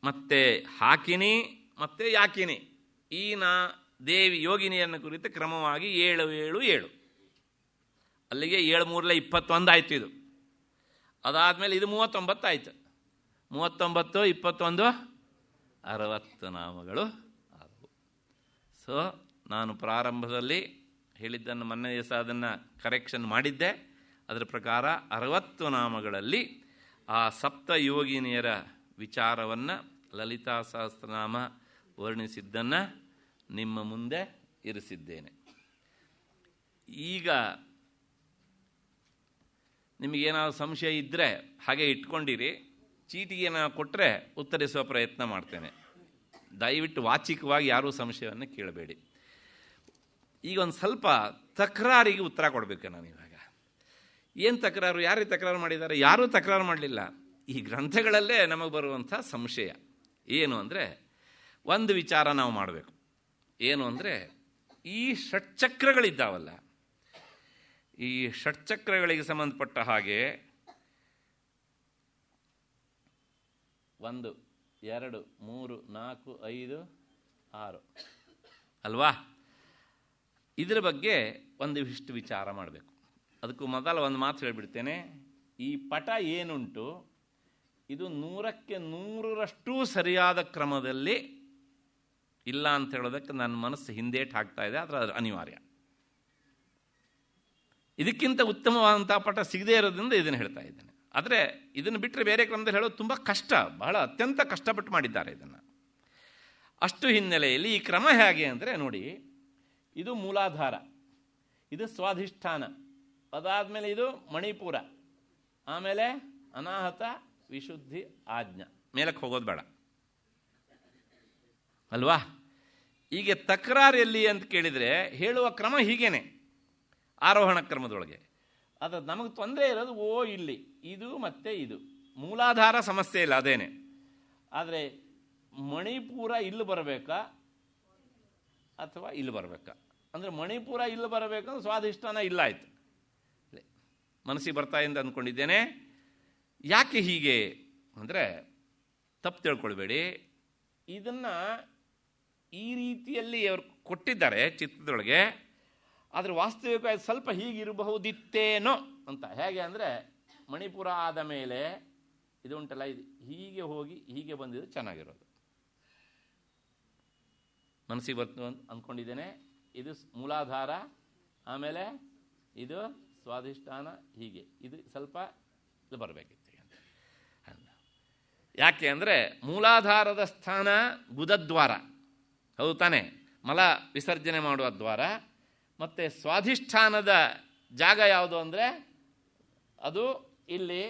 ಮತ್ತು ಹಾಕಿನಿ ಮತ್ತು ಯಾಕಿನಿ, ಈ ದೇವಿ ಯೋಗಿನಿಯನ್ನು ಕುರಿತು ಕ್ರಮವಾಗಿ 7, 7, 7. ಅಲ್ಲಿಗೆ 7 3 21 ಆಯಿತು ಇದು. ಅದಾದಮೇಲೆ ಇದು 39 ಆಯಿತು. 39, 21, 60 ನಾಮಗಳು ಆದವು. ಸೊ ನಾನು ಪ್ರಾರಂಭದಲ್ಲಿ ಹೇಳಿದ್ದನ್ನು ಮೊನ್ನೆ ದಿವಸ ಅದನ್ನು ಕರೆಕ್ಷನ್ ಮಾಡಿದ್ದೆ. ಅದರ ಪ್ರಕಾರ 60 ನಾಮಗಳಲ್ಲಿ ಆ ಸಪ್ತಯೋಗಿನಿಯರ ವಿಚಾರವನ್ನು ಲಲಿತಾ ಸಹಸ್ರನಾಮ ವರ್ಣಿಸಿದ್ದನ್ನು ನಿಮ್ಮ ಮುಂದೆ ಇರಿಸಿದ್ದೇನೆ. ಈಗ ನಿಮಗೇನಾದ್ರು ಸಂಶಯ ಇದ್ದರೆ ಹಾಗೆ ಇಟ್ಕೊಂಡಿರಿ, ಚೀಟಿಗೆ ನಾನು ಕೊಟ್ಟರೆ ಉತ್ತರಿಸುವ ಪ್ರಯತ್ನ ಮಾಡ್ತೇನೆ. ದಯವಿಟ್ಟು ವಾಚಿಕವಾಗಿ ಯಾರೂ ಸಂಶಯವನ್ನು ಕೇಳಬೇಡಿ. ಈಗ ಒಂದು ಸ್ವಲ್ಪ ತಕರಾರಿಗೆ ಉತ್ತರ ಕೊಡಬೇಕು ನಾನು ಇವಾಗ. ಏನು ತಕರಾರು? ಯಾರಿಗೆ ತಕರಾರು ಮಾಡಿದ್ದಾರೆ? ಯಾರೂ ತಕರಾರು ಮಾಡಲಿಲ್ಲ. ಈ ಗ್ರಂಥಗಳಲ್ಲೇ ನಮಗೆ ಬರುವಂಥ ಸಂಶಯ ಏನು ಅಂದರೆ, ಒಂದು ವಿಚಾರ ನಾವು ಮಾಡಬೇಕು. ಏನು ಅಂದರೆ, ಈ ಷಟ್ಚಕ್ರಗಳಿದ್ದಾವಲ್ಲ, ಈ ಷಟ್ಚಕ್ರಗಳಿಗೆ ಸಂಬಂಧಪಟ್ಟ ಹಾಗೆ 1 2 3 4 5 6 ಅಲ್ವಾ? ಇದರ ಬಗ್ಗೆ ಒಂದಿಷ್ಟು ವಿಚಾರ ಮಾಡಬೇಕು. ಅದಕ್ಕೂ ಮೊದಲು ಒಂದು ಮಾತು ಹೇಳಿಬಿಡ್ತೇನೆ. ಈ ಪಟ ಏನುಂಟು ಇದು 100ಕ್ಕೆ 100ರಷ್ಟು ಸರಿಯಾದ ಕ್ರಮದಲ್ಲಿ ಇಲ್ಲ ಅಂತ ಹೇಳೋದಕ್ಕೆ ನನ್ನ ಮನಸ್ಸು ಹಿಂದೇಟು ಹಾಕ್ತಾ ಇದೆ. ಆದರೆ ಅನಿವಾರ್ಯ. ಇದಕ್ಕಿಂತ ಉತ್ತಮವಾದಂಥ ಪಟ ಸಿಗದೇ ಇರೋದ್ರಿಂದ ಇದನ್ನು ಹೇಳ್ತಾ ಇದ್ದೇನೆ. ಆದರೆ ಇದನ್ನು ಬಿಟ್ಟರೆ ಬೇರೆ ಕ್ರಮದಲ್ಲಿ ಹೇಳೋದು ತುಂಬ ಕಷ್ಟ, ಬಹಳ ಅತ್ಯಂತ ಕಷ್ಟಪಟ್ಟು ಮಾಡಿದ್ದಾರೆ ಇದನ್ನು. ಅಷ್ಟು ಹಿನ್ನೆಲೆಯಲ್ಲಿ ಈ ಕ್ರಮ ಹೇಗೆ ಅಂದರೆ ನೋಡಿ, ಇದು ಮೂಲಾಧಾರ, ಇದು ಸ್ವಾಧಿಷ್ಠಾನ, ಅದಾದಮೇಲೆ ಇದು ಮಣಿಪುರ, ಆಮೇಲೆ ಅನಾಹತ, ವಿಶುದ್ಧಿ, ಆಜ್ಞಾ. ಮೇಲಕ್ಕೆ ಹೋಗೋದು ಬೇಡ ಅಲ್ವಾ? ಈಗ ತಕರಾರು ಎಲ್ಲಿ ಅಂತ ಕೇಳಿದರೆ ಹೇಳುವ ಕ್ರಮ ಹೀಗೇನೆ, ಆರೋಹಣ ಕ್ರಮದೊಳಗೆ. ಅದು ನಮಗೆ ತೊಂದರೆ ಇರೋದು ಇಲ್ಲಿ ಇದು ಮತ್ತು ಇದು ಮೂಲಾಧಾರ ಸಮಸ್ಯೆ ಇಲ್ಲ, ಅದೇನೆ. ಆದರೆ ಮಣಿಪುರ ಇಲ್ಲಿ ಬರಬೇಕಾ ಅಥವಾ ಇಲ್ಲಿ ಬರಬೇಕಾ? ಅಂದರೆ ಮಣಿಪುರ ಇಲ್ಲಿ ಬರಬೇಕಂದ್ರೆ ಸ್ವಾಧಿಷ್ಠಾನ ಇಲ್ಲ ಆಯಿತು. ಮನಸ್ಸಿಗೆ ಬರ್ತಾ ಅಂತ ಅಂದ್ಕೊಂಡಿದ್ದೇನೆ. ಯಾಕೆ ಹೀಗೆ ಅಂದರೆ ತಪ್ಪು ತಿಳ್ಕೊಳ್ಬೇಡಿ. ಇದನ್ನು ಈ ರೀತಿಯಲ್ಲಿ ಅವರು ಕೊಟ್ಟಿದ್ದಾರೆ ಚಿತ್ರದೊಳಗೆ. ಆದರೆ ವಾಸ್ತವಿಕವಾಗಿ ಸ್ವಲ್ಪ ಹೀಗಿರಬಹುದಿತ್ತೇನೋ ಅಂತ. ಹೇಗೆ ಅಂದರೆ, ಮಣಿಪುರ ಆದ ಮೇಲೆ ಇದು ಉಂಟಲ್ಲ, ಇದು ಹೀಗೆ ಹೋಗಿ ಹೀಗೆ ಬಂದಿದ್ದು ಚೆನ್ನಾಗಿರೋದು. ಮನಸ್ಸಿಗೆ ಬರ್ತು ಅಂತ ಅಂದ್ಕೊಂಡಿದ್ದೇನೆ. ಇದು ಮೂಲಾಧಾರ, ಆಮೇಲೆ ಇದು ಸ್ವಾಧಿಷ್ಠಾನ, ಹೀಗೆ ಇದು ಸ್ವಲ್ಪ ಇದು ಬರಬೇಕಿತ್ತು ಅಂತ. ಯಾಕೆ ಅಂದರೆ ಮೂಲಾಧಾರದ ಸ್ಥಾನ ಗುದದ್ವಾರ, ಹೌದು ತಾನೇ? ಮಲ ವಿಸರ್ಜನೆ ಮಾಡುವ ದ್ವಾರ. ಮತ್ತು ಸ್ವಾಧಿಷ್ಠಾನದ ಜಾಗ ಯಾವುದು ಅಂದರೆ ಅದು ಇಲ್ಲಿ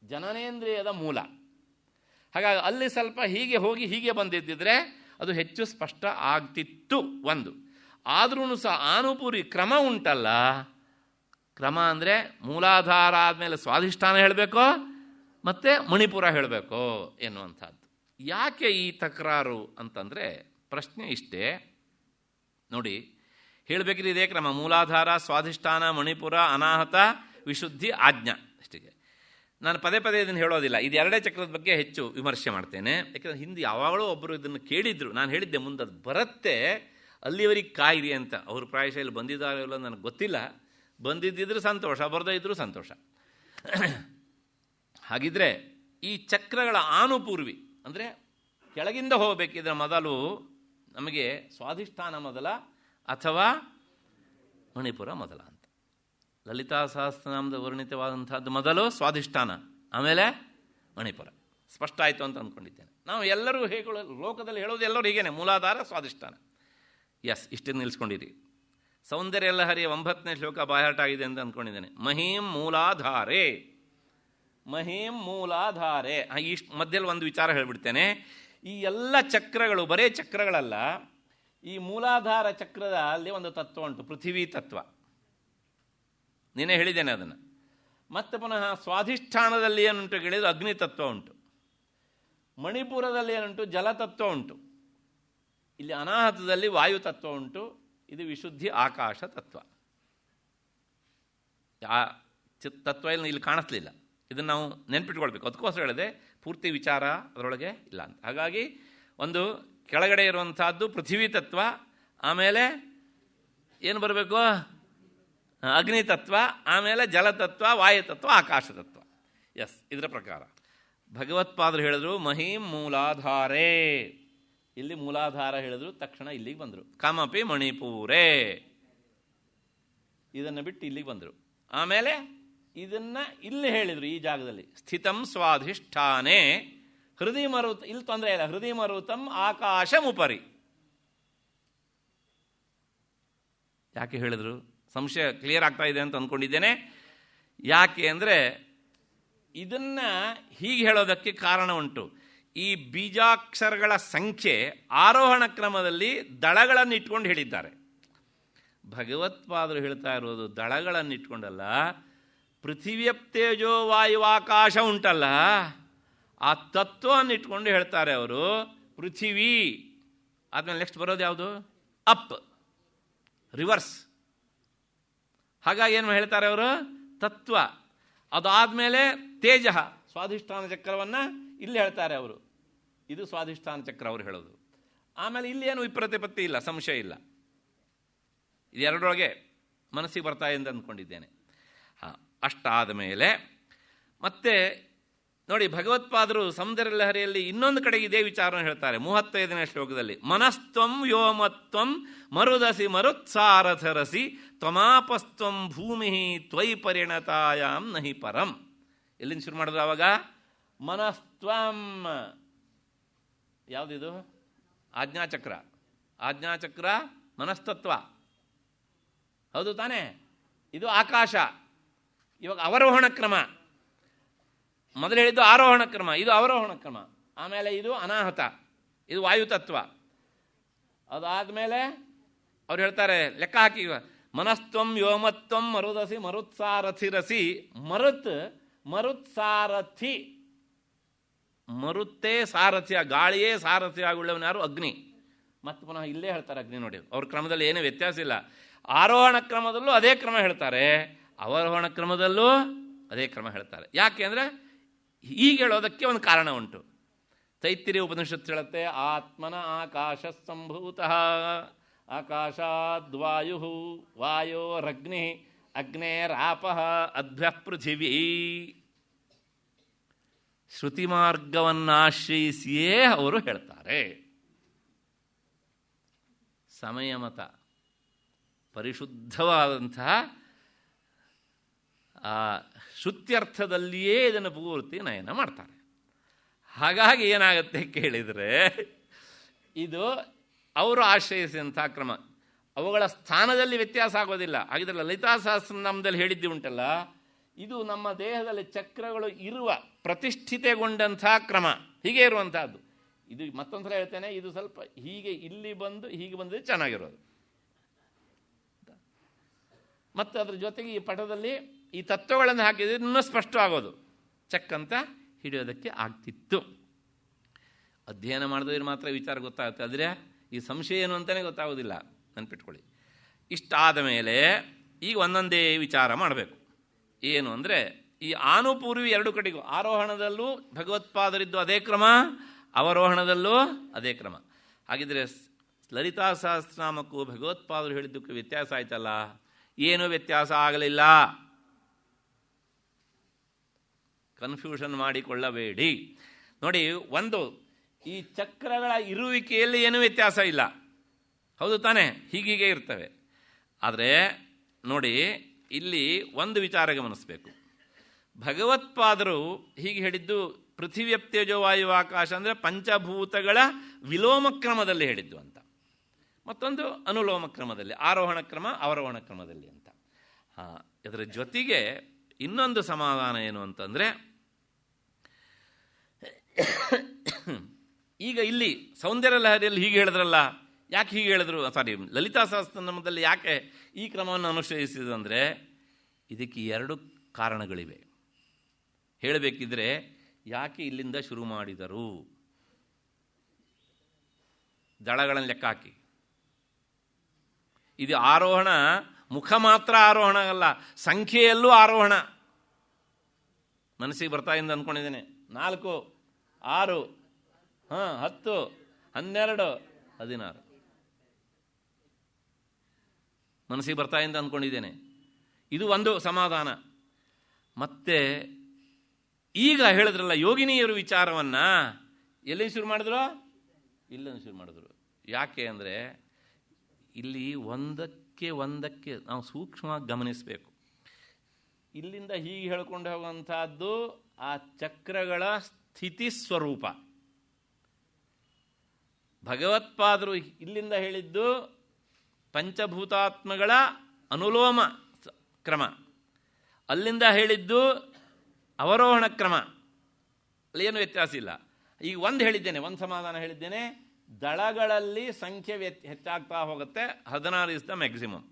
ಜನನೇಂದ್ರಿಯದ ಮೂಲ. ಹಾಗಾಗಿ ಅಲ್ಲಿ ಸ್ವಲ್ಪ ಹೀಗೆ ಹೋಗಿ ಹೀಗೆ ಬಂದಿದ್ದಿದ್ರೆ ಅದು ಹೆಚ್ಚು ಸ್ಪಷ್ಟ ಆಗ್ತಿತ್ತು ಒಂದು. ಆದ್ರೂ ಸಹ ಆನುಪೂರಿ ಕ್ರಮ ಉಂಟಲ್ಲ, ಕ್ರಮ ಅಂದರೆ ಮೂಲಾಧಾರ ಆದಮೇಲೆ ಸ್ವಾಧಿಷ್ಠಾನ ಹೇಳಬೇಕೋ ಮತ್ತು ಮಣಿಪುರ ಹೇಳಬೇಕೋ ಎನ್ನುವಂಥದ್ದು. ಯಾಕೆ ಈ ತಕರಾರು ಅಂತಂದರೆ ಪ್ರಶ್ನೆ ಇಷ್ಟೇ ನೋಡಿ. ಹೇಳಬೇಕಿದ್ರೆ ಇದೇ ಕ್ರಮ: ಮೂಲಾಧಾರ, ಸ್ವಾಧಿಷ್ಠಾನ, ಮಣಿಪುರ, ಅನಾಹತ, ವಿಶುದ್ಧಿ, ಆಜ್ಞಾ. ಅಷ್ಟಿಗೆ. ನಾನು ಪದೇ ಪದೇ ಇದನ್ನು ಹೇಳೋದಿಲ್ಲ. ಇದು ಎರಡೇ ಚಕ್ರದ ಬಗ್ಗೆ ಹೆಚ್ಚು ವಿಮರ್ಶೆ ಮಾಡ್ತೇನೆ. ಯಾಕೆಂದರೆ ಹಿಂದೆ ಯಾವಾಗಲೂ ಒಬ್ಬರು ಇದನ್ನು ಕೇಳಿದ್ರು. ನಾನು ಹೇಳಿದ್ದೆ ಮುಂದೆ ಅದು ಬರುತ್ತೆ, ಅಲ್ಲಿವರೆಗೆ ಕಾಯಿರಿ ಅಂತ. ಅವರು ಪ್ರಾಯಶಃ ಇಲ್ಲಿ ಬಂದಿದ್ದಾರೋ ಇಲ್ಲ ನನಗೆ ಗೊತ್ತಿಲ್ಲ. ಬಂದಿದ್ದಿದ್ರು ಸಂತೋಷ, ಬರದೇ ಇದ್ದರೂ ಸಂತೋಷ. ಹಾಗಿದ್ರೆ ಈ ಚಕ್ರಗಳ ಆನುಪೂರ್ವಿ ಅಂದರೆ ಕೆಳಗಿಂದ ಹೋಗಬೇಕಿದ್ರೆ ಮೊದಲು ನಮಗೆ ಸ್ವಾಧಿಷ್ಠಾನ ಮೊದಲ ಅಥವಾ ಮಣಿಪುರ ಮೊದಲ ಅಂತ. ಲಲಿತಾ ಸಹಸ್ರನಾಮದ ವರ್ಣಿತವಾದಂಥದ್ದು ಮೊದಲು ಸ್ವಾಧಿಷ್ಠಾನ, ಆಮೇಲೆ ಮಣಿಪುರ. ಸ್ಪಷ್ಟ ಆಯಿತು ಅಂತ ಅಂದ್ಕೊಂಡಿದ್ದೇನೆ. ನಾವು ಎಲ್ಲರೂ ಲೋಕದಲ್ಲಿ ಹೇಳೋದು ಎಲ್ಲರೂ ಹೀಗೇನೆ, ಮೂಲಾಧಾರ, ಸ್ವಾಧಿಷ್ಠಾನ. ಎಸ್, ಇಷ್ಟನ್ನು ನಿಲ್ಲಿಸ್ಕೊಂಡಿರಿ. ಸೌಂದರ್ಯ ಲಹರಿಯ 9ನೇ ಶ್ಲೋಕ ಬಾಯಾಟ ಆಗಿದೆ ಅಂತ ಅಂದ್ಕೊಂಡಿದ್ದೇನೆ. ಮಹೀಂ ಮೂಲಾಧಾರೆ, ಮಹೀಂ ಮೂಲಾಧಾರೆ. ಇಷ್ಟು ಮಧ್ಯದಲ್ಲಿ ಒಂದು ವಿಚಾರ ಹೇಳಿಬಿಡ್ತೇನೆ. ಈ ಎಲ್ಲ ಚಕ್ರಗಳು ಬರೇ ಚಕ್ರಗಳಲ್ಲ. ಈ ಮೂಲಾಧಾರ ಚಕ್ರದ ಅಲ್ಲಿ ಒಂದು ತತ್ವ ಉಂಟು, ಪೃಥ್ವಿ ತತ್ವ. ನೀನೇ ಹೇಳಿದ್ದೇನೆ ಅದನ್ನು. ಮತ್ತೆ ಪುನಃ ಸ್ವಾಧಿಷ್ಠಾನದಲ್ಲಿ ಏನುಂಟು ಹೇಳಿದ್ರು ಅಗ್ನಿ ತತ್ವ ಉಂಟು. ಮಣಿಪುರದಲ್ಲಿ ಏನುಂಟು ಜಲತತ್ವ ಉಂಟು. ಇಲ್ಲಿ ಅನಾಹತದಲ್ಲಿ ವಾಯು ತತ್ವ ಉಂಟು. ಇದು ವಿಶುದ್ಧಿ ಆಕಾಶ ತತ್ವ. ಆ ತತ್ವ ಇಲ್ಲಿ ಕಾಣಿಸ್ಲಿಲ್ಲ. ಇದನ್ನು ನಾವು ನೆನ್ಪಿಟ್ಕೊಳ್ಬೇಕು. ಅದಕ್ಕೋಸ್ಕರ ಹೇಳಿದೆ ಪೂರ್ತಿ ವಿಚಾರ ಅದರೊಳಗೆ ಇಲ್ಲ ಅಂತ. ಹಾಗಾಗಿ ಒಂದು ಕೆಳಗಡೆ ಇರುವಂಥದ್ದು ಪೃಥ್ವಿ ತತ್ವ, ಆಮೇಲೆ ಏನು ಬರಬೇಕು? ಅಗ್ನಿ ತತ್ವ, ಆಮೇಲೆ ಜಲತತ್ವ, ವಾಯುತತ್ವ, ಆಕಾಶ ತತ್ವ. ಎಸ್, ಇದರ ಪ್ರಕಾರ ಭಗವತ್ಪಾದರು ಹೇಳಿದ್ರು ಮಹೀಂ ಮೂಲಾಧಾರೇ. ಇಲ್ಲಿ ಮೂಲಾಧಾರ ಹೇಳಿದ್ರು, ತಕ್ಷಣ ಇಲ್ಲಿಗೆ ಬಂದರು. ಕಮಪಿ ಮಣಿಪೂರೇ, ಇದನ್ನು ಬಿಟ್ಟು ಇಲ್ಲಿಗೆ ಬಂದರು. ಆಮೇಲೆ ಇದನ್ನು ಇಲ್ಲಿ ಹೇಳಿದರು, ಈ ಜಾಗದಲ್ಲಿ ಸ್ಥಿತಂ ಸ್ವಾಧಿಷ್ಠಾನೆ ಹೃದಯ ಮರುತ, ಇಲ್ಲಿ ತೊಂದರೆ ಇಲ್ಲ, ಹೃದಯ ಮರುತಂ ಆಕಾಶಮುಪರಿ. ಯಾಕೆ ಹೇಳಿದ್ರು? ಸಂಶಯ ಕ್ಲಿಯರ್ ಆಗ್ತಾ ಇದೆ ಅಂತ ಅಂದ್ಕೊಂಡಿದ್ದೇನೆ. ಯಾಕೆ ಅಂದರೆ ಇದನ್ನು ಹೀಗೆ ಹೇಳೋದಕ್ಕೆ ಕಾರಣ ಉಂಟು. ಈ ಬೀಜಾಕ್ಷರಗಳ ಸಂಖ್ಯೆ ಆರೋಹಣ ಕ್ರಮದಲ್ಲಿ ದಳಗಳನ್ನು ಇಟ್ಕೊಂಡು ಹೇಳಿದ್ದಾರೆ. ಭಗವತ್ಪಾದರು ಹೇಳ್ತಾ ಇರೋದು ದಳಗಳನ್ನು ಇಟ್ಕೊಂಡಲ್ಲ, ಪೃಥಿವ್ಯಪ್ತೇಜೋ ವಾಯುವಾಕಾಶ ಉಂಟಲ್ಲ, ಆ ತತ್ವವನ್ನು ಇಟ್ಕೊಂಡು ಹೇಳ್ತಾರೆ ಅವರು. ಪೃಥಿವಿ ಆದಮೇಲೆ ನೆಕ್ಸ್ಟ್ ಬರೋದು ಯಾವುದು? Up, reverse. ಹಾಗಾಗಿ ಏನು ಹೇಳ್ತಾರೆ ಅವರು? ತತ್ವ. ಅದಾದಮೇಲೆ ತೇಜ, ಸ್ವಾಧಿಷ್ಠಾನ ಚಕ್ರವನ್ನು ಇಲ್ಲಿ ಹೇಳ್ತಾರೆ ಅವರು. ಇದು ಸ್ವಾಧಿಷ್ಠಾನ ಚಕ್ರ ಅವರು ಹೇಳೋದು. ಆಮೇಲೆ ಇಲ್ಲಿ ಏನು ವಿಪ್ರತಿಪತ್ತಿ ಇಲ್ಲ, ಸಂಶಯ ಇಲ್ಲ. ಇದೆರಡರೊಳಗೆ ಮನಸ್ಸಿಗೆ ಬರ್ತಾ ಎಂದು ಅಂದ್ಕೊಂಡಿದ್ದೇನೆ. ಅಷ್ಟಾದ ಮೇಲೆ ಮತ್ತೆ ನೋಡಿ, ಭಗವತ್ಪಾದರು ಸೌಂದರ್ಯ ಲಹರಿಯಲ್ಲಿ ಇನ್ನೊಂದು ಕಡೆಗೆ ಇದೇ ವಿಚಾರವನ್ನು ಹೇಳ್ತಾರೆ. 35ನೇ ಶ್ಲೋಕದಲ್ಲಿ ಮನಸ್ತ್ವಂ ವ್ಯೋಮತ್ವಂ ಮರುದಸಿ ಮರುತ್ಸಾರಥರಸಿ ತ್ವಮಾಪಸ್ತ್ವಂ ಭೂಮಿ ತ್ವಯಿ ಪರಿಣತಾಯಾಮ್ ನಹಿ ಪರಂ. ಎಲ್ಲಿಂದ ಶುರು ಮಾಡಿದ್ರು ಆವಾಗ? ಮನಸ್ತ್ವಂ ಯಾವುದಿದು? ಆಜ್ಞಾಚಕ್ರ. ಆಜ್ಞಾಚಕ್ರ ಮನಸ್ತತ್ವ, ಹೌದು ತಾನೇ? ಇದು ಆಕಾಶ. ಇವಾಗ ಅವರೋಹಣ ಕ್ರಮ. ಮೊದಲು ಹೇಳಿದ್ದು ಆರೋಹಣ ಕ್ರಮ, ಇದು ಅವರೋಹಣ ಕ್ರಮ. ಆಮೇಲೆ ಇದು ಅನಾಹತ, ಇದು ವಾಯುತತ್ವ. ಅದಾದಮೇಲೆ ಅವ್ರು ಹೇಳ್ತಾರೆ, ಲೆಕ್ಕ ಹಾಕಿ, ಮನಸ್ತ್ವಂ ವ್ಯೋಮತ್ವಂ ಮರುದಸಿ ಮರುತ್ಸಾರಥಿರಸಿ. ಮರುತ್ಸಾರಥಿ, ಮರುತ್ತೇ ಸಾರಥ್ಯ, ಗಾಳಿಯೇ ಸಾರಥ್ಯ ಆಗುಳ್ಳವನು ಯಾರು? ಅಗ್ನಿ. ಮತ್ತೆ ಪುನಃ ಇಲ್ಲೇ ಹೇಳ್ತಾರೆ ಅಗ್ನಿ. ನೋಡಿ, ಅವ್ರ ಕ್ರಮದಲ್ಲಿ ಏನೂ ವ್ಯತ್ಯಾಸ ಇಲ್ಲ. ಆರೋಹಣ ಕ್ರಮದಲ್ಲೂ ಅದೇ ಕ್ರಮ ಹೇಳ್ತಾರೆ, ಅವರೋಹಣ ಕ್ರಮದಲ್ಲೂ ಅದೇ ಕ್ರಮ ಹೇಳ್ತಾರೆ. ಯಾಕೆ ಅಂದರೆ ಹೀಗೆ ಹೇಳೋದಕ್ಕೆ ಒಂದು ಕಾರಣ ಉಂಟು. ತೈತ್ತಿರೀಯ ಉಪನಿಷತ್ತು ಹೇಳುತ್ತೆ, ಆತ್ಮನ ಆಕಾಶ ಸಂಭೂತಃ ಆಕಾಶಾದ್ವಾಯು ವಾಯೋರಗ್ನಿ ಅಗ್ನೇರಾಪಃ ಅದ್ಭ್ಯಃ ಪೃಥಿವೀ. ಶ್ರುತಿ ಮಾರ್ಗವನ್ನಾಶ್ರಯಿಸಿಯೇ ಅವರು ಹೇಳ್ತಾರೆ. ಸಮಯ ಮತ ಪರಿಶುದ್ಧವಾದಂತಹ ಶ್ರುತ್ಯರ್ಥದಲ್ಲಿಯೇ ಇದನ್ನು ಪೂರ್ತಿ ನಯನ ಮಾಡ್ತಾರೆ. ಹಾಗಾಗಿ ಏನಾಗುತ್ತೆ ಕೇಳಿದರೆ, ಇದು ಅವರು ಆಶ್ರಯಿಸಿದಂಥ ಕ್ರಮ. ಅವುಗಳ ಸ್ಥಾನದಲ್ಲಿ ವ್ಯತ್ಯಾಸ ಆಗೋದಿಲ್ಲ. ಹಾಗಿದ್ರೆ ಲಲಿತಾ ಸಹಸ್ರನಾಮದಲ್ಲಿ ಹೇಳಿದ್ದು ಉಂಟಲ್ಲ, ಇದು ನಮ್ಮ ದೇಹದಲ್ಲಿ ಚಕ್ರಗಳು ಇರುವ ಪ್ರತಿಷ್ಠಿತೆಗೊಂಡಂಥ ಕ್ರಮ, ಹೀಗೆ ಇರುವಂಥದ್ದು. ಇದು ಮತ್ತೊಂದು ಸಲ ಹೇಳ್ತೇನೆ, ಇದು ಸ್ವಲ್ಪ ಹೀಗೆ ಇಲ್ಲಿ ಬಂದು ಹೀಗೆ ಬಂದರೆ ಚೆನ್ನಾಗಿರೋದು. ಮತ್ತು ಅದ್ರ ಜೊತೆಗೆ ಈ ಪಟದಲ್ಲಿ ಈ ತತ್ವಗಳನ್ನು ಹಾಕಿದರೆ ಇನ್ನೂ ಸ್ಪಷ್ಟವಾಗೋದು, ಚೆಕ್ ಅಂತ ಹಿಡಿಯೋದಕ್ಕೆ ಆಗ್ತಿತ್ತು. ಅಧ್ಯಯನ ಮಾಡಿದ್ರೆ ಮಾತ್ರ ವಿಚಾರ ಗೊತ್ತಾಗುತ್ತೆ, ಆದರೆ ಈ ಸಂಶಯ ಏನು ಅಂತಲೇ ಗೊತ್ತಾಗೋದಿಲ್ಲ, ನೆನ್ಪಿಟ್ಕೊಳ್ಳಿ. ಇಷ್ಟಾದ ಮೇಲೆ ಈಗ ಒಂದೊಂದೇ ವಿಚಾರ ಮಾಡಬೇಕು. ಏನು ಅಂದರೆ, ಈ ಆನುಪೂರ್ವಿ ಎರಡು ಕಡೆಗೂ, ಆರೋಹಣದಲ್ಲೂ ಭಗವತ್ಪಾದರಿದ್ದು ಅದೇ ಕ್ರಮ, ಅವರೋಹಣದಲ್ಲೂ ಅದೇ ಕ್ರಮ. ಹಾಗಿದ್ರೆ ಲಲಿತಾ ಸಹಸ್ರನಾಮಕ್ಕೂ ಭಗವತ್ಪಾದರು ಹೇಳಿದ್ದಕ್ಕೂ ವ್ಯತ್ಯಾಸ ಆಯ್ತಲ್ಲ? ಏನೂ ವ್ಯತ್ಯಾಸ ಆಗಲಿಲ್ಲ. ಕನ್ಫ್ಯೂಷನ್ ಮಾಡಿಕೊಳ್ಳಬೇಡಿ. ನೋಡಿ, ಒಂದು, ಈ ಚಕ್ರಗಳ ಇರುವಿಕೆಯಲ್ಲಿ ಏನೂ ವ್ಯತ್ಯಾಸ ಇಲ್ಲ, ಹೌದು ತಾನೇ? ಹೀಗೀಗೆ ಇರ್ತವೆ. ಆದರೆ ನೋಡಿ, ಇಲ್ಲಿ ಒಂದು ವಿಚಾರ ಗಮನಿಸಬೇಕು. ಭಗವತ್ಪಾದರು ಹೀಗೆ ಹೇಳಿದ್ದು ಪೃಥಿವ್ಯಪ್ತೇಜೋ ವಾಯು ಆಕಾಶ ಅಂದರೆ ಪಂಚಭೂತಗಳ ವಿಲೋಮ ಕ್ರಮದಲ್ಲಿ ಹೇಳಿದ್ದು ಅಂತ, ಮತ್ತೊಂದು ಅನುಲೋಮ ಕ್ರಮದಲ್ಲಿ, ಆರೋಹಣ ಕ್ರಮ ಅವರೋಹಣ ಕ್ರಮದಲ್ಲಿ ಅಂತ. ಇದರ ಜೊತೆಗೆ ಇನ್ನೊಂದು ಸಮಾಧಾನ ಏನು ಅಂತಂದರೆ, ಈಗ ಇಲ್ಲಿ ಸೌಂದರ್ಯ ಲಹರಿಯಲ್ಲಿ ಹೀಗೆ ಹೇಳಿದ್ರಲ್ಲ, ಯಾಕೆ ಹೀಗೆ ಹೇಳಿದ್ರು? ಸಾರಿ, ಲಲಿತಾ ಸಹಸ್ರನಾಮದಲ್ಲಿ ಯಾಕೆ ಈ ಕ್ರಮವನ್ನು ಅನುಸರಿಸಿದ್ರು ಅಂದರೆ, ಇದಕ್ಕೆ ಎರಡು ಕಾರಣಗಳಿವೆ. ಹೇಳಬೇಕಿದ್ರೆ ಯಾಕೆ ಇಲ್ಲಿಂದ ಶುರು ಮಾಡಿದರು? ದಳಗಳನ್ನು ಲೆಕ್ಕ ಹಾಕಿ. ಇದು ಆರೋಹಣ, ಮುಖ ಮಾತ್ರ ಆರೋಹಣ ಅಲ್ಲ, ಸಂಖ್ಯೆಯಲ್ಲೂ ಆರೋಹಣ. ಮನಸ್ಸಿಗೆ ಬರ್ತಾ ಇಂದ ಅಂದ್ಕೊಂಡಿದ್ದೇನೆ. 4, 6, 10, 12, 16 ಮನಸ್ಸಿಗೆ ಬರ್ತಾ ಇಂದ ಅಂದ್ಕೊಂಡಿದ್ದೇನೆ. ಇದು ಒಂದು ಸಮಾಧಾನ. ಮತ್ತೆ ಈಗ ಹೇಳಿದ್ರಲ್ಲ, ಯೋಗಿನಿಯರು ವಿಚಾರವನ್ನು ಎಲ್ಲಿ ಶುರು ಮಾಡಿದ್ರು? ಇಲ್ಲೊಂದು ಶುರು ಮಾಡಿದ್ರು. ಯಾಕೆ ಅಂದರೆ, ಇಲ್ಲಿ ಒಂದಕ್ಕೆ ನಾವು ಸೂಕ್ಷ್ಮವಾಗಿ ಗಮನಿಸಬೇಕು. ಇಲ್ಲಿಂದ ಹೀಗೆ ಹೇಳ್ಕೊಂಡು ಹೋಗುವಂತಹದ್ದು ಆ ಚಕ್ರಗಳ ಸ್ಥಿತಿ ಸ್ವರೂಪ. ಭಗವತ್ಪಾದರು ಇಲ್ಲಿಂದ ಹೇಳಿದ್ದು ಪಂಚಭೂತಾತ್ಮಗಳ ಅನುಲೋಮ ಕ್ರಮ, ಅಲ್ಲಿಂದ ಹೇಳಿದ್ದು ಅವರೋಹಣ ಕ್ರಮ. ಅಲ್ಲೇನು ವ್ಯತ್ಯಾಸ ಇಲ್ಲ. ಈಗ ಒಂದು ಹೇಳಿದ್ದೇನೆ, ಒಂದು ಸಮಾಧಾನ ಹೇಳಿದ್ದೇನೆ, ದಳಗಳಲ್ಲಿ ಸಂಖ್ಯೆ ಹೆಚ್ಚಾಗ್ತಾ ಹೋಗುತ್ತೆ, 16 ಇಸ್ ದ ಮ್ಯಾಕ್ಸಿಮಮ್.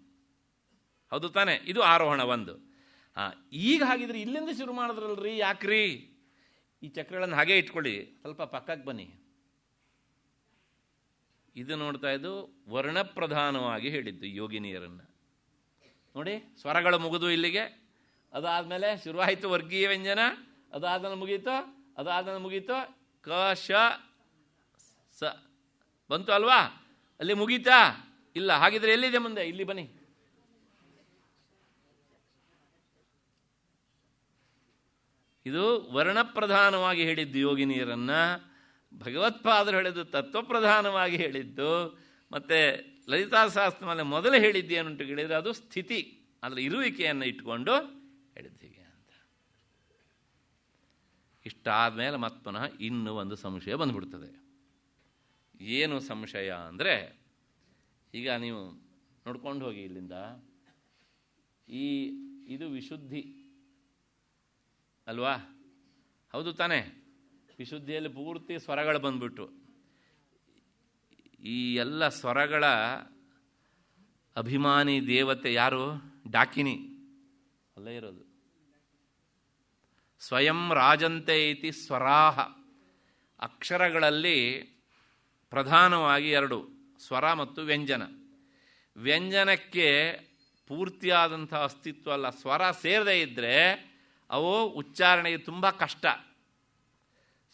ಹೌದು ತಾನೆ? ಇದು ಆರೋಹಣ ಒಂದು. ಈಗ ಹಾಗಿದ್ರೆ ಇಲ್ಲಿಂದ ಶುರು ಮಾಡಿದ್ರಲ್ರಿ, ಯಾಕ್ರಿ? ಈ ಚಕ್ರಗಳನ್ನು ಹಾಗೆ ಇಟ್ಕೊಳ್ಳಿ, ಸ್ವಲ್ಪ ಪಕ್ಕಕ್ಕೆ ಬನ್ನಿ. ಇದು ನೋಡ್ತಾ ಇದ್ದು ವರ್ಣಪ್ರಧಾನವಾಗಿ ಹೇಳಿದ್ದು ಯೋಗಿನಿಯರನ್ನು ನೋಡಿ. ಸ್ವರಗಳು ಮುಗಿದು ಇಲ್ಲಿಗೆ, ಅದಾದಮೇಲೆ ಶುರುವಾಯಿತು ವರ್ಗೀಯ ವ್ಯಂಜನ, ಅದಾದ್ಮೇಲೆ ಮುಗೀತು ಕ ಶ ಸ ಬಂತು ಅಲ್ವಾ? ಅಲ್ಲಿ ಮುಗೀತಾ? ಇಲ್ಲ. ಹಾಗಿದ್ರೆ ಎಲ್ಲಿದೆ ಮುಂದೆ? ಇಲ್ಲಿ ಬನ್ನಿ. ಇದು ವರ್ಣಪ್ರಧಾನವಾಗಿ ಹೇಳಿದ್ದು ಯೋಗಿನಿಯರನ್ನ, ಭಗವತ್ಪಾದರು ಹೇಳಿದ್ದು ತತ್ವಪ್ರಧಾನವಾಗಿ ಹೇಳಿದ್ದು. ಮತ್ತು ಲಲಿತಾಶಾಸ್ತ್ರ ಮೇಲೆ ಮೊದಲು ಹೇಳಿದ್ದು ಏನುಂಟು ಹೇಳಿದರೆ ಅದು ಸ್ಥಿತಿ, ಅದರ ಇರುವಿಕೆಯನ್ನು ಇಟ್ಕೊಂಡು ಹೇಳಿದ್ದು ಹೀಗೆ ಅಂತ. ಇಷ್ಟಾದ ಮೇಲೆ ಮತ್ತೆ ಪುನಃ ಇನ್ನೂ ಒಂದು ಸಂಶಯ ಬಂದ್ಬಿಡ್ತದೆ. ಏನು ಸಂಶಯ ಅಂದರೆ, ಈಗ ನೀವು ನೋಡ್ಕೊಂಡು ಹೋಗಿ ಇಲ್ಲಿಂದ, ಇದು ವಿಶುದ್ಧಿ ಅಲ್ವಾ? ಹೌದು ತಾನೇ? ವಿಶುದ್ಧಿಯಲ್ಲಿ ಪೂರ್ತಿ ಸ್ವರಗಳು ಬಂದ್ಬಿಟ್ಟು, ಈ ಎಲ್ಲ ಸ್ವರಗಳ ಅಭಿಮಾನಿ ದೇವತೆ ಯಾರು? ಡಾಕಿನಿ ಅಲ್ಲೇ ಇರೋದು. ಸ್ವಯಂ ರಾಜಂತೆ ಇತಿ ಸ್ವರಾಹ. ಅಕ್ಷರಗಳಲ್ಲಿ ಪ್ರಧಾನವಾಗಿ 2, ಸ್ವರ ಮತ್ತು ವ್ಯಂಜನ. ವ್ಯಂಜನಕ್ಕೆ ಪೂರ್ತಿಯಾದಂಥ ಅಸ್ತಿತ್ವ ಅಲ್ಲ. ಸ್ವರ ಸೇರದೇ ಇದ್ದರೆ ಅವು ಉಚ್ಚಾರಣೆಗೆ ತುಂಬ ಕಷ್ಟ.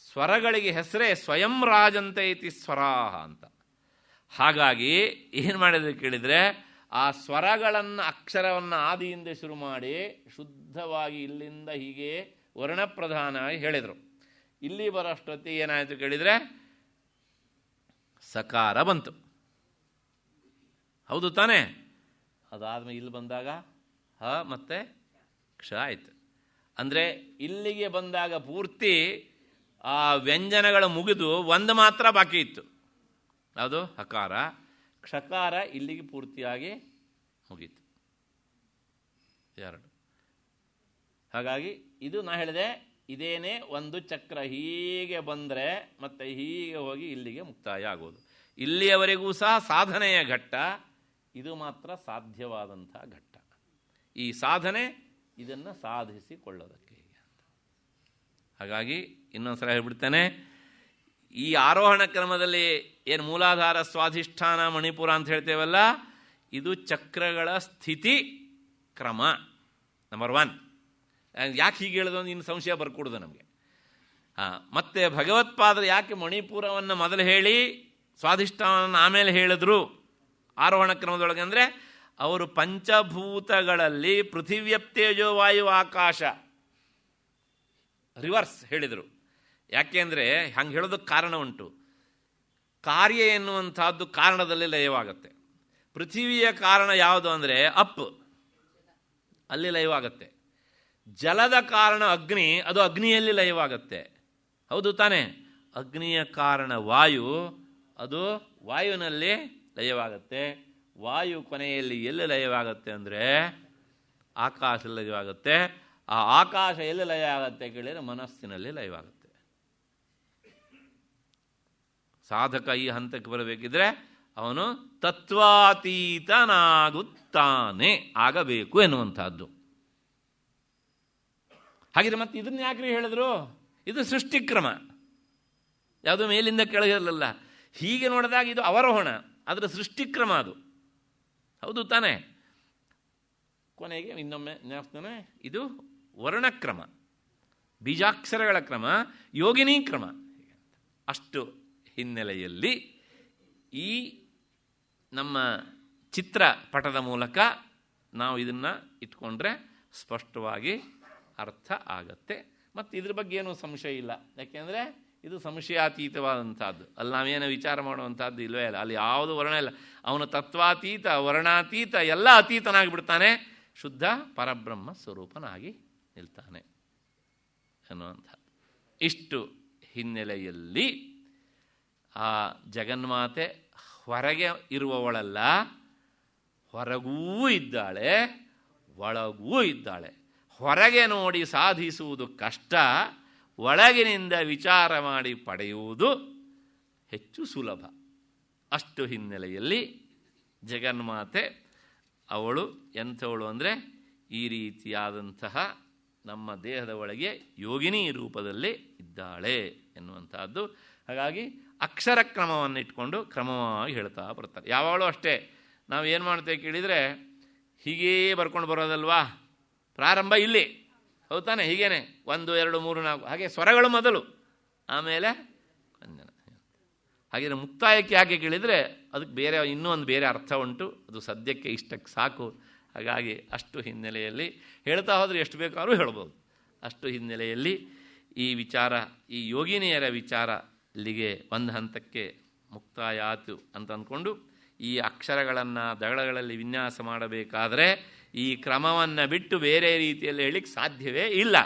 ಸ್ವರಗಳಿಗೆ ಹೆಸರೇ ಸ್ವಯಂ ರಾಜಂತೆ ಇತಿ ಸ್ವರಾಹ ಅಂತ. ಹಾಗಾಗಿ ಏನು ಮಾಡಿದ್ರೆ ಕೇಳಿದರೆ, ಆ ಸ್ವರಗಳನ್ನು, ಅಕ್ಷರವನ್ನು ಆದಿಯಿಂದ ಶುರು ಮಾಡಿ ಶುದ್ಧವಾಗಿ ಇಲ್ಲಿಂದ ಹೀಗೆ ವರ್ಣಪ್ರಧಾನವಾಗಿ ಹೇಳಿದರು. ಇಲ್ಲಿ ಬರೋಷ್ಟೊತ್ತಿ ಏನಾಯಿತು ಕೇಳಿದರೆ ಸಕಾರ ಬಂತು. ಹೌದು ತಾನೇ? ಅದಾದ್ಮೇಲೆ ಇಲ್ಲಿ ಬಂದಾಗ ಹ ಮತ್ತು ಕ್ಷ ಆಯಿತು. ಅಂದರೆ ಇಲ್ಲಿಗೆ ಬಂದಾಗ ಪೂರ್ತಿ ಆ ವ್ಯಂಜನಗಳು ಮುಗಿದು ಒಂದು ಮಾತ್ರ ಬಾಕಿ ಇತ್ತು. ಯಾವುದು? ಹಕಾರ. ಕ್ಷಕಾರ ಇಲ್ಲಿಗೆ ಪೂರ್ತಿಯಾಗಿ ಮುಗೀತು, 2. ಹಾಗಾಗಿ ಇದು ನಾ ಹೇಳಿದೆ, ಇದೇನೇ ಒಂದು ಚಕ್ರ ಹೀಗೆ ಬಂದರೆ ಮತ್ತೆ ಹೀಗೆ ಹೋಗಿ ಇಲ್ಲಿಗೆ ಮುಕ್ತಾಯ ಆಗೋದು. ಇಲ್ಲಿಯವರೆಗೂ ಸಹ ಸಾಧನೆಯ ಘಟ್ಟ, ಇದು ಮಾತ್ರ ಸಾಧ್ಯವಾದಂಥ ಘಟ್ಟ. ಈ ಸಾಧನೆ ಇದನ್ನು ಸಾಧಿಸಿಕೊಳ್ಳೋದಕ್ಕೆ ಹೀಗೆ ಅಂತ. ಹಾಗಾಗಿ ಇನ್ನೊಂದು ಸಲ ಹೇಳ್ಬಿಡ್ತೇನೆ, ಈ ಆರೋಹಣ ಕ್ರಮದಲ್ಲಿ ಏನು ಮೂಲಾಧಾರ, ಸ್ವಾಧಿಷ್ಠಾನ, ಮಣಿಪುರ ಅಂತ ಹೇಳ್ತೇವಲ್ಲ, ಇದು ಚಕ್ರಗಳ ಸ್ಥಿತಿ ಕ್ರಮ ನಂಬರ್ 1. ಯಾಕೆ ಹೀಗೆ ಹೇಳೋದು ಅಂತ ಇನ್ನು ಸಂಶಯ ಬರ್ಕೊಡೋದು ನಮಗೆ. ಮತ್ತು ಭಗವತ್ಪಾದರು ಯಾಕೆ ಮಣಿಪುರವನ್ನು ಮೊದಲು ಹೇಳಿ ಸ್ವಾಧಿಷ್ಠಾನವನ್ನು ಆಮೇಲೆ ಹೇಳಿದ್ರು ಆರೋಹಣ ಕ್ರಮದೊಳಗೆ ಅಂದರೆ, ಅವರು ಪಂಚಭೂತಗಳಲ್ಲಿ ಪೃಥಿವ್ಯಪ್ತೇಜೋ ವಾಯು ಆಕಾಶ ರಿವರ್ಸ್ ಹೇಳಿದರು. ಯಾಕೆಂದರೆ ಹಂಗೆ ಹೇಳೋದಕ್ಕೆ ಕಾರಣ ಉಂಟು. ಕಾರ್ಯ ಎನ್ನುವಂಥದ್ದು ಕಾರಣದಲ್ಲಿ ಲಯವಾಗುತ್ತೆ. ಪೃಥಿವಿಯ ಕಾರಣ ಯಾವುದು ಅಂದರೆ ಅಪ್, ಅಲ್ಲಿ ಲಯವಾಗುತ್ತೆ. ಜಲದ ಕಾರಣ ಅಗ್ನಿ, ಅದು ಅಗ್ನಿಯಲ್ಲಿ ಲಯವಾಗುತ್ತೆ. ಹೌದು ತಾನೇ? ಅಗ್ನಿಯ ಕಾರಣ ವಾಯು, ಅದು ವಾಯುವಿನಲ್ಲಿ ಲಯವಾಗುತ್ತೆ. ವಾಯು ಕೊನೆಯಲ್ಲಿ ಎಲ್ಲಿ ಲಯವಾಗುತ್ತೆ ಅಂದರೆ ಆಕಾಶ ಲಯವಾಗುತ್ತೆ. ಆ ಆಕಾಶ ಎಲ್ಲಿ ಲಯ ಆಗುತ್ತೆ ಕೇಳಿದರೆ ಮನಸ್ಸಿನಲ್ಲಿ ಲಯವಾಗುತ್ತೆ. ಸಾಧಕ ಈ ಹಂತಕ್ಕೆ ಬರಬೇಕಿದ್ರೆ ಅವನು ತತ್ವಾತೀತನಾಗುತ್ತಾನೆ, ಆಗಬೇಕು ಎನ್ನುವಂಥದ್ದು. ಹಾಗಿದ್ರೆ ಮತ್ತೆ ಇದನ್ನ ಯಾಕ್ರಿ ಹೇಳಿದ್ರು? ಇದು ಸೃಷ್ಟಿಕ್ರಮ, ಯಾವುದು ಮೇಲಿಂದ ಕೆಳಗಿರಲಿಲ್ಲ. ಹೀಗೆ ನೋಡಿದಾಗ ಇದು ಅವರೋಹಣ, ಅದರ ಸೃಷ್ಟಿಕ್ರಮ ಅದು. ಹೌದು ತಾನೇ? ಕೊನೆಗೆ ಇನ್ನೊಮ್ಮೆ ಜ್ಞಾಪಿಸ್ತಾನೆ, ಇದು ವರ್ಣಕ್ರಮ, ಬೀಜಾಕ್ಷರಗಳ ಕ್ರಮ, ಯೋಗಿನಿ ಕ್ರಮ. ಅಷ್ಟು ಹಿನ್ನೆಲೆಯಲ್ಲಿ ಈ ನಮ್ಮ ಚಿತ್ರಪಟದ ಮೂಲಕ ನಾವು ಇದನ್ನು ಇಟ್ಕೊಂಡ್ರೆ ಸ್ಪಷ್ಟವಾಗಿ ಅರ್ಥ ಆಗತ್ತೆ. ಮತ್ತು ಇದ್ರ ಬಗ್ಗೆ ಏನೂ ಸಂಶಯ ಇಲ್ಲ. ಯಾಕೆಂದರೆ ಇದು ಸಂಶಯಾತೀತವಾದಂಥದ್ದು. ಅಲ್ಲಿ ನಾವೇನೋ ವಿಚಾರ ಮಾಡುವಂಥದ್ದು ಇಲ್ಲವೇ ಇಲ್ಲ. ಅಲ್ಲಿ ಯಾವುದು ವರ್ಣ ಇಲ್ಲ. ಅವನು ತತ್ವಾತೀತ, ವರ್ಣಾತೀತ, ಎಲ್ಲ ಅತೀತನಾಗಿಬಿಡ್ತಾನೆ. ಶುದ್ಧ ಪರಬ್ರಹ್ಮ ಸ್ವರೂಪನಾಗಿ ನಿಲ್ತಾನೆ ಅನ್ನುವಂಥದ್ದು. ಇಷ್ಟು ಹಿನ್ನೆಲೆಯಲ್ಲಿ ಆ ಜಗನ್ಮಾತೆ ಹೊರಗೆ ಇರುವವಳಲ್ಲ, ಹೊರಗೂ ಇದ್ದಾಳೆ, ಒಳಗೂ ಇದ್ದಾಳೆ. ಹೊರಗೆ ನೋಡಿ ಸಾಧಿಸುವುದು ಕಷ್ಟ, ಒಳಗಿನಿಂದ ವಿಚಾರ ಮಾಡಿ ಪಡೆಯುವುದು ಹೆಚ್ಚು ಸುಲಭ. ಅಷ್ಟು ಹಿನ್ನೆಲೆಯಲ್ಲಿ ಜಗನ್ಮಾತೆ ಅವಳು ಎಂಥವಳು ಅಂದರೆ ಈ ರೀತಿಯಾದಂತಹ ನಮ್ಮ ದೇಹದ ಒಳಗೆ ಯೋಗಿನಿ ರೂಪದಲ್ಲಿ ಇದ್ದಾಳೆ ಎನ್ನುವಂತಹದ್ದು. ಹಾಗಾಗಿ ಅಕ್ಷರ ಕ್ರಮವನ್ನು ಇಟ್ಕೊಂಡು ಕ್ರಮವಾಗಿ ಹೇಳ್ತಾ ಬರ್ತಾರೆ. ಯಾವಾಗಲೂ ಅಷ್ಟೇ ನಾವು ಏನು ಮಾಡ್ತೇವೆ ಕೇಳಿದರೆ ಹೀಗೇ ಬರ್ಕೊಂಡು ಬರೋದಲ್ವಾ, ಪ್ರಾರಂಭ ಇಲ್ಲಿ ಹೌದಾನೆ, ಹೀಗೇನೆ 1 2 3 4 ಹಾಗೆ ಸ್ವರಗಳು ಮೊದಲು, ಆಮೇಲೆ ವಂದನ. ಹಾಗೆ ಮುಕ್ತಾಯಕ್ಕೆ ಯಾಕೆ ಕೇಳಿದರೆ ಅದಕ್ಕೆ ಬೇರೆ ಇನ್ನೂ ಒಂದು ಬೇರೆ ಅರ್ಥ ಉಂಟು, ಅದು ಸದ್ಯಕ್ಕೆ ಇಷ್ಟಕ್ಕೆ ಸಾಕು. ಹಾಗಾಗಿ ಅಷ್ಟು ಹಿನ್ನೆಲೆಯಲ್ಲಿ ಹೇಳ್ತಾ ಹೋದರೆ ಎಷ್ಟು ಬೇಕಾದ್ರೂ ಹೇಳ್ಬೋದು. ಅಷ್ಟು ಹಿನ್ನೆಲೆಯಲ್ಲಿ ಈ ವಿಚಾರ, ಈ ಯೋಗಿನಿಯರ ವಿಚಾರ ಇಲ್ಲಿಗೆ ಒಂದು ಹಂತಕ್ಕೆ ಮುಕ್ತಾಯ ಆಯಿತು ಅಂತ ಅಂದ್ಕೊಂಡು, ಈ ಅಕ್ಷರಗಳನ್ನು ದಳಗಳಲ್ಲಿ ವಿನ್ಯಾಸ ಮಾಡಬೇಕಾದರೆ ಈ ಕ್ರಮವನ್ನು ಬಿಟ್ಟು ಬೇರೆ ರೀತಿಯಲ್ಲಿ ಹೇಳಲಿಕ್ಕೆ ಸಾಧ್ಯವೇ ಇಲ್ಲ.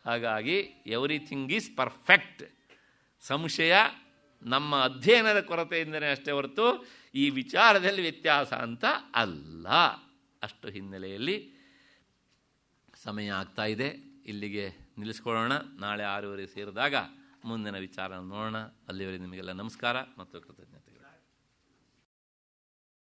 ಹಾಗಾಗಿ ಎವ್ರಿಥಿಂಗ್ ಈಸ್ ಪರ್ಫೆಕ್ಟ್. ಸಂಶಯ ನಮ್ಮ ಅಧ್ಯಯನದ ಕೊರತೆಯಿಂದಲೇ ಅಷ್ಟೇ ಹೊರತು ಈ ವಿಚಾರದಲ್ಲಿ ವ್ಯತ್ಯಾಸ ಅಂತ ಅಲ್ಲ. ಅಷ್ಟು ಹಿನ್ನೆಲೆಯಲ್ಲಿ ಸಮಯ ಆಗ್ತಾ ಇದೆ, ಇಲ್ಲಿಗೆ ನಿಲ್ಲಿಸ್ಕೊಳ್ಳೋಣ. ನಾಳೆ 6:30 ಸೇರಿದಾಗ ಮುಂದಿನ ವಿಚಾರ ನೋಡೋಣ. ಅಲ್ಲಿವರೆಗೆ ನಿಮಗೆಲ್ಲ ನಮಸ್ಕಾರ ಮತ್ತು ಕೃತಜ್ಞತೆ.